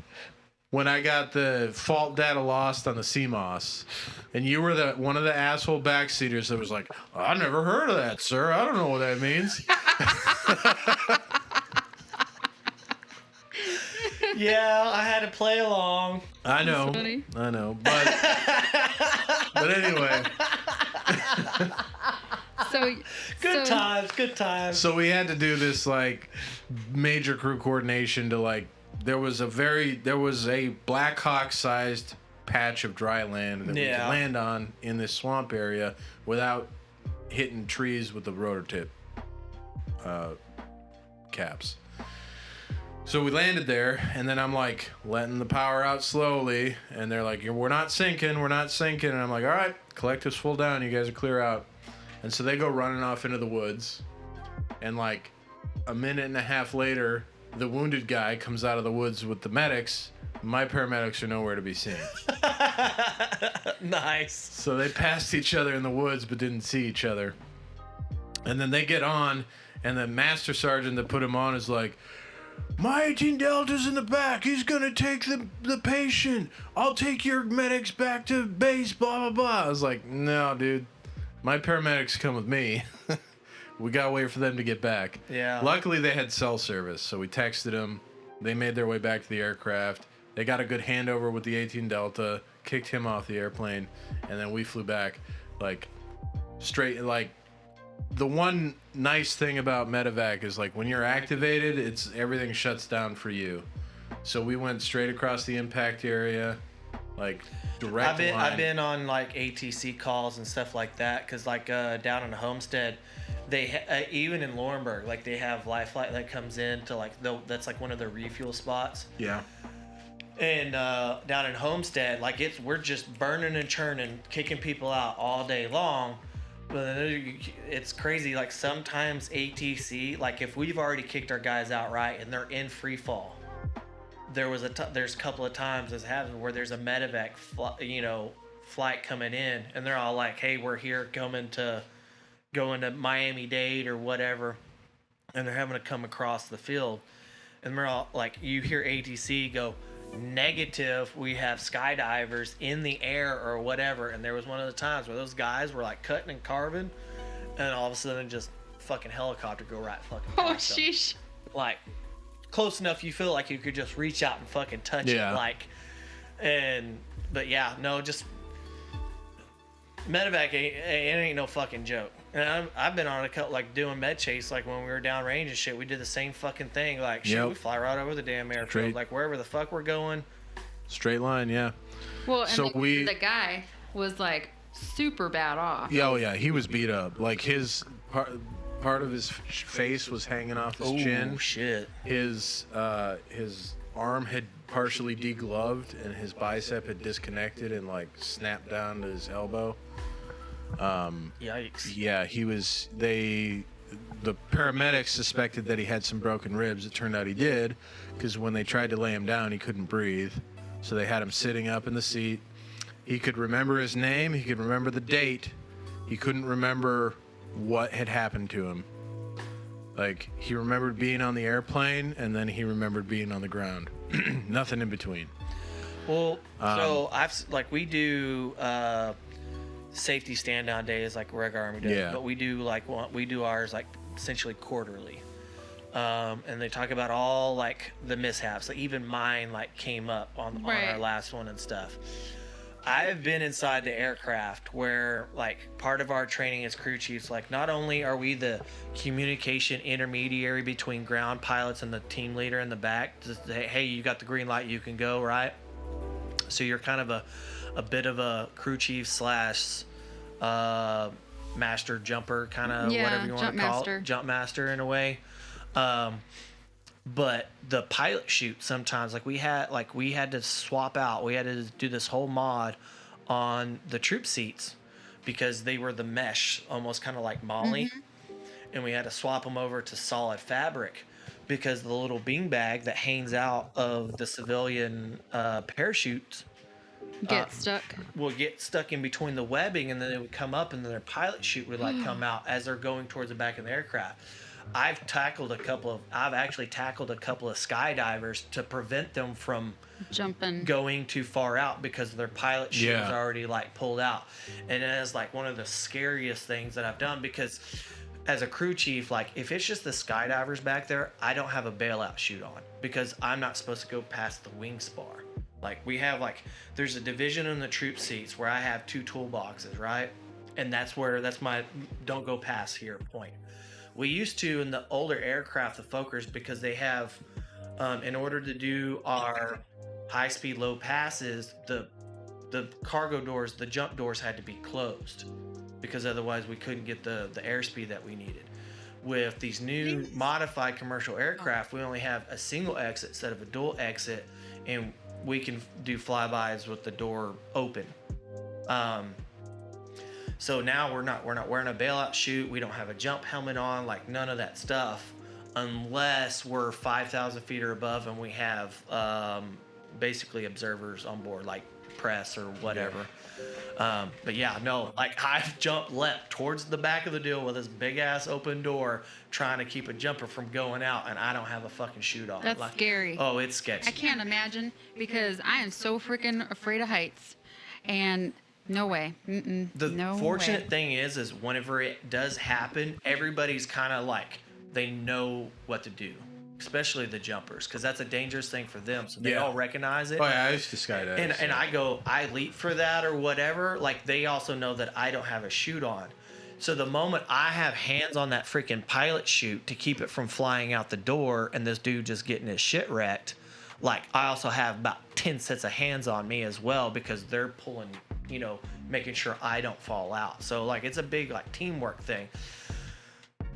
when I got the fault data lost on the CMOS, and you were one of the asshole backseaters that was like, "I never heard of that, sir. I don't know what that means." Yeah, I had to play along. I know, funny. I know, but anyway. Good times. So we had to do this like major crew coordination to like there was a Black Hawk sized patch of dry land that we could land on in this swamp area without hitting trees with the rotor tip caps. So we landed there, and then I'm like letting the power out slowly, and they're like, we're not sinking, and I'm like, all right, collective's full down, you guys are clear out. And so they go running off into the woods, and like a minute and a half later, the wounded guy comes out of the woods with the medics. My paramedics are nowhere to be seen. Nice. So they passed each other in the woods but didn't see each other. And then they get on, and the master sergeant that put him on is like, my 18 Delta's in the back. He's going to take the patient. I'll take your medics back to base, blah, blah, blah. I was like, no, dude. My paramedics come with me. We got to wait for them to get back. Yeah. Luckily, they had cell service, so we texted them. They made their way back to the aircraft. They got a good handover with the 18 Delta, kicked him off the airplane, and then we flew back, like, straight, like, the one nice thing about medevac is, like, when you're activated, everything shuts down for you. So we went straight across the impact area, like, direct line. I've been on, like, ATC calls and stuff like that, because, like, down in Homestead, they even in Laurinburg, like, they have Life Flight that comes in to, like, that's, like, one of their refuel spots. Yeah. And down in Homestead, like, we're just burning and churning, kicking people out all day long. But it's crazy. Like, sometimes ATC, like, if we've already kicked our guys out right and they're in free fall, there's a couple of times this happened where there's a medevac, flight coming in, and they're all like, "Hey, we're here going to Miami-Dade or whatever," and they're having to come across the field, and we're all like, you hear ATC go, negative, we have skydivers in the air or whatever. And there was one of the times where those guys were like cutting and carving, and all of a sudden just fucking helicopter go right fucking past them. Sheesh. Like, close enough you feel like you could just reach out and fucking touch it, like. But yeah, no, just medevac ain't no fucking joke. And I've been on a couple, like, doing med chase, like, when we were down range and shit, we did the same fucking thing. Like, shit, we fly right over the damn airfield, like, wherever the fuck we're going. Straight line, yeah. Well, and so the guy was, like, super bad off. Yeah, oh yeah, he was beat up. Like, his part of his face was hanging off his chin. Oh shit. His arm had partially degloved, and his bicep had disconnected and, like, snapped down to his elbow. Yikes. Yeah, the paramedics suspected that he had some broken ribs. It turned out he did, because when they tried to lay him down, he couldn't breathe. So they had him sitting up in the seat. He could remember his name. He could remember the date. He couldn't remember what had happened to him. Like, he remembered being on the airplane, and then he remembered being on the ground. Nothing in between. Well, so we do safety stand down days like Reg Army does, Yeah. but we do ours like essentially quarterly. And they talk about all, like, the mishaps. Like, even mine, like, came up on our last one and stuff. I've been inside the aircraft where, like, part of our training as crew chiefs, like, not only are we the communication intermediary between ground pilots and the team leader in the back to say, hey, you got the green light, you can go, right? So you're kind of a bit of a crew chief slash master jumper, kind of, whatever you want to call it. Jump master in a way. But the pilot chute sometimes, like, we had to swap out. We had to do this whole mod on the troop seats because they were the mesh, almost kind of like Molly. Mm-hmm. And we had to swap them over to solid fabric because the little beanbag that hangs out of the civilian parachutes will get stuck in between the webbing, and then it would come up, and then their pilot chute would, like, come out as they're going towards the back of the aircraft. I've actually tackled a couple of skydivers to prevent them from going too far out because their pilot chute was already, like, pulled out. And it is, like, one of the scariest things that I've done because as a crew chief, like, if it's just the skydivers back there, I don't have a bailout chute on because I'm not supposed to go past the wing spar. Like, we have, like, there's a division in the troop seats where I have 2 toolboxes, right? And that's my don't go past here point. We used to, in the older aircraft, the Fokkers, because they have, in order to do our high-speed low passes, the cargo doors, the jump doors had to be closed because otherwise we couldn't get the airspeed that we needed. With these new modified commercial aircraft, we only have a single exit instead of a dual exit, and we can do flybys with the door open. So now we're not wearing a bailout chute. We don't have a jump helmet on, like, none of that stuff. unless we're 5,000 feet or above and we have basically observers on board, like press or whatever. But yeah, no, like I've leapt towards the back of the deal with this big ass open door, trying to keep a jumper from going out, and I don't have a fucking chute on. That's like, scary. Oh, it's sketchy. I can't imagine because I am so freaking afraid of heights, and no way. The fortunate thing is whenever it does happen, everybody's kind of like, they know what to do, especially the jumpers, because that's a dangerous thing for them. So they all recognize it. Oh yeah, I used to skydive. And I leap for that or whatever. Like, they also know that I don't have a chute on. So the moment I have hands on that freaking pilot chute to keep it from flying out the door and this dude just getting his shit wrecked, like, I also have about 10 sets of hands on me as well, because they're pulling, making sure I don't fall out. So like, it's a big like teamwork thing.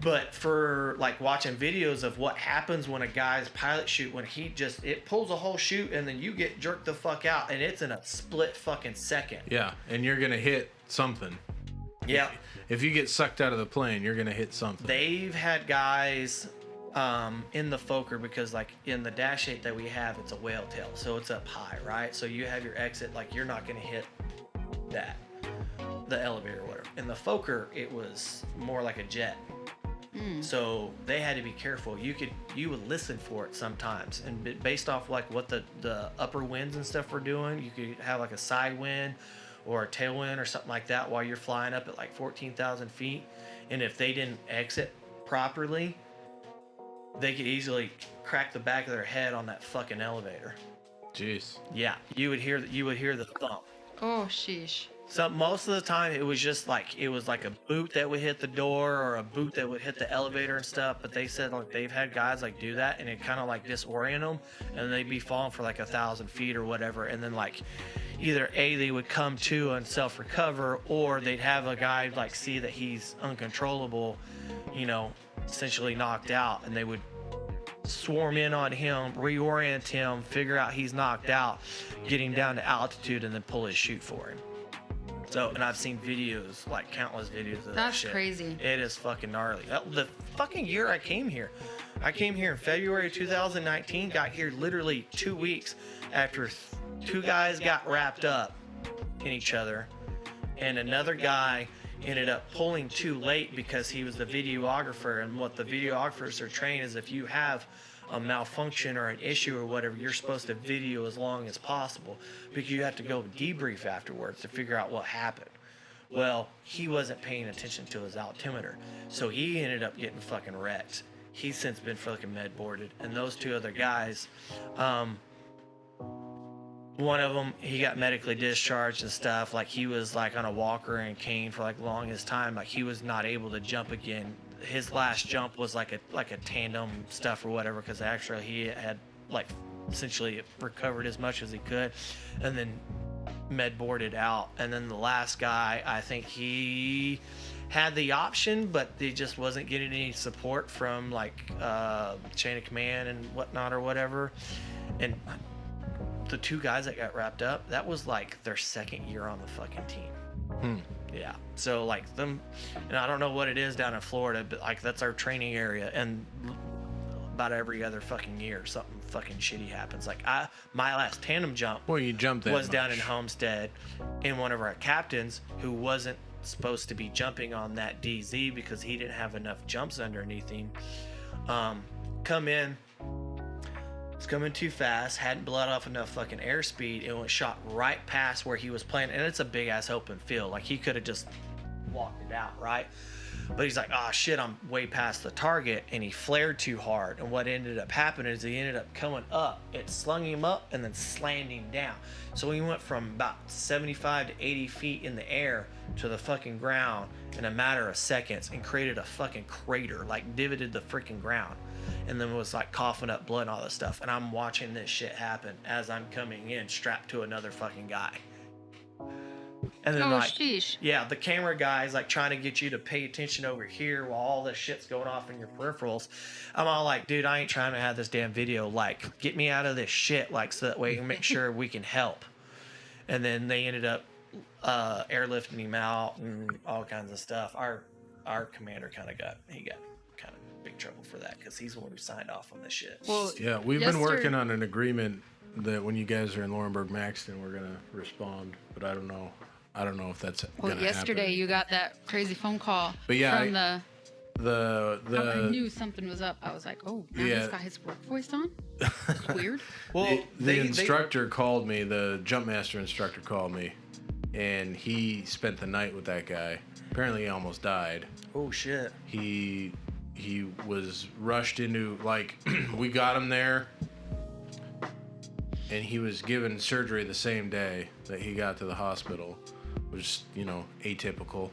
But for like watching videos of what happens when a guy's pilot chute, when it pulls a whole chute and then you get jerked the fuck out, and it's in a split fucking second. Yeah, and you're gonna hit something. Yeah. If you get sucked out of the plane, you're gonna hit something. They've had guys in the Fokker, because like in the Dash 8 that we have, it's a whale tail, so it's up high, right? So you have your exit, like you're not gonna hit the elevator or whatever. In the Fokker, it was more like a jet. So they had to be careful. You would listen for it sometimes, and based off like what the upper winds and stuff were doing, you could have like a side wind or a tailwind or something like that while you're flying up at like 14,000 feet. And if they didn't exit properly, they could easily crack the back of their head on that fucking elevator. Jeez. Yeah, you would hear the thump. Oh, sheesh. So most of the time it was like a boot that would hit the door or a boot that would hit the elevator and stuff. But they said like they've had guys like do that, and it kind of like disorient them, and they'd be falling for like 1,000 feet or whatever. And then like either they would come to and self-recover, or they'd have a guy like see that he's uncontrollable, essentially knocked out, and they would swarm in on him, reorient him, figure out he's knocked out, get him down to altitude, and then pull his chute for him. So, and I've seen videos, like countless videos of that shit. That's crazy. It is fucking gnarly. The fucking year I came here in February 2019, got here literally 2 weeks after two guys got wrapped up in each other, and another guy ended up pulling too late because he was the videographer. And what the videographers are trained is, if you have a malfunction or an issue or whatever, you're supposed to video as long as possible, because you have to go debrief afterwards to figure out what happened. Well, he wasn't paying attention to his altimeter, so he ended up getting fucking wrecked. He's since been fucking med boarded. And those two other guys, one of them, he got medically discharged and stuff. Like, he was like on a walker and cane for like longest time. Like, he was not able to jump again. His last jump was like a tandem stuff or whatever, because actually he had like essentially recovered as much as he could, and then med boarded out. And then the last guy, I think he had the option, but he just wasn't getting any support from like chain of command and whatnot or whatever. And the two guys that got wrapped up, that was like their second year on the fucking team. Yeah. So like them, and I don't know what it is down in Florida, but like that's our training area, and about every other fucking year something fucking shitty happens. Like my last tandem jump, Well, you jumped that was much. down in Homestead, and one of our captains, who wasn't supposed to be jumping on that DZ because he didn't have enough jumps underneath him, was coming too fast, hadn't bled off enough fucking airspeed, and went shot right past where he was playing. And it's a big ass open field, like he could have just walked it out, right? But he's like, oh shit, I'm way past the target, and he flared too hard. And what ended up happening is he ended up coming up. It slung him up and then slammed him down. So he went from about 75 to 80 feet in the air to the fucking ground in a matter of seconds, and created a fucking crater, like divoted the freaking ground. And then was like coughing up blood and all this stuff. And I'm watching this shit happen as I'm coming in, strapped to another fucking guy. And then Sheesh. yeah, the camera guy's like trying to get you to pay attention over here while all this shit's going off in your peripherals. I'm all like, dude, I ain't trying to have this damn video. Like, get me out of this shit, like, so that way you can make sure we can help. And then they ended up airlifting him out and all kinds of stuff. Our commander he got kind of big trouble for that because he's the one who signed off on this shit. Well, Yeah, we've been working on an agreement that when you guys are in Laurinburg-Maxton, we're gonna respond. But I don't know if that's gonna happen. yesterday you got that crazy phone call But yeah, from the I knew something was up. I was like, oh, now he's got his work voice on. That's weird. Well, the instructor called me. The jump master instructor called me, and he spent the night with that guy. Apparently, he almost died. Oh shit. He was rushed into, like, we got him there, and he was given surgery the same day that he got to the hospital, which, you know, atypical.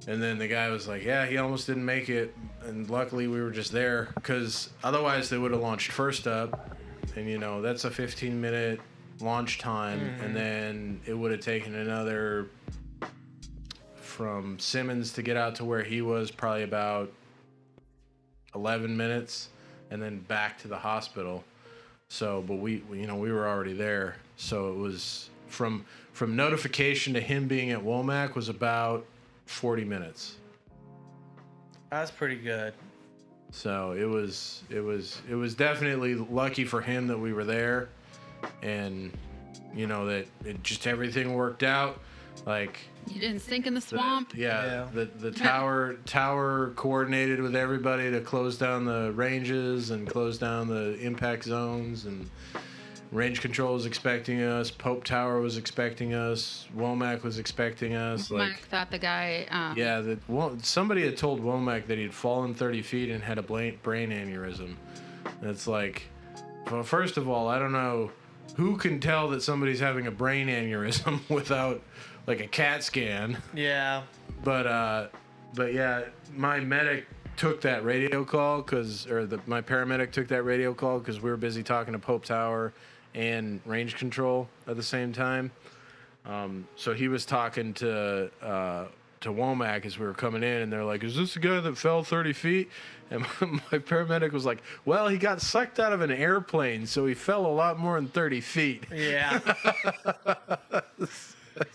And then the guy was like, yeah, he almost didn't make it, and luckily we were just there, because otherwise they would have launched first up, and, you know, that's a 15-minute launch time, and then it would have taken another, from Simmons to get out to where he was, probably about 11 minutes, and then back to the hospital. So, but we were already there, so it was from notification to him being at Womack was about 40 minutes. That's pretty good. So it was definitely lucky for him that we were there, and you know that it just everything worked out. Like, You didn't sink in the swamp. The tower coordinated with everybody to close down the ranges and close down the impact zones, and range control was expecting us. Pope Tower was expecting us. Womack was expecting us. Mike thought the guy. Somebody had told Womack that he'd fallen 30 feet and had a brain aneurysm. And it's like, well, first of all, I don't know who can tell that somebody's having a brain aneurysm without like a CAT scan. Yeah. But yeah, my medic took that radio call my paramedic took that radio call because we were busy talking to Pope Tower and range control at the same time. So he was talking to Womack as we were coming in, and they're like, "Is this the guy that fell 30 feet?" And my paramedic was like, "Well, he got sucked out of an airplane, so he fell a lot more than 30 feet." Yeah.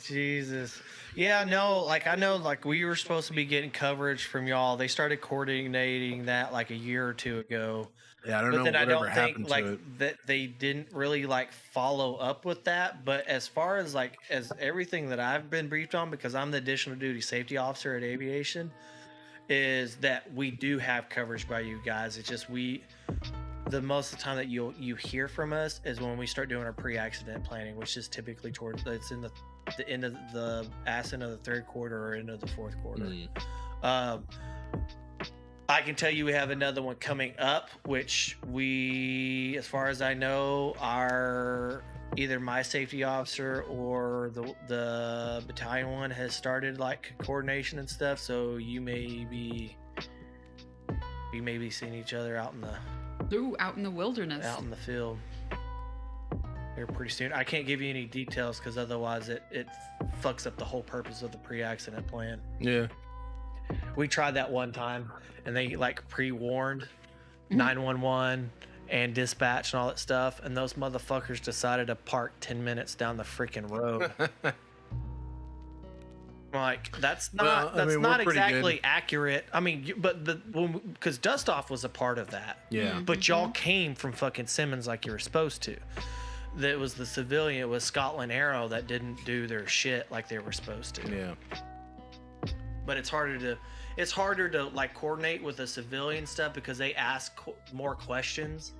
Jesus. Yeah, no, like I know, like we were supposed to be getting coverage from y'all. They started coordinating that like a year or two ago. Yeah, I don't know whatever happened to it. That they didn't really like follow up with that. But as far as like as everything that I've been briefed on, because I'm the additional duty safety officer at aviation, is that we do have coverage by you guys. It's just the most of the time that you hear from us is when we start doing our pre-accident planning, which is typically it's in the end of the end of the third quarter or end of the fourth quarter. I can tell you we have another one coming up, which we, as far as I know, are either my safety officer or the battalion one has started like coordination and stuff. So we may be seeing each other out in the wilderness, out in the field here pretty soon. I can't give you any details because otherwise it fucks up the whole purpose of the pre-accident plan. Yeah. We tried that one time, and they like pre-warned 911 and dispatch and all that stuff, and those motherfuckers decided to park 10 minutes down the freaking road. Like that's not exactly accurate. I mean, but because Dust Off was a part of that. Yeah. But y'all came from fucking Simmons like you were supposed to. That was the civilian. It was Scotland Arrow that didn't do their shit like they were supposed to. Yeah. But it's harder to like coordinate with the civilian stuff because they ask more questions,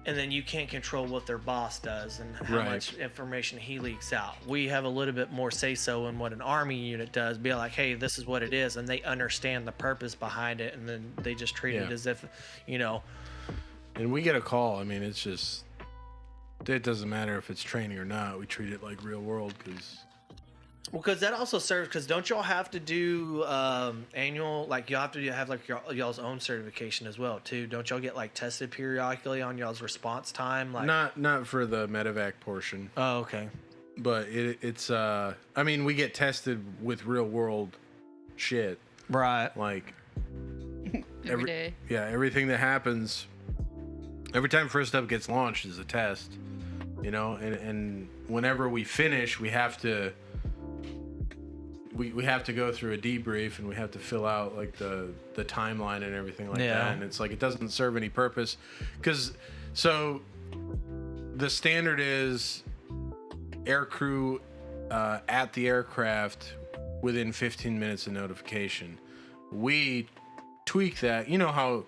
and then you can't control what their boss does and how much information he leaks out. We have a little bit more say so in what an army unit does. Be like, hey, this is what it is, and they understand the purpose behind it, and then they just treat it as if, you know. And we get a call. I mean, it's just, it doesn't matter if it's training or not. We treat it like real world because. Well, because that also serves. Because don't y'all have to do annual? Like you have to have like y'all's own certification as well too. Don't y'all get like tested periodically on y'all's response time? Like not for the medevac portion. Oh, okay. But it's I mean, we get tested with real world shit. Right. Like every day. Yeah, everything that happens. Every time First Up gets launched is a test. You know, and whenever we finish, we have to we have to go through a debrief and we have to fill out like the timeline and everything like that, and it's like it doesn't serve any purpose because so the standard is air crew at the aircraft within 15 minutes of notification. We tweak that. You know how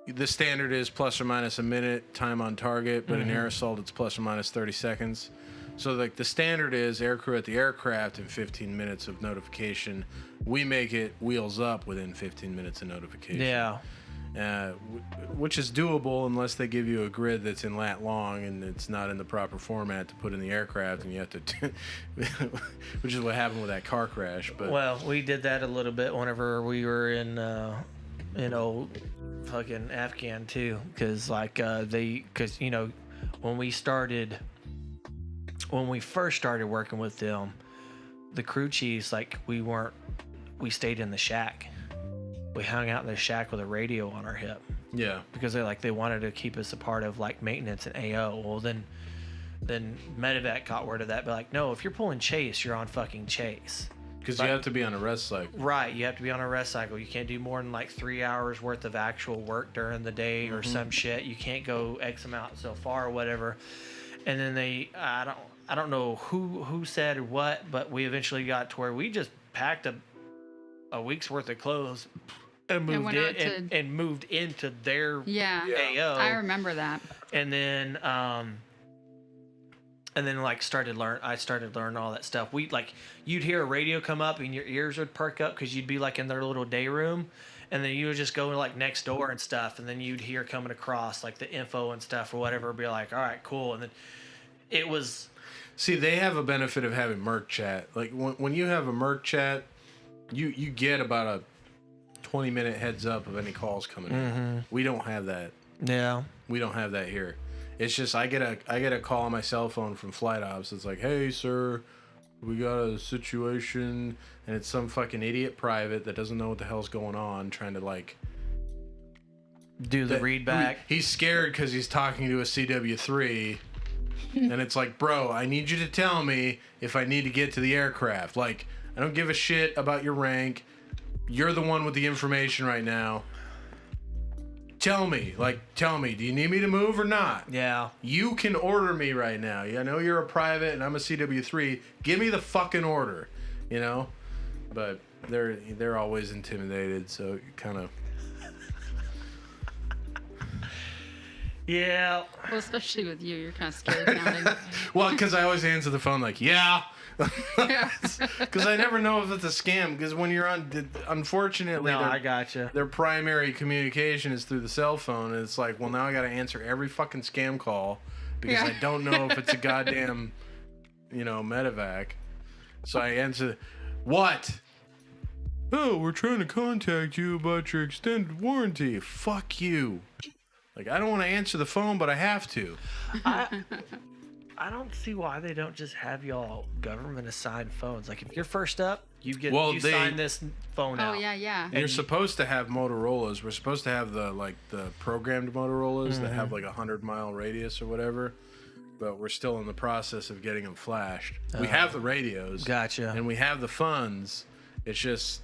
the standard is plus or minus a minute time on target, but in air assault it's plus or minus 30 seconds. So like the standard is air crew at the aircraft in 15 minutes of notification. We make it wheels up within 15 minutes of notification. Yeah. Which is doable unless they give you a grid that's in lat long and it's not in the proper format to put in the aircraft, and you have to, which is what happened with that car crash. But Well, we did that a little bit whenever we were in old fucking Afghan too, because because you know when we first started working with them, the crew chiefs we stayed in the shack. We hung out in the shack with a radio on our hip. yeah, Because they wanted to keep us a part of like maintenance and AO. Well, then Medevac got word of that. Be like, no, if you're pulling chase, you're on fucking chase. because you have to be on a rest cycle. Right, you have to be on a rest cycle. You can't do more than like 3 hours worth of actual work during the day or some shit. You can't go X amount so far or whatever. And then I don't know who said what, but we eventually got to where we just packed a week's worth of clothes and moved into their AO. I remember that. And then like I started learning all that stuff. You'd hear a radio come up and your ears would perk up because you'd be like in their little day room, and then you would just go like next door and stuff, and then you'd hear coming across like the info and stuff or whatever. Be like, all right, cool. And then it was. See, they have a benefit of having Merc chat. Like when you have a Merc chat, you get about a 20-minute heads up of any calls coming in. We don't have that. Yeah. We don't have that here. It's just I get a call on my cell phone from flight ops. It's like, hey sir, we got a situation, and it's some fucking idiot private that doesn't know what the hell's going on, trying to like Do the read back. He's scared because he's talking to a CW3, and it's like, bro, I need you to tell me if I need to get to the aircraft. Like, I don't give a shit about your rank. You're the one with the information right now. Tell me, do you need me to move or not? Yeah. You can order me right now. I know you're a private and I'm a CW3. Give me the fucking order, you know? But they're always intimidated, so kind of. Yeah. Well, especially with you, you're kind of scared sounding. Well, because I always answer the phone like, yeah. Because I never know if it's a scam. Because when you're on, unfortunately, I gotcha. Their primary communication is through the cell phone, and it's like, well, now I got to answer every fucking scam call because I don't know if it's a goddamn, medevac. So I answer, what? Oh, we're trying to contact you about your extended warranty. Fuck you. Like, I don't want to answer the phone, but I have to. I don't see why they don't just have y'all government assigned phones. Like, if you're first up, you sign this phone out. Oh yeah. You're supposed to have Motorola's. We're supposed to have the programmed Motorola's that have like 100-mile radius or whatever. But we're still in the process of getting them flashed. We have the radios. Gotcha. And we have the funds. It's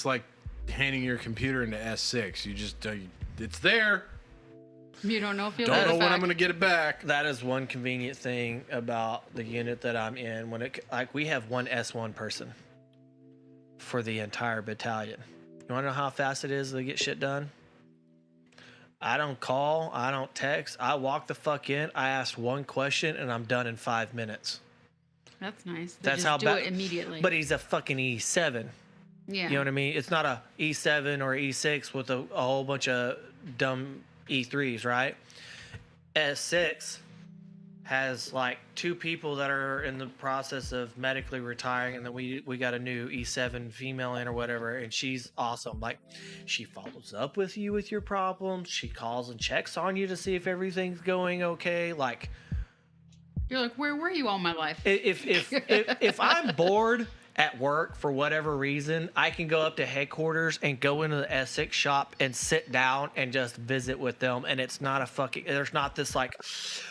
like handing your computer into S6. You just, it's there. You don't know if you'll Don't know when back. I'm going to get it back. That is one convenient thing about the unit that I'm in. We have one S1 person for the entire battalion. You want to know how fast it is to get shit done? I don't call. I don't text. I walk the fuck in. I ask one question and I'm done in 5 minutes. That's nice. That's just how do bad. it immediately. But he's a fucking E7. Yeah. You know what I mean? It's not a E7 or E6 with a whole bunch of dumb E3s, right? S6 has like 2 people that are in the process of medically retiring, and then we got a new E7 female in or whatever, and she's awesome. Like, she follows up with you with your problems. She calls and checks on you to see if everything's going okay. Like, you're like, where were you all my life? if I'm bored at work for whatever reason, I can go up to headquarters and go into the S6 shop and sit down and just visit with them. And it's not there's not this like,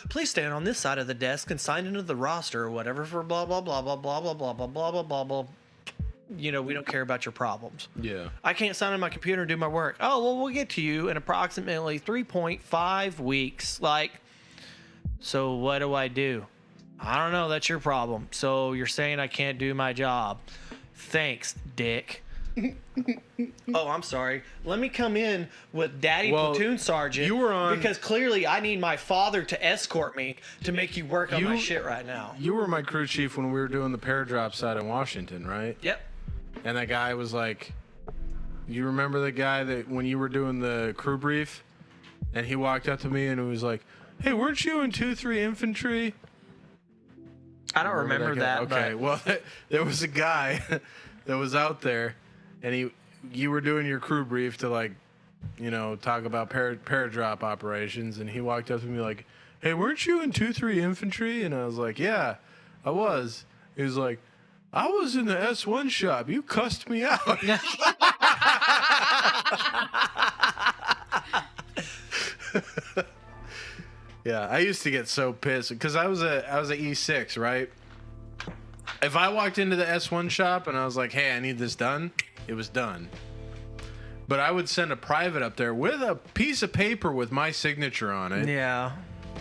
please stand on this side of the desk and sign into the roster or whatever for blah, blah, blah, blah, blah, blah, blah, blah, blah, blah, blah, blah. we don't care about your problems. Yeah. I can't sign on my computer and do my work. Oh, well, we'll get to you in approximately 3.5 weeks. Like, so what do? I don't know. That's your problem. So you're saying I can't do my job. Thanks, dick. Oh, I'm sorry. Let me come in with Daddy Platoon Sergeant. You were on... Because clearly I need my father to escort me to make you work on my shit right now. You were my crew chief when we were doing the paradrop side in Washington, right? Yep. And that guy was like... You remember the guy that when you were doing the crew brief? And he walked up to me and he was like, hey, weren't you in 2-3 infantry? I don't remember that. Okay, well, there was a guy that was out there, and you were doing your crew brief to, like, talk about paradrop operations, and he walked up to me like, hey, weren't you in 2-3 infantry? And I was like, yeah, I was. He was like, I was in the S1 shop. You cussed me out. Yeah, I used to get so pissed because I was a E6, right? If I walked into the S1 shop and I was like, hey, I need this done, it was done. But I would send a private up there with a piece of paper with my signature on it. Yeah.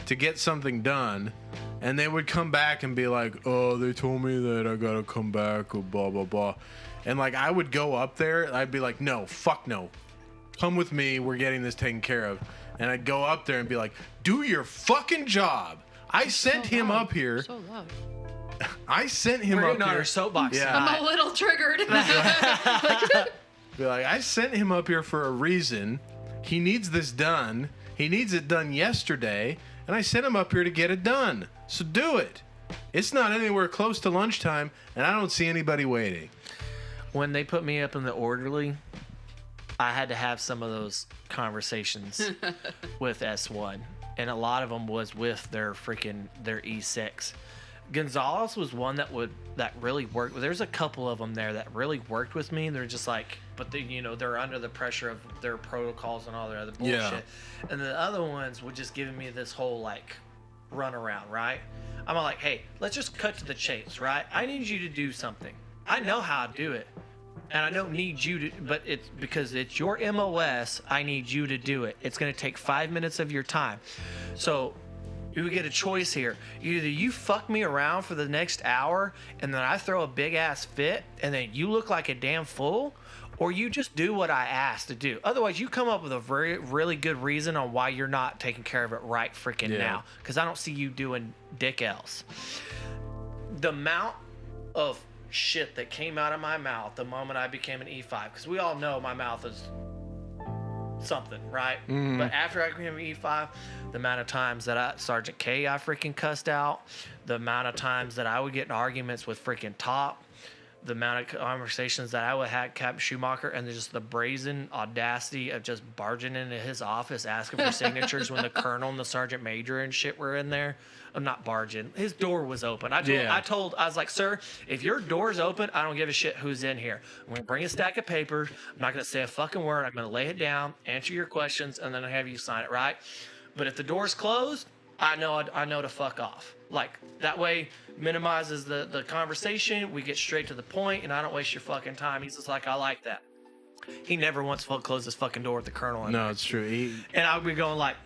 To get something done, and they would come back and be like, oh, they told me that I gotta come back, or blah, blah, blah. And, like, I would go up there, I'd be like, no, fuck no. Come with me, we're getting this taken care of. And I'd go up there and be like, do your fucking job. I sent him up here. So loud. I sent him We're up getting on here. our soapbox. Yeah. I'm a little triggered. Be like, I sent him up here for a reason. He needs this done. He needs it done yesterday. And I sent him up here to get it done. So do it. It's not anywhere close to lunchtime, and I don't see anybody waiting. When they put me up in the orderly, I had to have some of those conversations with S1, and a lot of them was with their E6. Gonzalez was one that really worked. There's a couple of them there that really worked with me. And they're just like, but they're under the pressure of their protocols and all their other bullshit. Yeah. And the other ones were just giving me this whole like run around, right? I'm like, hey, let's just cut to the chase, right? I need you to do something. I know how to do it. And I don't need you to, but it's because it's your MOS, I need you to do it. It's going to take 5 minutes of your time. So you get a choice here. Either you fuck me around for the next hour and then I throw a big ass fit and then you look like a damn fool, or you just do what I asked to do. Otherwise, you come up with a really good reason on why you're not taking care of it right freaking now. Because I don't see you doing dick else. The amount of shit that came out of my mouth the moment I became an E5, because we all know my mouth is something, right? Mm-hmm. But after I became an E5, the amount of times that Sergeant K I freaking cussed out, the amount of times that I would get in arguments with freaking Top, the amount of conversations that I would have Captain Schumacher, and just the brazen audacity of just barging into his office asking for signatures when the colonel and the sergeant major and shit were in there. I'm not barging. His door was open. I was like, sir, if your door's open, I don't give a shit who's in here. I'm going to bring a stack of papers. I'm not going to say a fucking word. I'm going to lay it down, answer your questions, and then I have you sign it, right? But if the door's closed, I know to fuck off. Like, that way minimizes the conversation. We get straight to the point, and I don't waste your fucking time. He's just like, I like that. He never once closed his fucking door with the colonel in there. No, it's true. And I would be going like,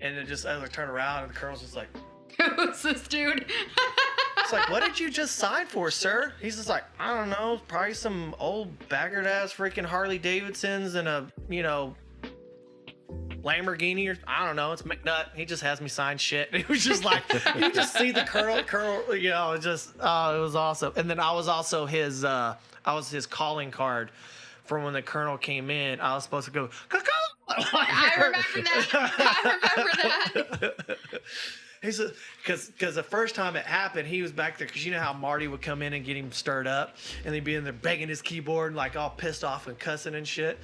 and then just I would turn around, and the colonel's just like, who's this dude? It's like, what did you just sign for, sir? He's just like, I don't know, probably some old baggard ass freaking Harley Davidsons and a, Lamborghini, or I don't know, it's McNutt. He just has me sign shit. It was just like, you just see the colonel, it was awesome. And then I was also his calling card from when the colonel came in. I was supposed to go, Caw-caw! I remember that. He said, because the first time it happened, he was back there, because you know how Marty would come in and get him stirred up, and he'd be in there banging his keyboard, like all pissed off and cussing and shit.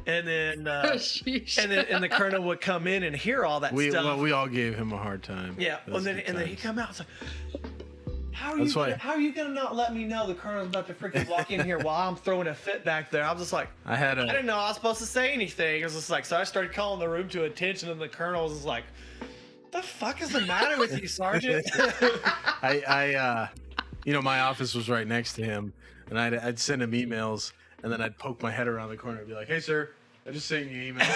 And then, and the colonel would come in and hear all that stuff. Well, we all gave him a hard time. Yeah, and then he come out. It's like, how are you gonna not let me know the colonel's about to freaking walk in here while I'm throwing a fit back there? I was just like, I didn't know I was supposed to say anything. It was just like, so I started calling the room to attention, and the colonel was just like, the fuck is the matter with you, Sergeant? I my office was right next to him, and I'd send him emails, and then I'd poke my head around the corner and be like, "Hey, sir, I just sent you an email."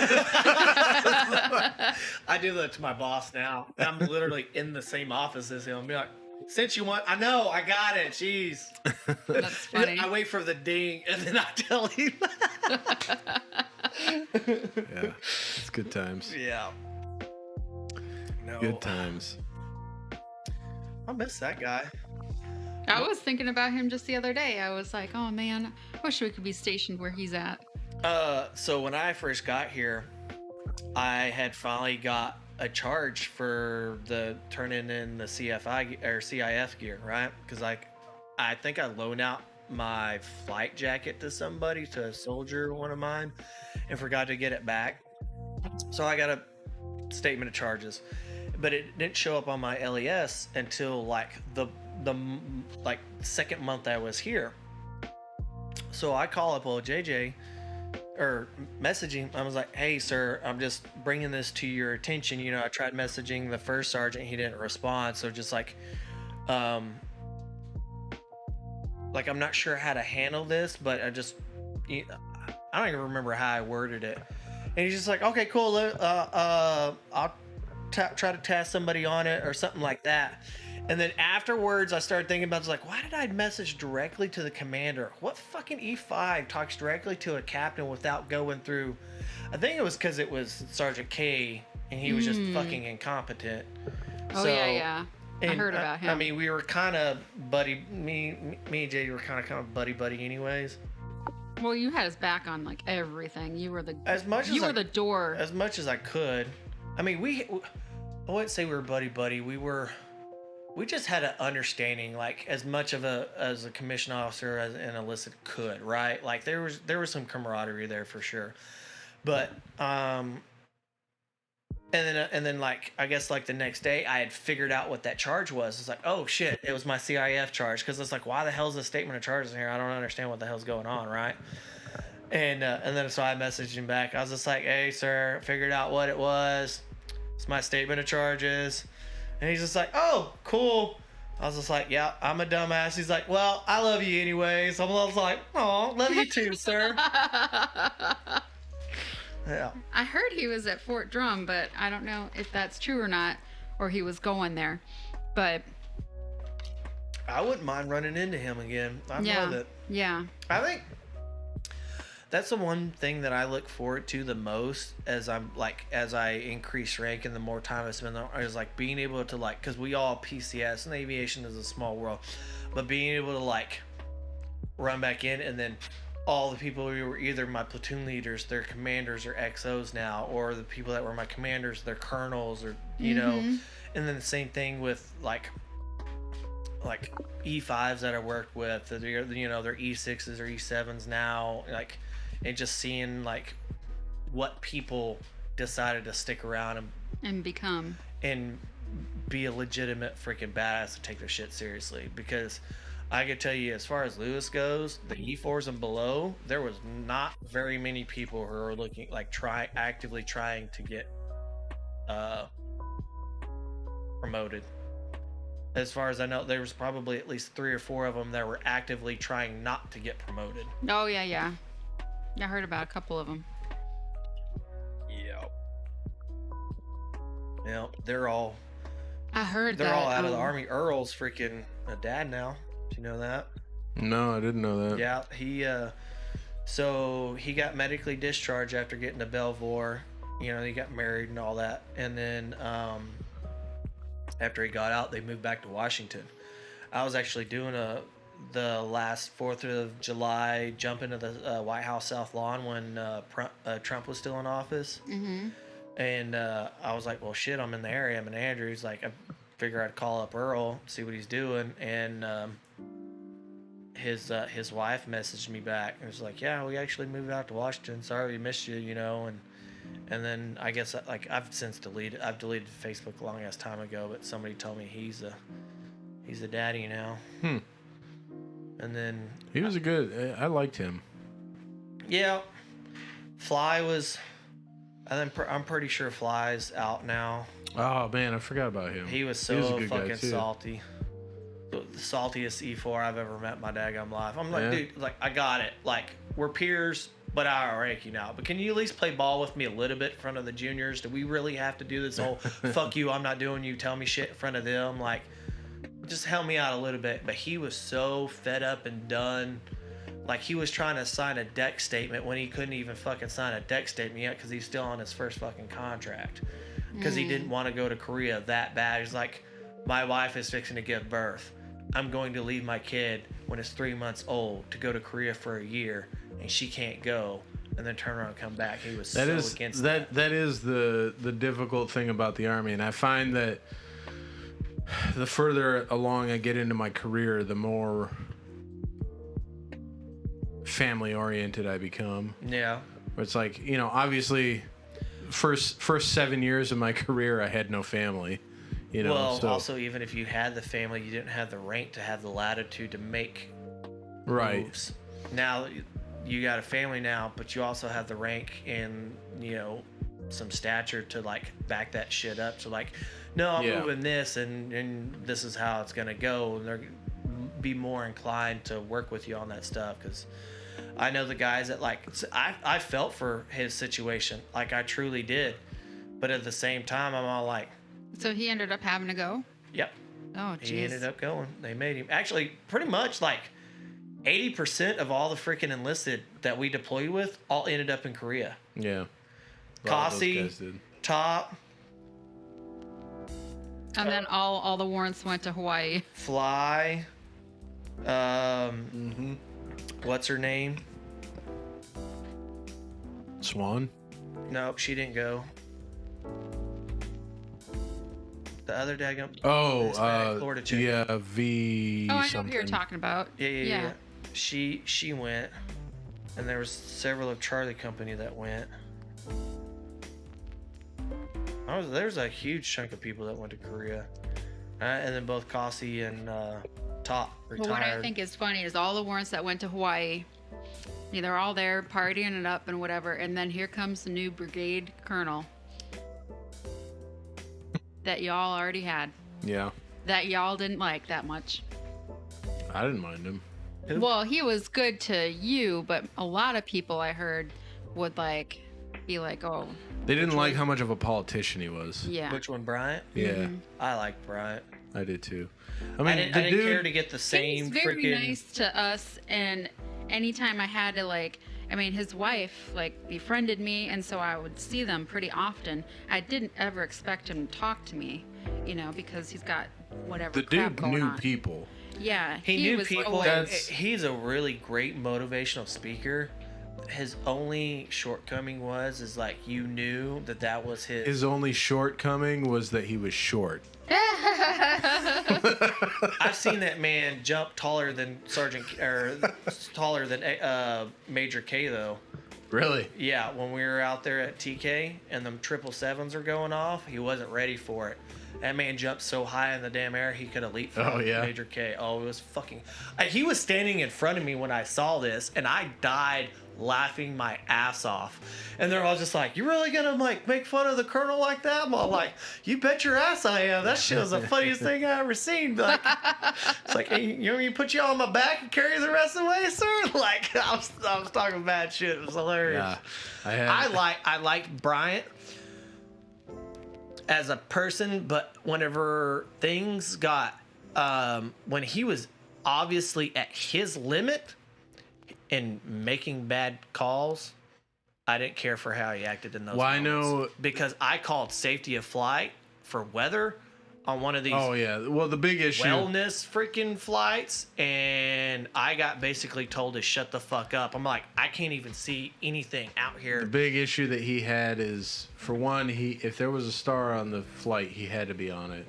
I do that to my boss now. I'm literally in the same office as him. Be like, since you want, I know, I got it. Jeez. That's funny. I wait for the ding and then I tell him. Yeah, it's good times. Yeah. No. Good times. I miss that guy. I was thinking about him just the other day. I was like, oh man, I wish we could be stationed where he's at. So when I first got here, I had finally got a charge for the turning in the CFI or CIF gear, right? Because I think I loaned out my flight jacket to somebody, to a soldier, one of mine, and forgot to get it back. So I got a statement of charges, but it didn't show up on my LES until like the second month I was here. So I call up old JJ, or messaging. I was like, "Hey, sir, I'm just bringing this to your attention. I tried messaging the first sergeant, he didn't respond. So just I'm not sure how to handle this, but I don't even remember how I worded it." And he's just like, "Okay, cool. I'll try to task somebody on it or something like that." And then afterwards, I started thinking about, why did I message directly to the commander? What fucking E5 talks directly to a captain without going through? I think it was because it was Sergeant K, and he was just fucking incompetent. Oh, so, yeah. I heard about him. I mean, we were kind of buddy. Me and Jay were kind of buddy anyways. Well, you had his back on like everything. You were the the door. As much as I could. I mean, I wouldn't say we were buddy. We just had an understanding, like as much as a commissioned officer as an enlisted could, right? Like there was some camaraderie there for sure, but and then like I guess like the next day I had figured out what that charge was. It's like, oh shit, it was my CIF charge, because it's like, why the hell is the statement of charges in here? I don't understand what the hell's going on, right? And then so I messaged him back. I was just like, hey sir, figured out what it was. It's my statement of charges. And he's just like, oh, cool. I was just like, yeah, I'm a dumbass. He's like, well, I love you anyways. I was like, oh, love you too, sir. Yeah. I heard he was at Fort Drum, but I don't know if that's true or not, or he was going there. But I wouldn't mind running into him again. I love it. Yeah. I think that's the one thing that I look forward to the most as I increase rank and the more time I spend there, is like being able to because we all PCS and aviation is a small world, but being able to run back in, and then all the people who were either my platoon leaders, they're commanders or XOs now, or the people that were my commanders, they're colonels, or and then the same thing with like E5s that I worked with, they're E6s or E7s now, and just seeing what people decided to stick around and become and be a legitimate freaking badass and take their shit seriously. Because I could tell you, as far as Lewis goes, the E4s and below, there was not very many people who are looking actively trying to get promoted. As far as I know, there was probably at least 3 or 4 of them that were actively trying not to get promoted. Oh yeah. I heard about a couple of them. Yeah, they're all. I heard they're all out of the army. Earl's freaking a dad now. Do you know that? No, I didn't know that. Yeah, so he got medically discharged after getting to Belvoir. He got married and all that, and then after he got out, they moved back to Washington. I was actually doing the last 4th of July jump into the White House South Lawn when Trump was still in office. Mm-hmm. And I was like, well, shit, I'm in the area. I'm in Andrews. I figure I'd call up Earl, see what he's doing. And his wife messaged me back and was like, yeah, we actually moved out to Washington. Sorry we missed you, And then I guess I've deleted Facebook a long ass time ago, but somebody told me he's a daddy now. And then he was I liked him. Yeah, Fly was. I'm pretty sure Fly's out now. Oh man, I forgot about him. He was so fucking salty. the saltiest E4 I've ever met in my daggum life. I'm like, Yeah. dude, like, I got it. Like, we're peers, but I rank you now. But can you at least play ball with me a little bit in front of the juniors? Do we really have to do this whole fuck you, I'm not doing you, tell me shit in front of them? Like, just help me out a little bit. But he was so fed up and done. Like, he was trying to sign a deck statement when he couldn't even fucking sign a deck statement yet because he's still on his first fucking contract. Because he didn't want to go to Korea that bad. He's like, my wife is fixing to give birth. I'm going to leave my kid when it's 3 months old to go to Korea for a year, and she can't go, and then turn around and come back. He was against that. That is the difficult thing about the Army, and I find that the further along I get into my career, the more family oriented I become. Yeah. Where it's like, you know, obviously first 7 years of my career I had no family. You know, well, so, also, even if you had the family, you didn't have the rank to have the latitude to make moves. Now, you got a family now, but you also have the rank and, you know, some stature to, like, back that shit up. So, like, no, I'm moving this, and this is how it's going to go. And they're be more inclined to work with you on that stuff. Because I know the guys that, like, I felt for his situation. Like, I truly did. But at the same time, I'm all like, So he ended up having to go? yep. Oh, jeez. He ended up going. They made him. Actually, pretty much like 80% of all the freaking enlisted that we deployed with all ended up in Korea. yeah. A lot of those Kossi, guys did. Top, And then all the warrants went to Hawaii. Fly, what's her name? Swan. Nope, she didn't go. The other daggum. Hispanic Florida chick. yeah, V. Oh, I know something. who you're talking about. Yeah. She went, and there was several of Charlie Company that went. There's a huge chunk of people that went to Korea, and then both Kossi and Top retired. Well, what I think is funny is all the warrants that went to Hawaii, they're all there partying it up and whatever, and then here comes the new brigade colonel that y'all already had, Yeah. that y'all didn't like that much. I didn't mind him. Who? Well, he was good to you, but a lot of people I heard would like be like, oh, They didn't like how much of a politician he was. yeah. Which one, Bryant? Yeah, I like Bryant. I did too. I I mean, didn't, the I didn't dude. care to get the same He's very freaking. nice to us, and anytime I had to his wife befriended me, and so I would see them pretty often. I didn't ever expect him to talk to me, because he's got whatever The crap dude going knew on. people. Yeah, He knew was people. always- He's a really great motivational speaker. His only shortcoming is like you knew that was his. His only shortcoming was that he was short. I've seen that man jump taller than taller than Major K though. Really? Yeah, when we were out there at TK and them 777s are going off, he wasn't ready for it. That man jumped so high in the damn air he could have leapfrogged Oh, yeah? Major K. Oh, it was fucking. He was standing in front of me when I saw this, and I died laughing my ass off. And they're all just like, "You really gonna make fun of the colonel like that?" I'm all like, "You bet your ass I am. That shit was the funniest thing I ever seen." Like, it's like, hey, you want me to put you on my back and carry you the rest of the way, sir? Like, I was talking bad shit. It was hilarious. Yeah. I liked Bryant as a person, but whenever things got when he was obviously at his limit in making bad calls, I didn't care for how he acted in those Well, I moments. know- Because I called safety of flight for weather on one of these Oh yeah. Well, the big issue. wellness freaking flights, and I got basically told to shut the fuck up. I'm like, I can't even see anything out here. The big issue that he had is, for one, if there was a star on the flight, he had to be on it.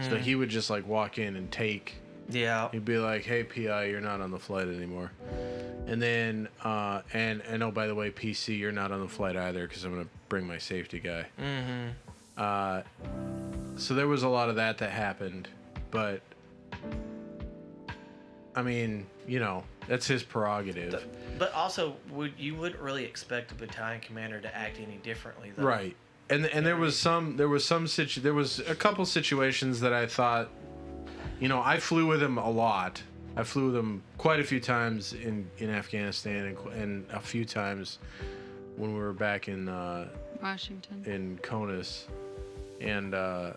So he would just walk in and take. Yeah. He'd be like, "Hey, PI, you're not on the flight anymore." And then, and oh, by the way, PC, you're not on the flight either because I'm gonna bring my safety guy. So there was a lot of that happened, but I mean, that's his prerogative. But also, you wouldn't really expect a battalion commander to act any differently, though. Right. And there was a couple situations that I thought I flew with him a lot. I flew with him quite a few times in Afghanistan and a few times when we were back in Washington. in CONUS. And there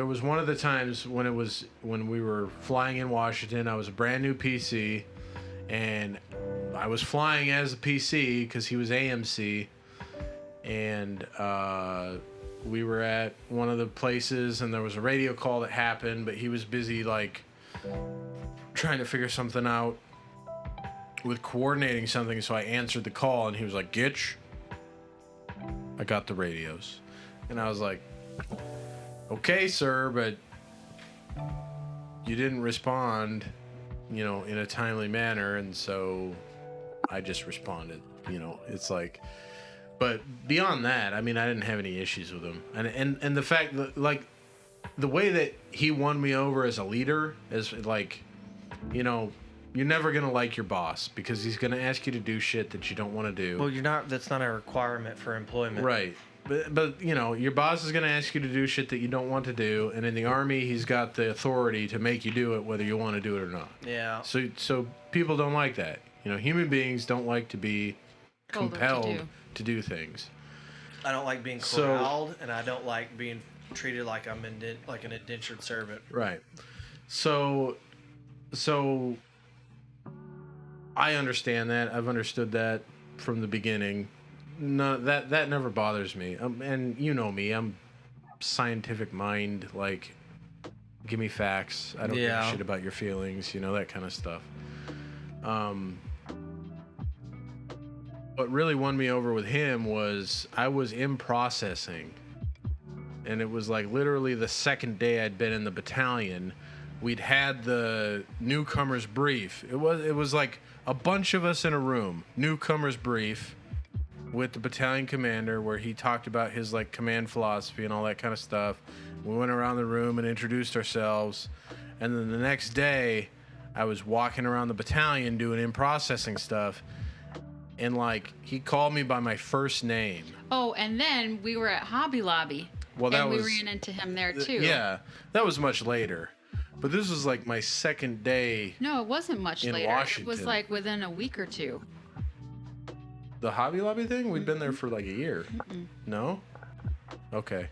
was one of the times when we were flying in Washington. I was a brand new PC, and I was flying as a PC because he was AMC, and we were at one of the places, and there was a radio call that happened, but he was busy like trying to figure something out with coordinating something. So I answered the call, and he was like, "Gitch, I got the radios," and I was like, "Okay, sir, but you didn't respond, in a timely manner," and so I just responded. It's like, but beyond that, I didn't have any issues with him, and the fact that like the way that he won me over as a leader is like, you're never gonna like your boss because he's gonna ask you to do shit that you don't want to do. Well, you're not. That's not a requirement for employment. Right. But your boss is going to ask you to do shit that you don't want to do, and in the Army, he's got the authority to make you do it whether you want to do it or not. Yeah. So people don't like that. Human beings don't like to be compelled to do things. I don't like being corralled, and I don't like being treated like I'm like an indentured servant. Right. So I understand that. I've understood that from the beginning. No, that never bothers me. And me, I'm scientific mind. Like, give me facts. I don't give a shit about your feelings. That kind of stuff. What really won me over with him was I was in processing, and it was like literally the second day I'd been in the battalion. We'd had the newcomers brief. It was like a bunch of us in a room, newcomers brief, with the battalion commander, where he talked about his like command philosophy and all that kind of stuff. We went around the room and introduced ourselves, and then the next day I was walking around the battalion doing in-processing stuff, and like he called me by my first name. Oh, and then we were at Hobby Lobby. Well, that and was, we ran into him there too. Yeah, that was much later. But this was like my second day. No, it wasn't much in later. Washington. It was like within a week or two. The Hobby Lobby thing? We'd been there for like a year. No? Okay.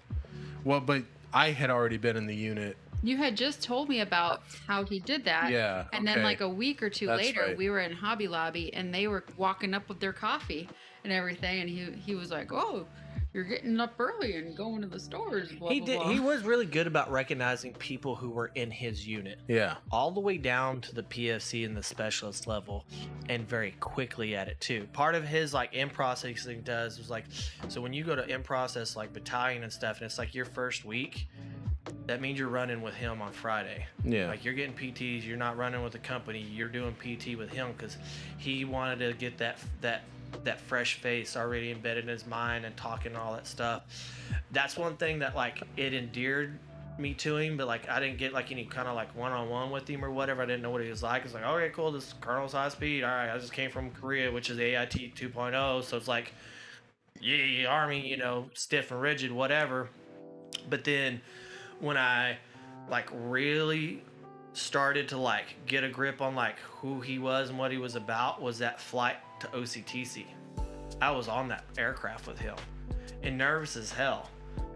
Well, but I had already been in the unit. You had just told me about how he did that. Yeah. And then like a week or two later, right. we were in Hobby Lobby and they were walking up with their coffee and everything. And he was like, "Oh, you're getting up early and going to the stores." Blah, He blah, did. blah. He was really good about recognizing people who were in his unit. Yeah. All the way down to the PFC and the specialist level, and very quickly at it too. Part of his like in processing was like, so when you go to in process like battalion and stuff, and it's like your first week, that means you're running with him on Friday. Yeah. Like you're getting PTs, you're not running with the company, you're doing PT with him because he wanted to get that fresh face already embedded in his mind and talking and all that stuff. That's one thing that like it endeared me to him, but like I didn't get like any kind of like one-on-one with him or whatever. I didn't know what he was like. It's like, okay, cool, this is Colonel's high speed. All right, I just came from Korea, which is AIT 2.0, so it's like, yeah, Army, stiff and rigid, whatever. But then when I like really started to like get a grip on like who he was and what he was about was that flight to OCTC. I was on that aircraft with him and nervous as hell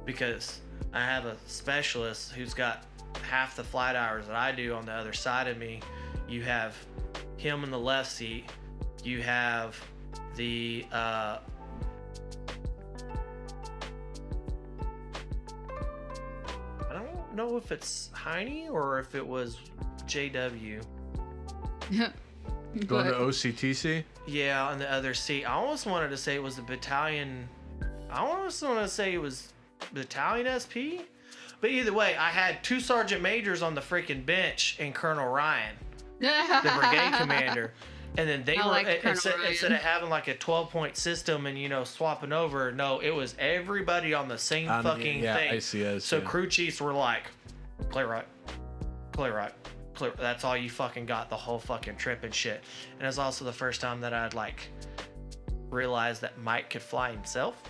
because I have a specialist who's got half the flight hours that I do on the other side of me. You have him in the left seat. You have the I don't know if it's Heine or if it was JW. Going to OCTC? Yeah, on the other seat. I almost wanted to say it was the battalion. I almost want to say it was battalion SP. But either way, I had 2 sergeant majors on the freaking bench and Colonel Ryan, the brigade commander. And then they were, instead of having like a 12-point system and, swapping over, no, it was everybody on the same fucking thing. I see. So crew chiefs were like, play right. That's all you fucking got the whole fucking trip and shit. And it was also the first time that I'd like realized that Mike could fly himself.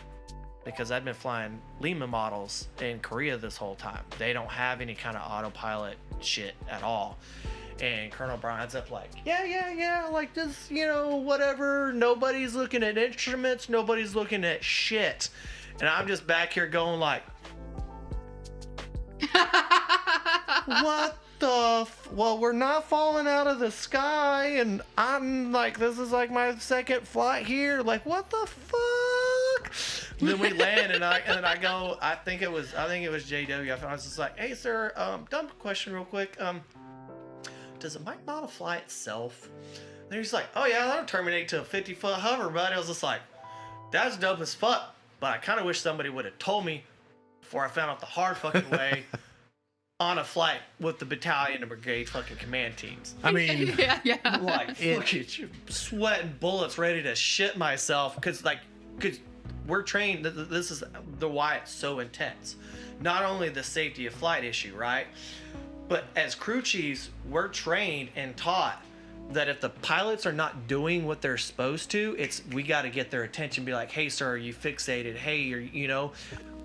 because I'd been flying Lima models in Korea this whole time. They don't have any kind of autopilot shit at all. And Colonel Brian's up like, yeah, like this, whatever. Nobody's looking at instruments. Nobody's looking at shit. And I'm just back here going like, what the well, we're not falling out of the sky, and I'm like, this is like my second flight here. Like, what the fuck? And then we land, and I go. I think it was JW. I was just like, hey sir, dumb question real quick. Does a mic model fly itself? And he's like, oh yeah, that'll terminate to a 50-foot hover, bud. I was just like, that's dope as fuck. But I kind of wish somebody would have told me before I found out the hard fucking way. On a flight with the battalion and brigade fucking command teams. I mean, yeah. Like, fucking sweating bullets, ready to shit myself. Cause we're trained. This is the why it's so intense. Not only the safety of flight issue, right? But as crew chiefs, we're trained and taught that if the pilots are not doing what they're supposed to, we got to get their attention. Be like, hey sir, are you fixated? Hey,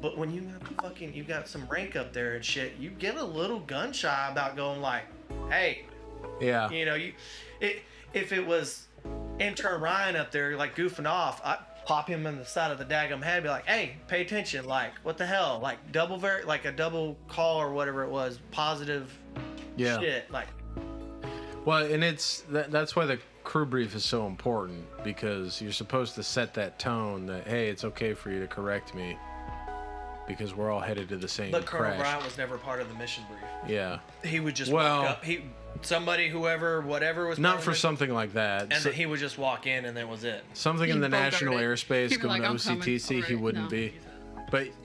But when you got some rank up there and shit, you get a little gun shy about going like, hey, yeah, if it was intern Ryan up there like goofing off, I pop him in the side of the daggum head, be like, hey, pay attention, like what the hell, like like a double call or whatever it was, positive shit, like. Well, and that's why the crew brief is so important, because you're supposed to set that tone that, hey, it's okay for you to correct me. Because we're all headed to the same But Colonel crash. Bryant was never part of the mission brief. Yeah. He would just walk up. Whoever was not for something like that. and then he would just walk in, and then was it. Something in the national airspace He'd be going like, to "I'm coming." OCTC, he Alright, wouldn't no. be.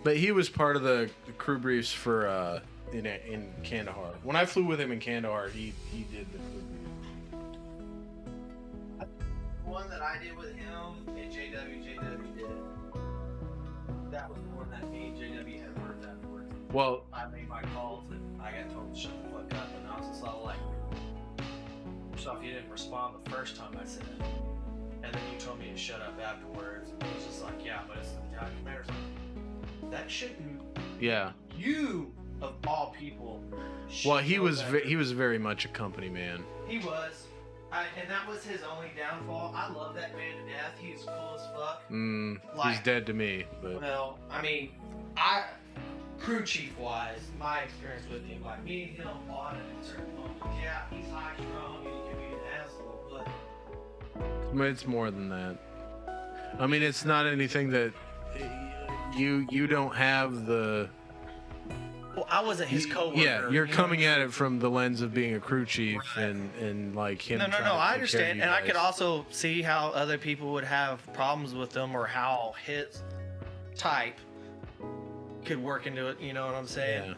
But he was part of the crew briefs for in Kandahar. When I flew with him in Kandahar, he did the crew brief. One that I did with him and JW did. That was the one that me and JW had worked afterwards. Well, I made my calls and I got told to shut the fuck up, and I was just all like, so if you didn't respond the first time I said it, and then you told me to shut up afterwards, it was just like, yeah, but it's the battalion commander. That shouldn't. yeah. You of all people. Well, should he know was better. he was very much a company man. He was. And that was his only downfall. I love that man to death. He's cool as fuck. He's dead to me, but Well, I mean, crew chief wise, my experience with him, like me and him bonded at certain moments. Yeah, he's high strung and he can be an asshole, but it's more than that. I mean, it's not anything that you don't have the. well, I wasn't his coworker. Yeah, you're you know? coming at it from the lens of being a crew chief and like him. No, trying to I take care understand, of you and I could guys. also see how other people would have problems with them, or how his type could work into it. You know what I'm saying?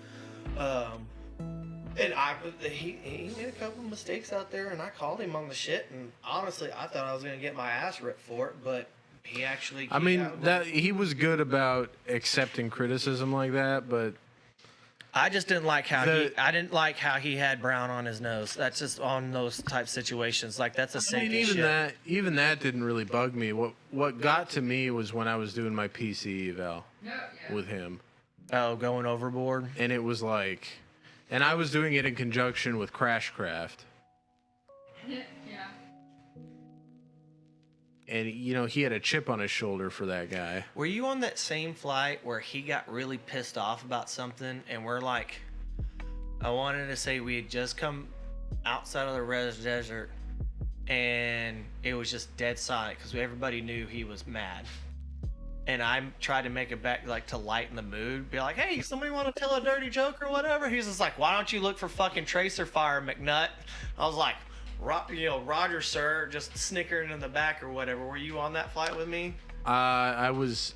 Yeah. And he made a couple mistakes out there, and I called him on the shit. And honestly, I thought I was gonna get my ass ripped for it, but he actually. I mean, that he was good about accepting criticism like that, but I just didn't like how he had brown on his nose. That's just on those type situations. Like that's a I safety mean, shit. even that didn't really bug me. What got to me was when I was doing my PC eval with him, Oh, going overboard. and it was like, and I was doing it in conjunction with Crashcraft, Yeah. and he had a chip on his shoulder for that guy. Were you on that same flight where he got really pissed off about something, and we're like, I wanted to say we had just come outside of the res desert, and it was just dead silent because everybody knew he was mad. And I tried to make it back, like, to lighten the mood, be like, hey, somebody want to tell a dirty joke or whatever? He's just like, why don't you look for fucking tracer fire, McNutt? I was like, Roger, sir, just snickering in the back or whatever. Were you on that flight with me? I was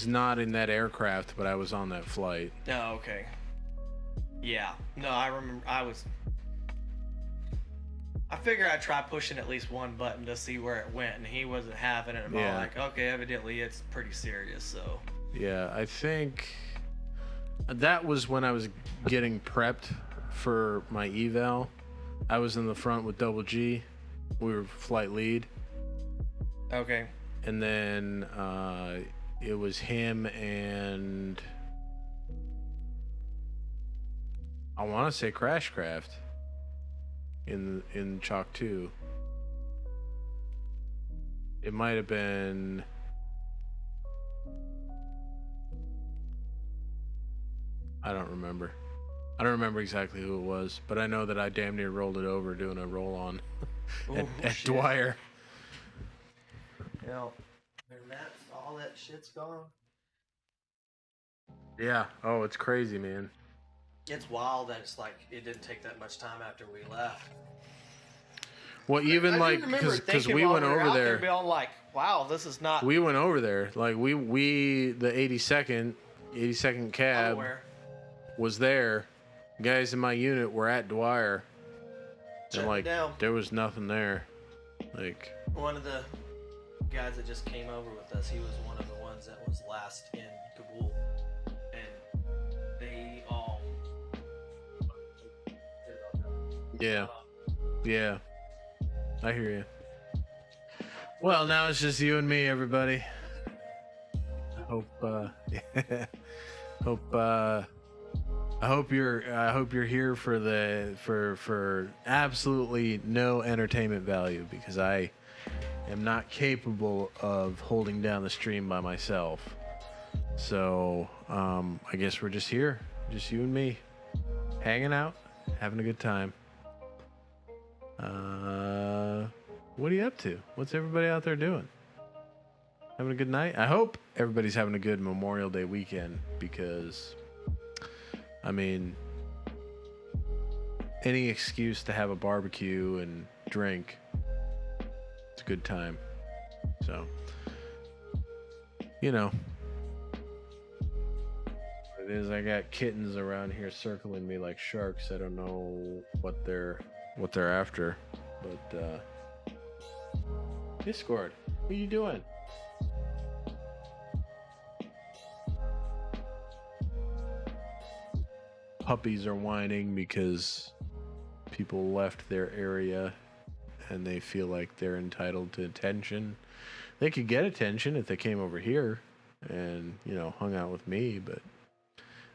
not in that aircraft, but I was on that flight. Oh, okay. Yeah. No, I remember. I figured I'd try pushing at least one button to see where it went, and he wasn't having it. I'm all Yeah. like, okay, evidently it's pretty serious, so. Yeah, I think that was when I was getting prepped for my eval. I was in the front with Double G. We were flight lead. Okay. And then it was him and I want to say Crashcraft in Chalk 2. It might have been I don't remember. I don't remember exactly who it was, but I know that I damn near rolled it over doing a roll on at Dwyer. Yeah. And that's all that shit's gone. Yeah. Oh, it's crazy, man. It's wild that it's like it didn't take that much time after we left. Well, even like because we went over there, being like, wow, this is not. we went over there. Like we the 82nd cab was there. Guys in my unit were at Dwyer, and like there was nothing there. Like one of the guys that just came over with us, he was one of the ones that was last in Kabul, and they all. Yeah. I hear you. Well, now it's just you and me, everybody. I hope you're here for absolutely no entertainment value, because I am not capable of holding down the stream by myself. So I guess we're just here, just you and me, hanging out, having a good time. What are you up to? What's everybody out there doing? Having a good night? I hope everybody's having a good Memorial Day weekend, because I mean, any excuse to have a barbecue and drink, it's a good time. So, you know, it is. I got kittens around here circling me like sharks. I don't know what they're after, but Discord, what are you doing? Puppies are whining because people left their area and they feel like they're entitled to attention. They could get attention if they came over here and, you know, hung out with me, but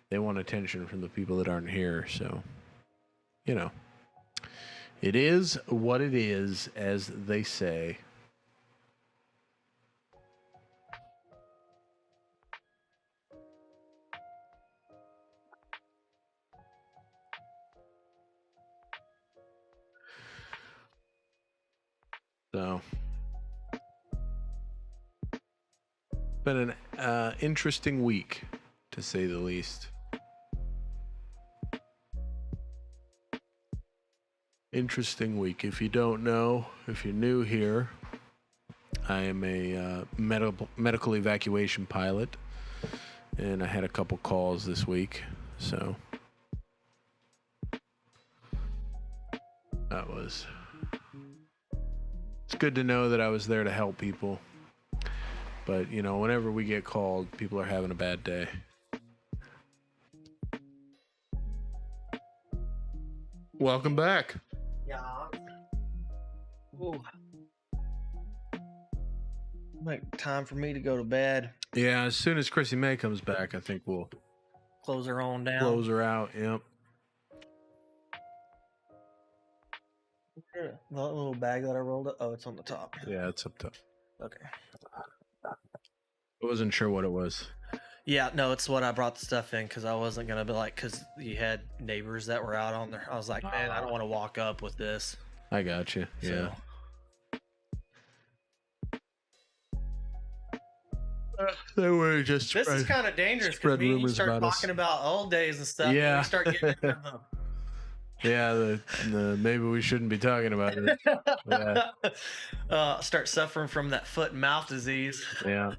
they want attention from the people that aren't here. So, you know, it is what it is, as they say. So, it's been an interesting week, to say the least. Interesting week. If you don't know, if you're new here, I am a medical evacuation pilot, and I had a couple calls this week, so that was... It's good to know that I was there to help people. But, you know, whenever we get called, people are having a bad day. Welcome back. Yeah. Ooh. Like time for me to go to bed. Yeah, as soon as Chrissy May comes back, I think we'll close her on down. Close her out, yep. The little bag that I rolled up. Oh, it's on the top. Yeah, it's up top. Okay. I wasn't sure what it was. Yeah, no, it's what I brought the stuff in, because I wasn't going to be like, because you had neighbors that were out on there. I was like, man, I don't want to walk up with this. I got you. Yeah. They were just this is kind of dangerous, because me and you start talking about old days and stuff. Yeah. And we start getting into them. Yeah, the maybe we shouldn't be talking about it. Yeah. Start suffering from that foot and mouth disease. Yeah.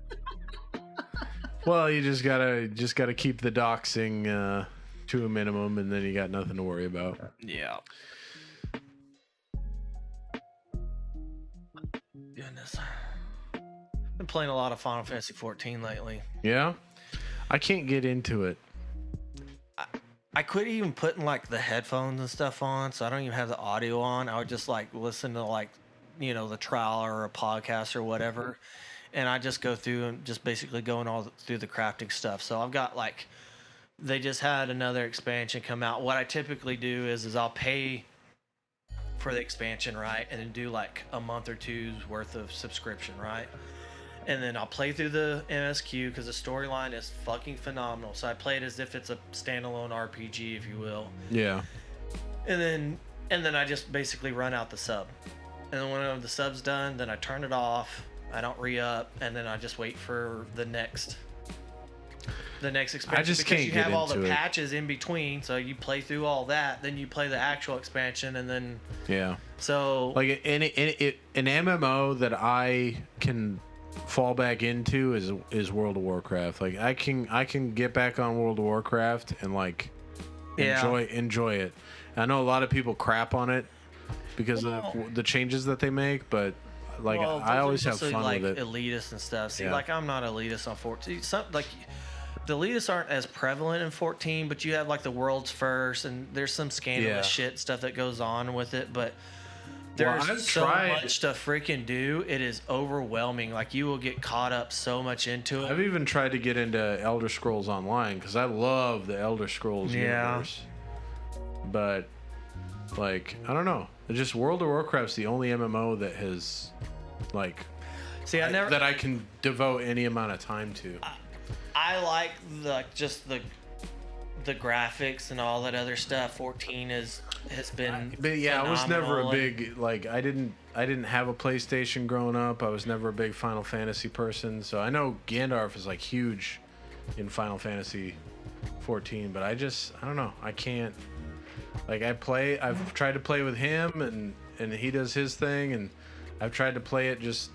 Well, you just gotta keep the doxing to a minimum, and then you got nothing to worry about. Yeah. Goodness. Been playing a lot of Final Fantasy 14 lately. Yeah. I can't get into it. I quit even putting like the headphones and stuff on, so I don't even have the audio on. I would just like listen to like, you know, the trial or a podcast or whatever. and I just go through and just basically going through the crafting stuff. So I've got like, they just had another expansion come out. What I typically do is I'll pay for the expansion, right, and then do like a month or two's worth of subscription, right, and then I'll play through the MSQ because the storyline is fucking phenomenal. So I play it as if it's a standalone RPG, if you will. Yeah. And then I just basically run out the sub, and then when the sub's done, then I turn it off. I don't re-up, and then I just wait for the next expansion. I just because can't you get have all the into it. patches in between, so you play through all that, then you play the actual expansion, and then Yeah. so Like an MMO that I can fall back into is World of Warcraft. Like I can get back on World of Warcraft and like enjoy it. I know a lot of people crap on it because of the changes that they make, but like I always have fun like with it. elitists and stuff. See, Yeah. like I'm not elitist on 14. Like the elitists aren't as prevalent in 14, but you have like the world's first, and there's some scandalous shit stuff that goes on with it, but there's I've so tried- much to freaking do. It is overwhelming. Like you will get caught up so much into it. I've even tried to get into Elder Scrolls Online because I love the Elder Scrolls universe. But like I don't know, it's just World of Warcraft's the only MMO that has like See, I never that I can devote any amount of time to. I like just the graphics and all that other stuff. 14 has been But yeah, I was never a phenomenal. big like I didn't have a PlayStation growing up. I was never a big Final Fantasy person. So I know Gandalf is like huge in Final Fantasy 14, but I don't know. I can't like I've tried to play with him and he does his thing, and I've tried to play it just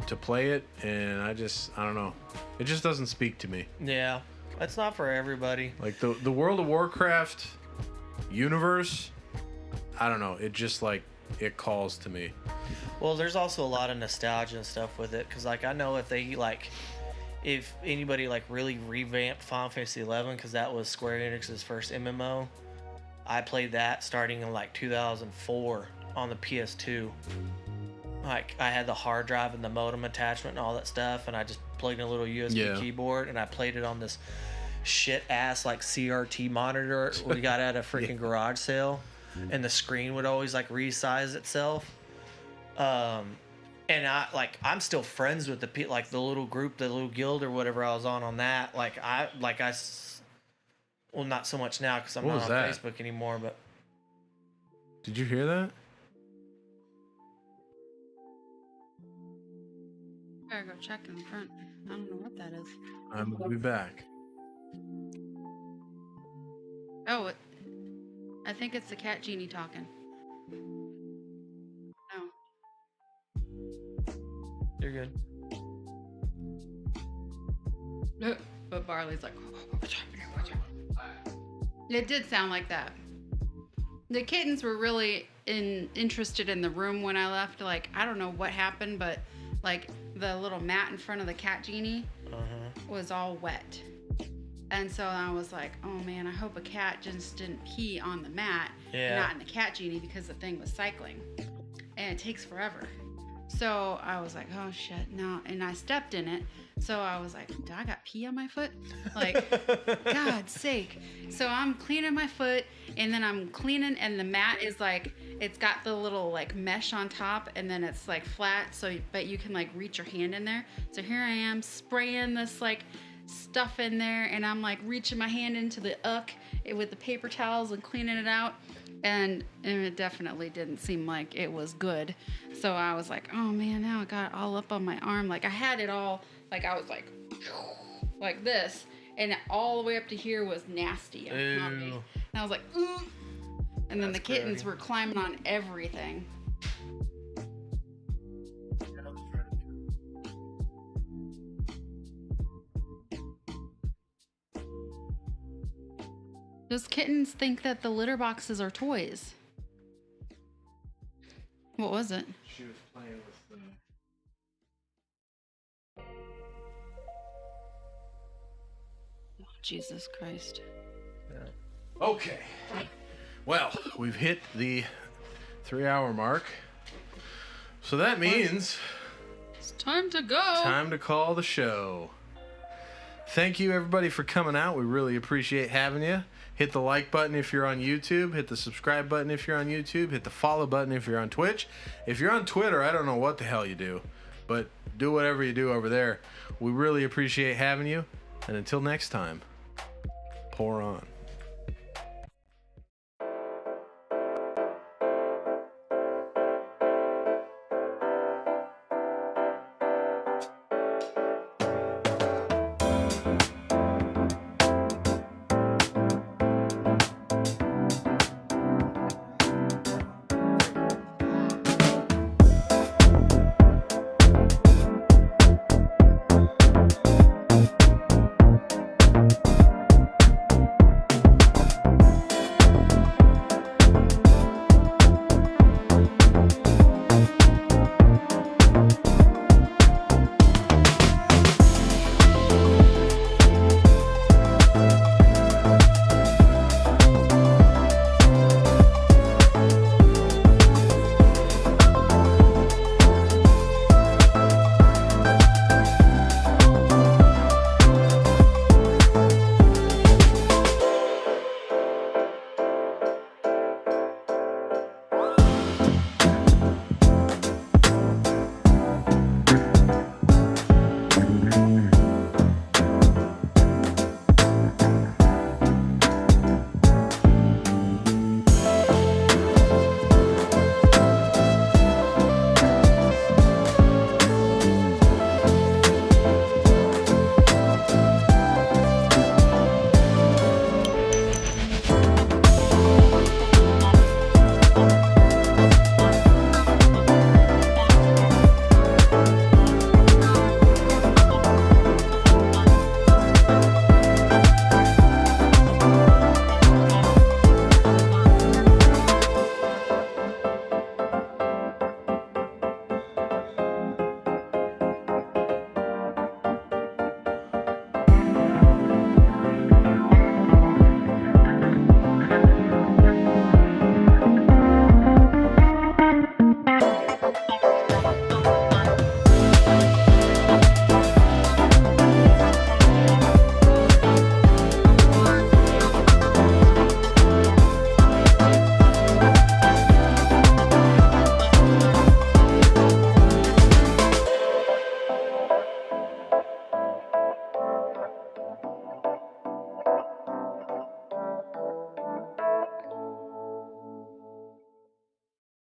to play it, and I don't know. It just doesn't speak to me. Yeah, it's not for everybody. Like the World of Warcraft universe, I don't know. It just like it calls to me. Well, there's also a lot of nostalgia and stuff with it, because like I know if anybody like really revamped Final Fantasy 11, because that was Square Enix's first MMO. I played that starting in like 2004 on the PS2. Like I had the hard drive and the modem attachment and all that stuff, and I just plugged in a little USB keyboard, and I played it on this shit ass like CRT monitor we got at a freaking garage sale, and the screen would always like resize itself. And I'm still friends with the the little group, the little guild or whatever I was on that. Well, not so much now because I'm What not was on that? Facebook anymore, but Did you hear that? Gotta go check in the front. I don't know what that is. We'll be back. Oh, I think it's the cat genie talking. No. you're good. But Barley's like, it did sound like that. The kittens were really interested in the room when I left. Like, I don't know what happened, but like the little mat in front of the cat genie was all wet. And so I was like, oh man, I hope a cat just didn't pee on the mat, not in the cat genie, because the thing was cycling. And it takes forever. So I was like, oh shit, no. And I stepped in it. So I was like, did I got pee on my foot? Like, God's sake. So I'm cleaning my foot, and then I'm cleaning, and the mat is like, it's got the little like mesh on top, and then it's like flat, so but you can like reach your hand in there. So here I am spraying this like stuff in there, and I'm like reaching my hand into the with the paper towels and cleaning it out. And it definitely didn't seem like it was good. So I was like, oh man, now I got it all up on my arm. Like I had it all, like I was like this, and all the way up to here was nasty on me. And I was like, ooh. And then the kittens were climbing on everything. Those kittens think that the litter boxes are toys. What was it? She was playing with Oh, Jesus Christ. Okay. Well, we've hit the 3-hour mark. So that means It's time to go. Time to call the show. Thank you, everybody, for coming out. We really appreciate having you. Hit the like button if you're on YouTube. Hit the subscribe button if you're on YouTube. Hit the follow button if you're on Twitch. If you're on Twitter, I don't know what the hell you do, but do whatever you do over there. We really appreciate having you. And until next time, pour on.